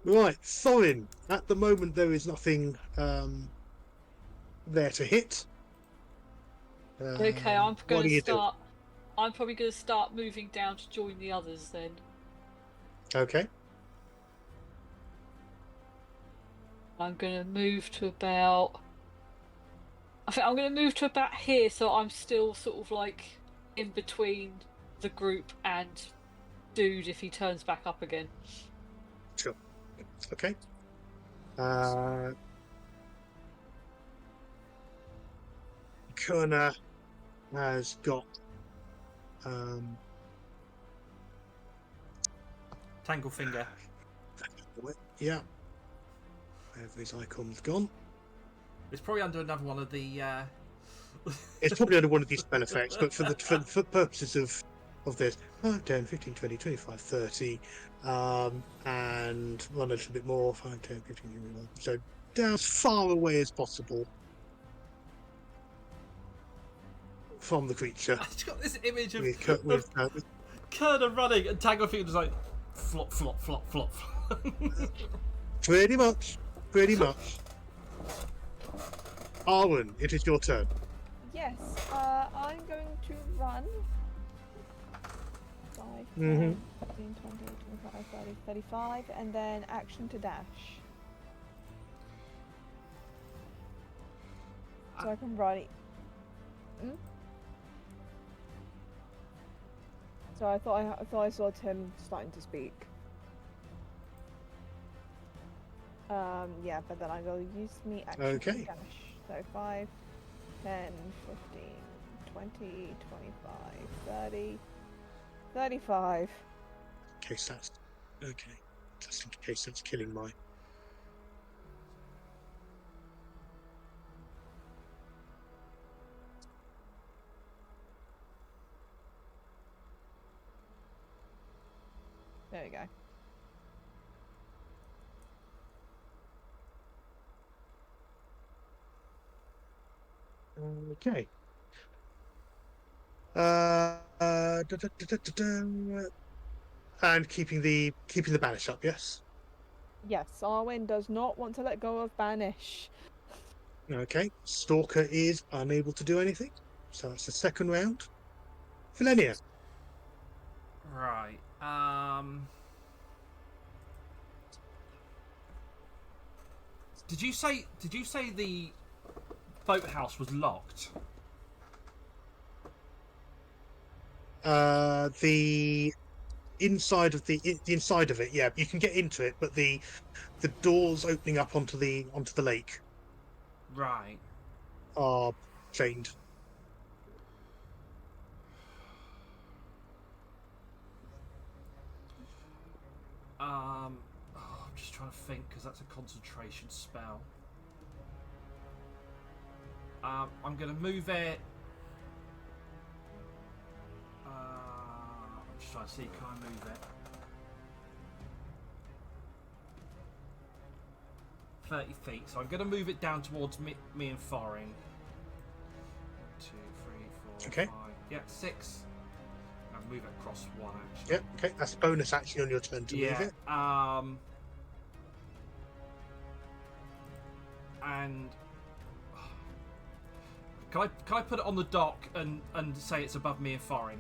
Right, Thorin. At the moment, there is nothing there to hit. Okay, I'm what going do to you do? start. I'm probably going to start moving down to join the others then. Okay. I'm going to move to about I think I'm going to move to about here, so I'm still sort of like in between the group and Dude if he turns back up again. Sure. Okay. Kuna has got Tanglefinger. yeah. Wherever his icon's gone. It's probably under another one of the. It's probably under one of these spell effects, but for purposes of this, 5, 10, 15, 20, 25, 30, and run a little bit more, 5, 10, 15, 21. So down as far away as possible from the creature. I've just got this image of With Kerner running and Tanglefinger's like flop, flop, flop, flop. pretty much. Arwen, it is your turn. Yes, I'm going to run. 5, 10, 15, 20, 25, 30, 35, and then action to dash. So I can run it. So I thought I saw Tim starting to speak. Yeah, but then I will use me action to Okay. dash. So 5, 10, 15, 20, 25, 30, 35. In case that's okay. Just in case that's killing my. There we go. Okay. And keeping the banish up, yes. Yes, Arwen does not want to let go of Banish. Okay. Stalker is unable to do anything, so that's the second round. Philenia. Right. Did you say the boathouse was locked? The inside of the inside of it, yeah, you can get into it, but the doors opening up onto the lake Right. are chained. I'm just trying to think because that's a concentration spell. I'm gonna move it. I'm just trying to see, can I move it? 30 feet, so I'm gonna move it down towards me and Thorin. 1, 2, 3, 4, Okay. 5. Yeah, 6. I'll move it across 1 actually. Yeah, okay, that's a bonus action on your turn to move it. And can I put it on the dock and say it's above me and Thorin?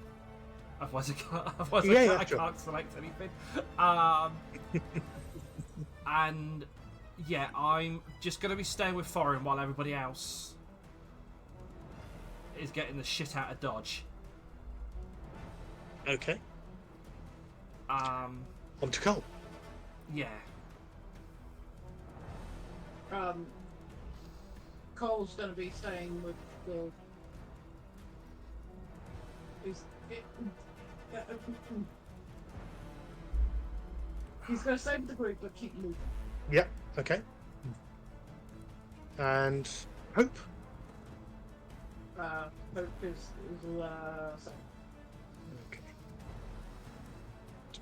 Otherwise I can't select anything. And yeah, I'm just gonna be staying with Thorin while everybody else is getting the shit out of Dodge. Okay. Um, On to Cole. yeah. Cole's going to be staying with the. He's going to stay with the group, but keep moving. Yep. Okay. And Hope. Hope is so. Okay.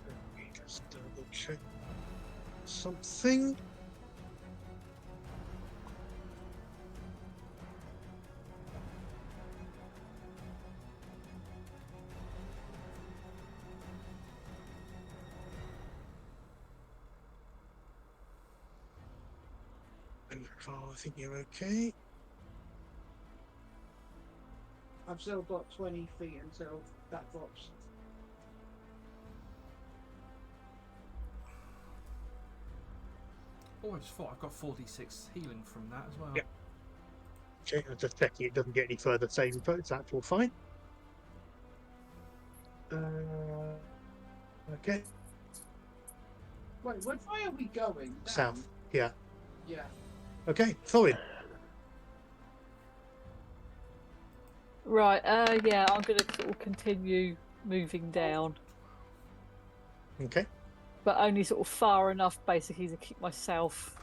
Let me just double check something. And Carl, I think you're okay. I've still got 20 feet until that drops. Oh, I just thought I've got 4d6 healing from that as well. Yep. Okay, I'm just checking it doesn't get any further saving throws. That's all fine. Okay, Wait, which way are we going? Down? south. Yeah. Yeah. Okay, Thorin. Right, yeah, I'm going to sort of continue moving down, Okay. but only sort of far enough basically to keep myself.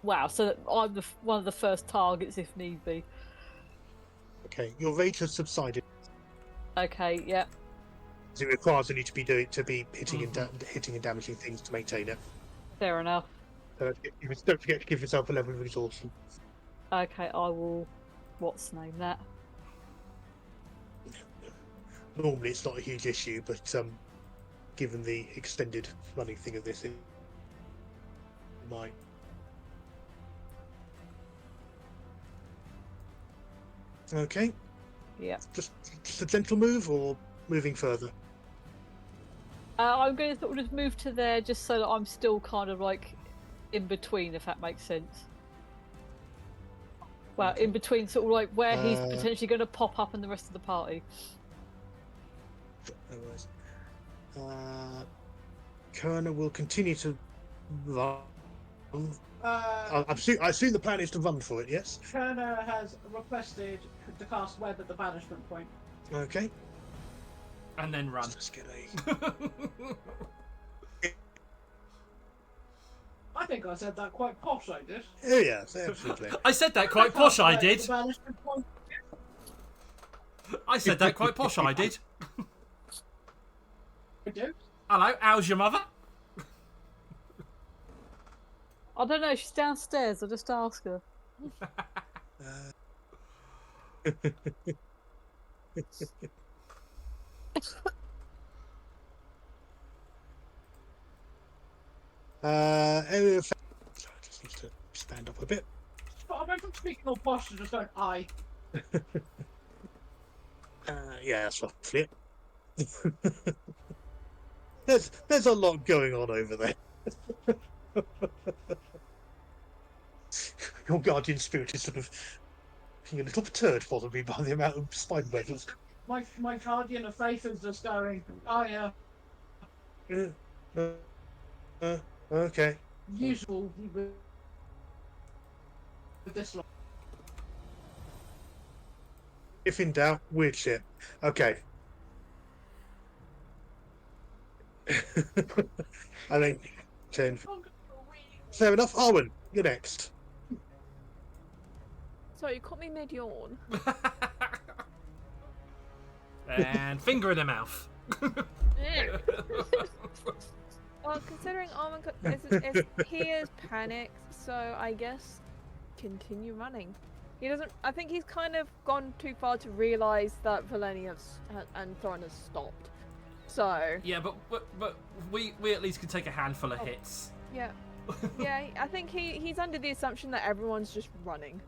Wow, so that I'm one of the first targets if need be. Okay, your rage has subsided. Okay, yeah. It requires you to be hitting and damaging things to maintain it. Fair enough. So don't forget to give yourself a level of exhaustion. Okay, I will. What's name that? Normally, it's not a huge issue, but given the extended running thing of this, it might. Okay, Yeah. just a gentle move, or moving further. I'm going to sort of just move to there, just so that I'm still kind of like in between, if that makes sense. Well, Okay. in between, sort of like where he's Uh, potentially going to pop up and the rest of the party. No worries. Kerner will continue to run. I assume the plan is to run for it. Yes. Kerner has requested to cast web at the banishment point. Okay. And then run. Let's get a. I think I said that quite posh, I did. Oh yeah, absolutely. I said that quite posh, I Web at did. the banishment point. I said that quite posh, I did. I do. Hello, how's your mother? I don't know. She's downstairs. I'll just ask her. Area of... Sorry, I just need to stand up a bit. But I went from speaking all posh to just going, I. Yeah, that's roughly it. There's a lot going on over there. Your guardian spirit is sort of being a little perturbed, possibly, by the amount of spider webs. My guardian of faith is just going, oh yeah, Okay. usual with this lot. If in doubt, weird shit. Okay. I think 10. Fair enough. Arwen, you're next. Sorry, you caught me mid-yawn. And finger in the mouth. Well, considering Armin he is panicked, so I guess continue running. He doesn't. I think he's kind of gone too far to realise that Valenia and Thorin has stopped. So Yeah, but we at least can take a handful of hits. yeah, yeah. I think he's under the assumption that everyone's just running,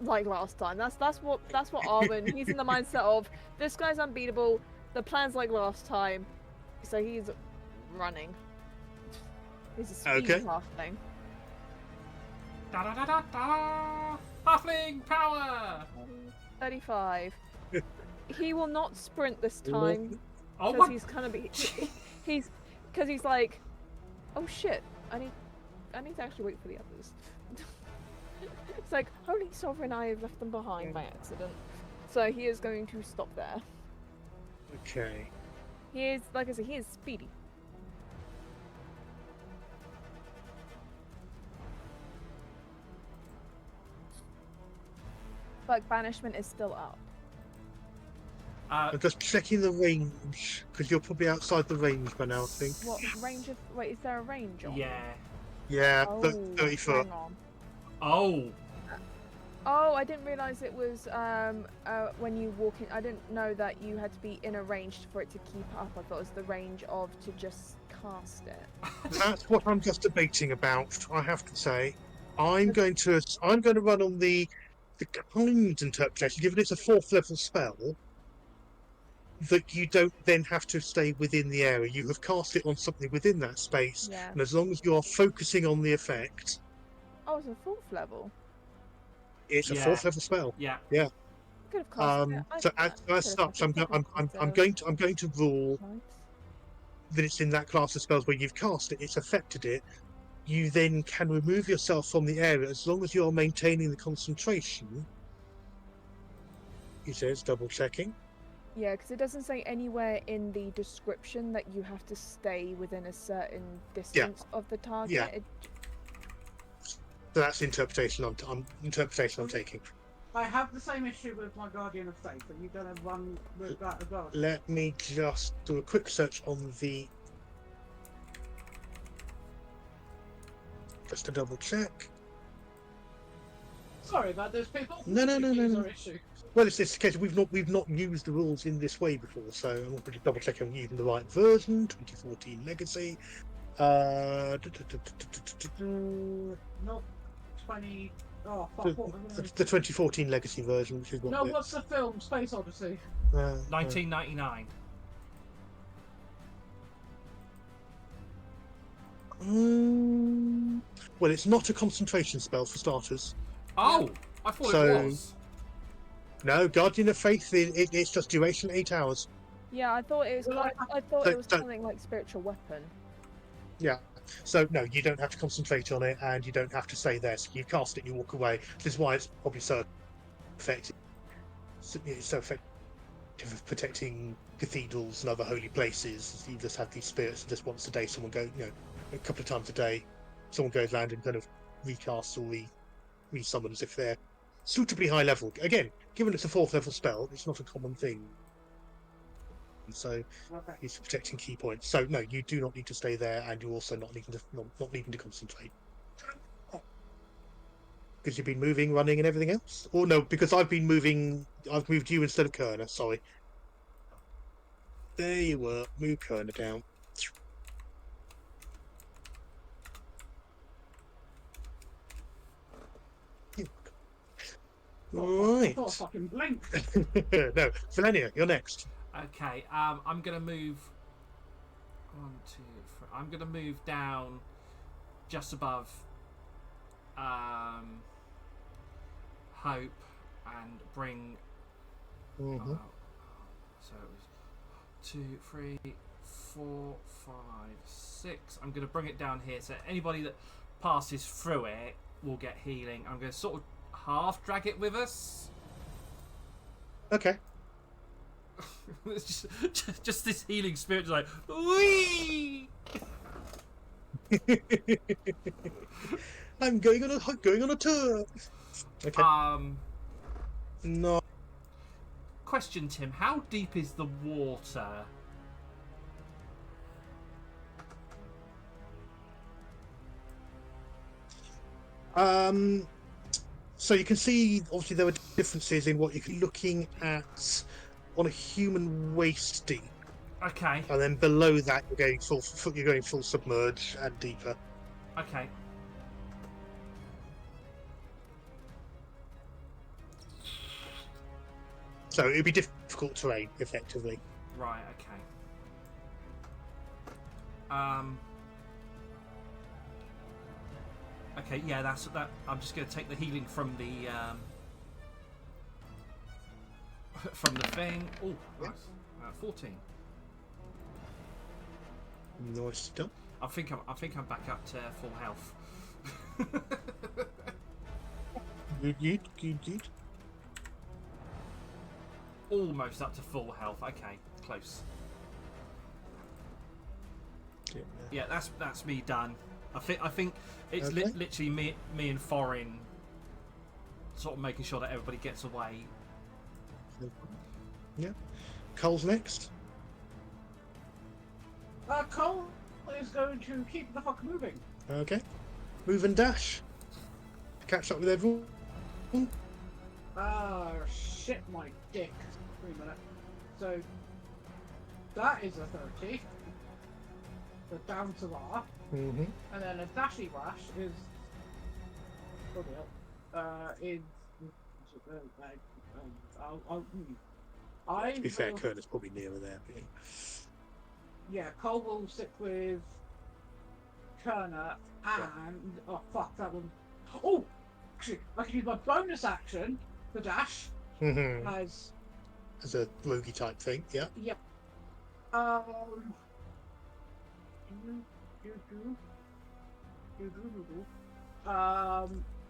like last time. That's what Arwen. He's in the mindset of this guy's unbeatable. The plan's like last time, so he's running. He's a speed Okay. halfling. Da da da da da! Halfling power! 35. He will not sprint this time Oh because my! he's kind of he's because he's like, oh shit, I need to actually wait for the others. It's like, holy sovereign, I have left them behind by accident. So he is going to stop there. Okay. He is, like I said, he is speedy. But banishment is still up. I'm just checking the range, because you're probably outside the range by now, I think. What range of? Wait, is there a range on? Yeah. Yeah, Oh, 30 foot. hang on. Oh. Oh, I didn't realise it was when you walk in. I didn't know that you had to be in a range for it to keep up. I thought it was the range of to just cast it. That's what I'm just debating about, I have to say. I'm going to run on the kind interpretation, given it's a 4th level spell, that you don't then have to stay within the area. You have cast it on something within that space, Yeah. and as long as you are focusing on the effect, Oh, it's a 4th level. It's a Yeah. 4th level spell. Yeah. Yeah. Could have cast it. I So think I as could have such, cast it. I'm going to rule Nice. that it's in that class of spells where you've cast it, it's affected it. You then can remove yourself from the area as long as you're maintaining the concentration. He says, double checking. Yeah, because it doesn't say anywhere in the description that you have to stay within a certain distance of the target. Yeah. So that's the interpretation I'm taking. I have the same issue with my Guardian of Faith. Are you going to run with that as well? Let me just do a quick search on the. Just to double check. Sorry about those people. No. Our issue. Well, it's this case we've not used the rules in this way before, so I'm going to double check I'm using the right version. 2014 Legacy. Not 20. Oh fuck! What was The it? 2014 Legacy version, which is what. No, what's the film? Space Odyssey. 1999. Well, it's not a concentration spell for starters. Oh, I thought So- it was. No, Guardian of Faith. It's just duration 8 hours. Yeah, I thought it was. Well, I thought so- it was so- something like spiritual weapon. Yeah. So no, you don't have to concentrate on it, and you don't have to stay there. So you cast it, and you walk away. Which is why it's probably so effective. It's so effective of protecting cathedrals and other holy places. You just have these spirits, and just once a day, someone goes, a couple of times a day, someone goes around and kind of recasts or resummons if they're suitably high level. Again, given it's a 4th level spell, it's not a common thing. And so Okay. it's protecting key points. So no, you do not need to stay there, and you're also not needing to concentrate. Because you've been moving, running, and everything else. Or no, because I've moved you instead of Kerner. Sorry. There you were. Move Kerner down. Right. I thought I fucking blinked. No, Valenia, you're next. Okay, I'm gonna move. 1, 2, 3. I'm gonna move down just above Hope and bring. Mhm. So it was 2, 3, 4, 5, 6. I'm gonna bring it down here, so anybody that passes through it will get healing. I'm gonna sort of half drag it with us. Okay. It's just this healing spirit, just like wee. I'm going on a tour. Okay. No. Question, Tim. How deep is the water? So you can see, obviously, there were differences in what you're looking at on a human waist deep, Okay. and then below that you're going full submerge and deeper. Okay. So it'd be difficult terrain, effectively. Right. Okay. Okay. Yeah. That's that. I'm just going to take the healing from the from the thing. Oh, nice. 14. Nice stuff. I think I'm back up to full health. Good. Almost up to full health. Okay, close. Yeah, that's me done. I think it's Okay. literally me and Foreign sort of making sure that everybody gets away. Yeah. Cole's next. Cole is going to keep the fuck moving. Okay. Move and dash. Catch up with everyone. Shit my dick. Wait a minute. So, that is a 30. So down to that. Mm-hmm. And then a dashy rash is... Bloody hell. I To be fair, will- Kerner's probably nearer there. Yeah, Cole will stick with Kerner and... Oh, fuck, that one. Oh! actually, I can use my bonus action, the dash, Mhm. as As a roguey type thing, yeah. yep. Um.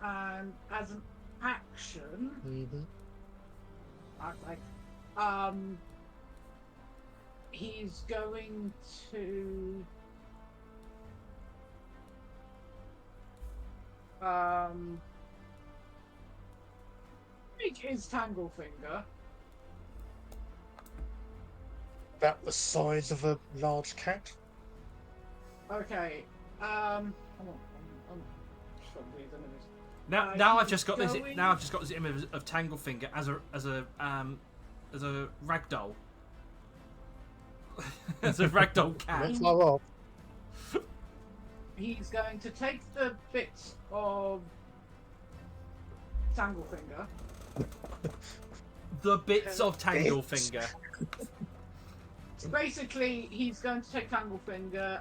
And as an action, Mm-hmm. okay, he's going to make his tangle finger. About the size of a large cat. Okay. Hold on. I'm just got these images. Now I've he's just got this. going- Now I've just got this image of Tanglefinger as a ragdoll. As a ragdoll cat. Not far off. He's going to take the bits of Tanglefinger. The bits of Tanglefinger. Basically, he's going to take Tanglefinger,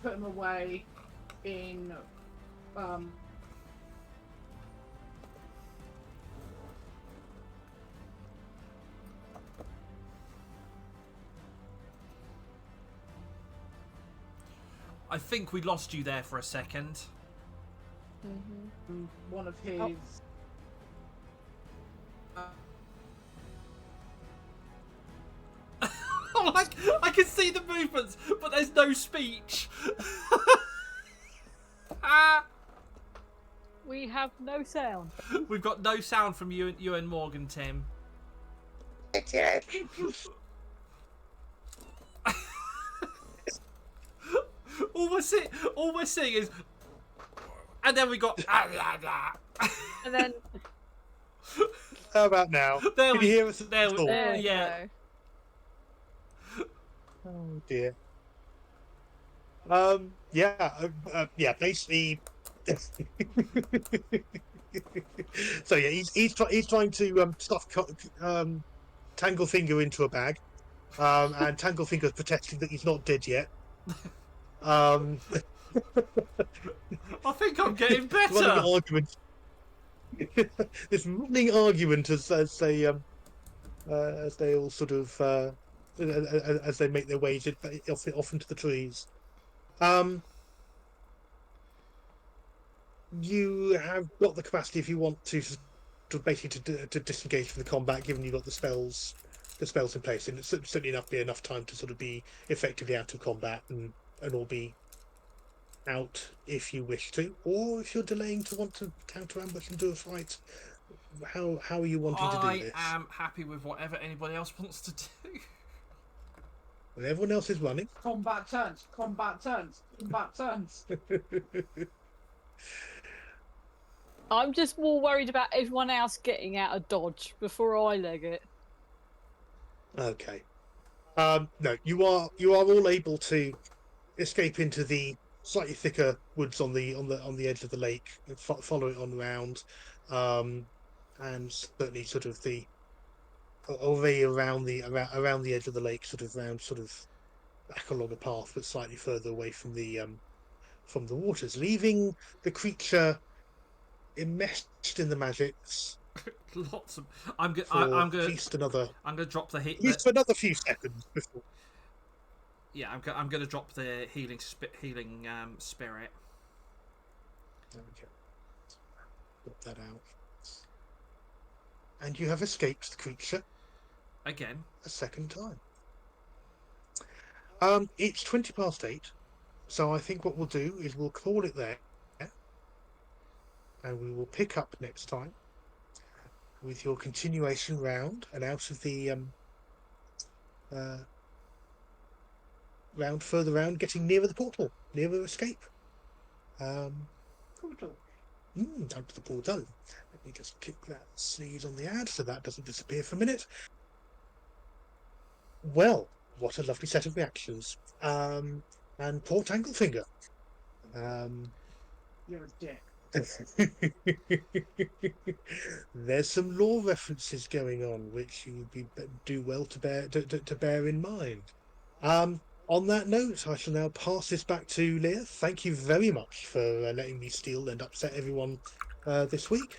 put him away in I think we lost you there for a second. one of his. Oh, I can see the movements, but there's no speech. We have no sound. We've got no sound from you and Morgan, Tim. All we're seeing is, and then we got. And then How about now? There Can we- you hear us? there we- Oh, there you yeah. go. oh dear. Yeah. Basically. So yeah, he's trying to stuff Tanglefinger into a bag, and Tanglefinger's protesting that he's not dead yet. I think I'm getting Running better. argument. This running argument as they all sort of as they make their way off into the trees. You have got the capacity if you want to basically to disengage from the combat, given you've got the spells in place, and it's certainly enough time to sort of be effectively out of combat and all be out if you wish to, or if you're delaying to want to counter ambush and do a fight. How are you wanting to do I this? am happy with whatever anybody else wants to do. When everyone else is running. Combat turns. I'm just more worried about everyone else getting out of dodge before I leg it. Okay. No, you are all able to escape into the slightly thicker woods on the edge of the lake, and follow it on round, and certainly sort of the way around the edge of the lake, sort of back along a path, but slightly further away from the waters, leaving the creature enmeshed in the magics. Lots of. I'm For gonna at least another drop the heat. at least for another few seconds before. Yeah, I'm gonna drop the healing spirit. Okay. Put that out. And you have escaped the creature Again. a second time. It's 8:20, so I think what we'll do is we'll call it there, and we will pick up next time with your continuation round and out of the round further round, getting nearer the portal, nearer escape. Portal. Down to the portal. Let me just kick that sleeve on the ad so that doesn't disappear for a minute. Well, what a lovely set of reactions. And poor Tanglefinger. You're a dick. There's some lore references going on, which you would do well to bear in mind. On that note, I shall now pass this back to Leah. Thank you very much for letting me steal and upset everyone this week.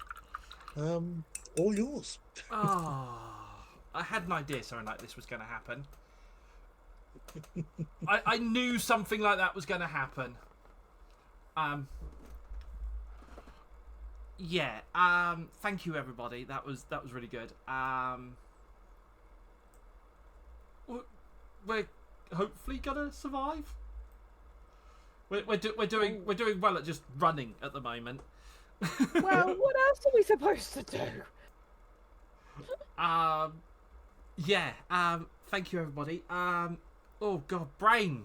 All yours. I had an idea something like this was going to happen. I knew something like that was going to happen. Yeah. Thank you, everybody. That was really good. We're hopefully gonna survive. We're doing well at just running at the moment. Well, what else are we supposed to do? Yeah. Thank you, everybody. Oh God, brain.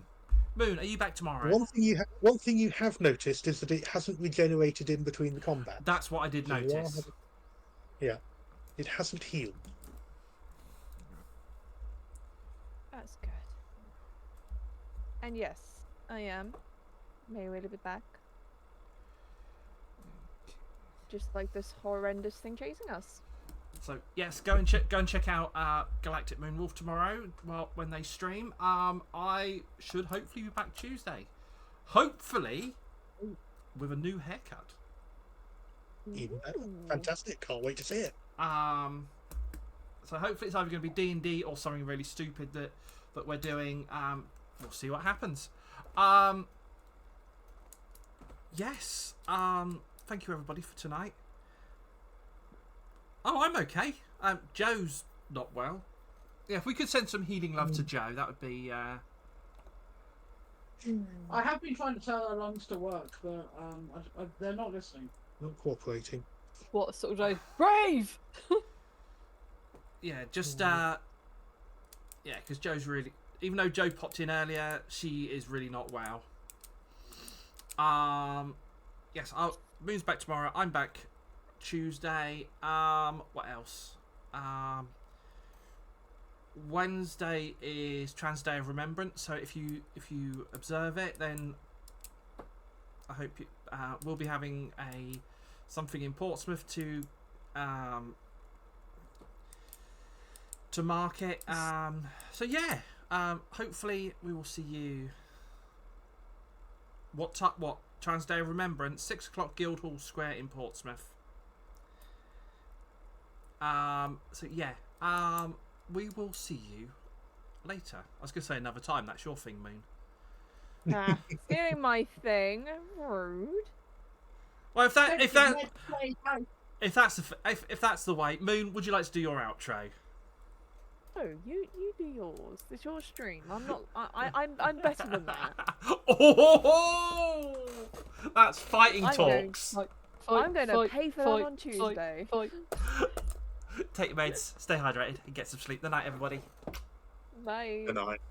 Moon, are you back tomorrow? One thing you have noticed is that it hasn't regenerated in between the combat. That's what I did So you are notice. having- Yeah, it hasn't healed. That's good. And yes, I am. May really be back. Just like this horrendous thing chasing us. So yes, go and check out Galactic Moonwolf tomorrow. Well, when they stream, I should hopefully be back Tuesday. Hopefully, with a new haircut. Even better. Ooh. Fantastic. Can't wait to see it. So hopefully it's either going to be D&D or something really stupid that we're doing. We'll see what happens. Yes. Thank you everybody for tonight. Oh, I'm okay. Joe's not well. Yeah, if we could send some healing love to Joe, that would be. I have been trying to tell her lungs to work, but they're not listening. Not cooperating. What sort of day? Brave! Yeah, just yeah, because Joe's really. Even though Joe popped in earlier, she is really not well. Yes, Moon's back tomorrow. I'm back Tuesday. What else? Wednesday is Trans Day of Remembrance. So if you observe it, then I hope you we'll be having something in Portsmouth to mark it. So yeah. Hopefully we will see you. What Trans Day of Remembrance, 6 o'clock Guildhall Square in Portsmouth. So yeah. We will see you later. I was gonna say another time. That's your thing, Moon. Stealing my thing. Rude. Well, if that's the way, Moon, would you like to do your outro? Oh, you do yours. It's your stream. I'm not. I'm better than that. Oh, that's fighting I'm going- talks. I'm going to pay for that on Tuesday. Take your meds, stay hydrated, and get some sleep. Good night, everybody. Bye. Good night.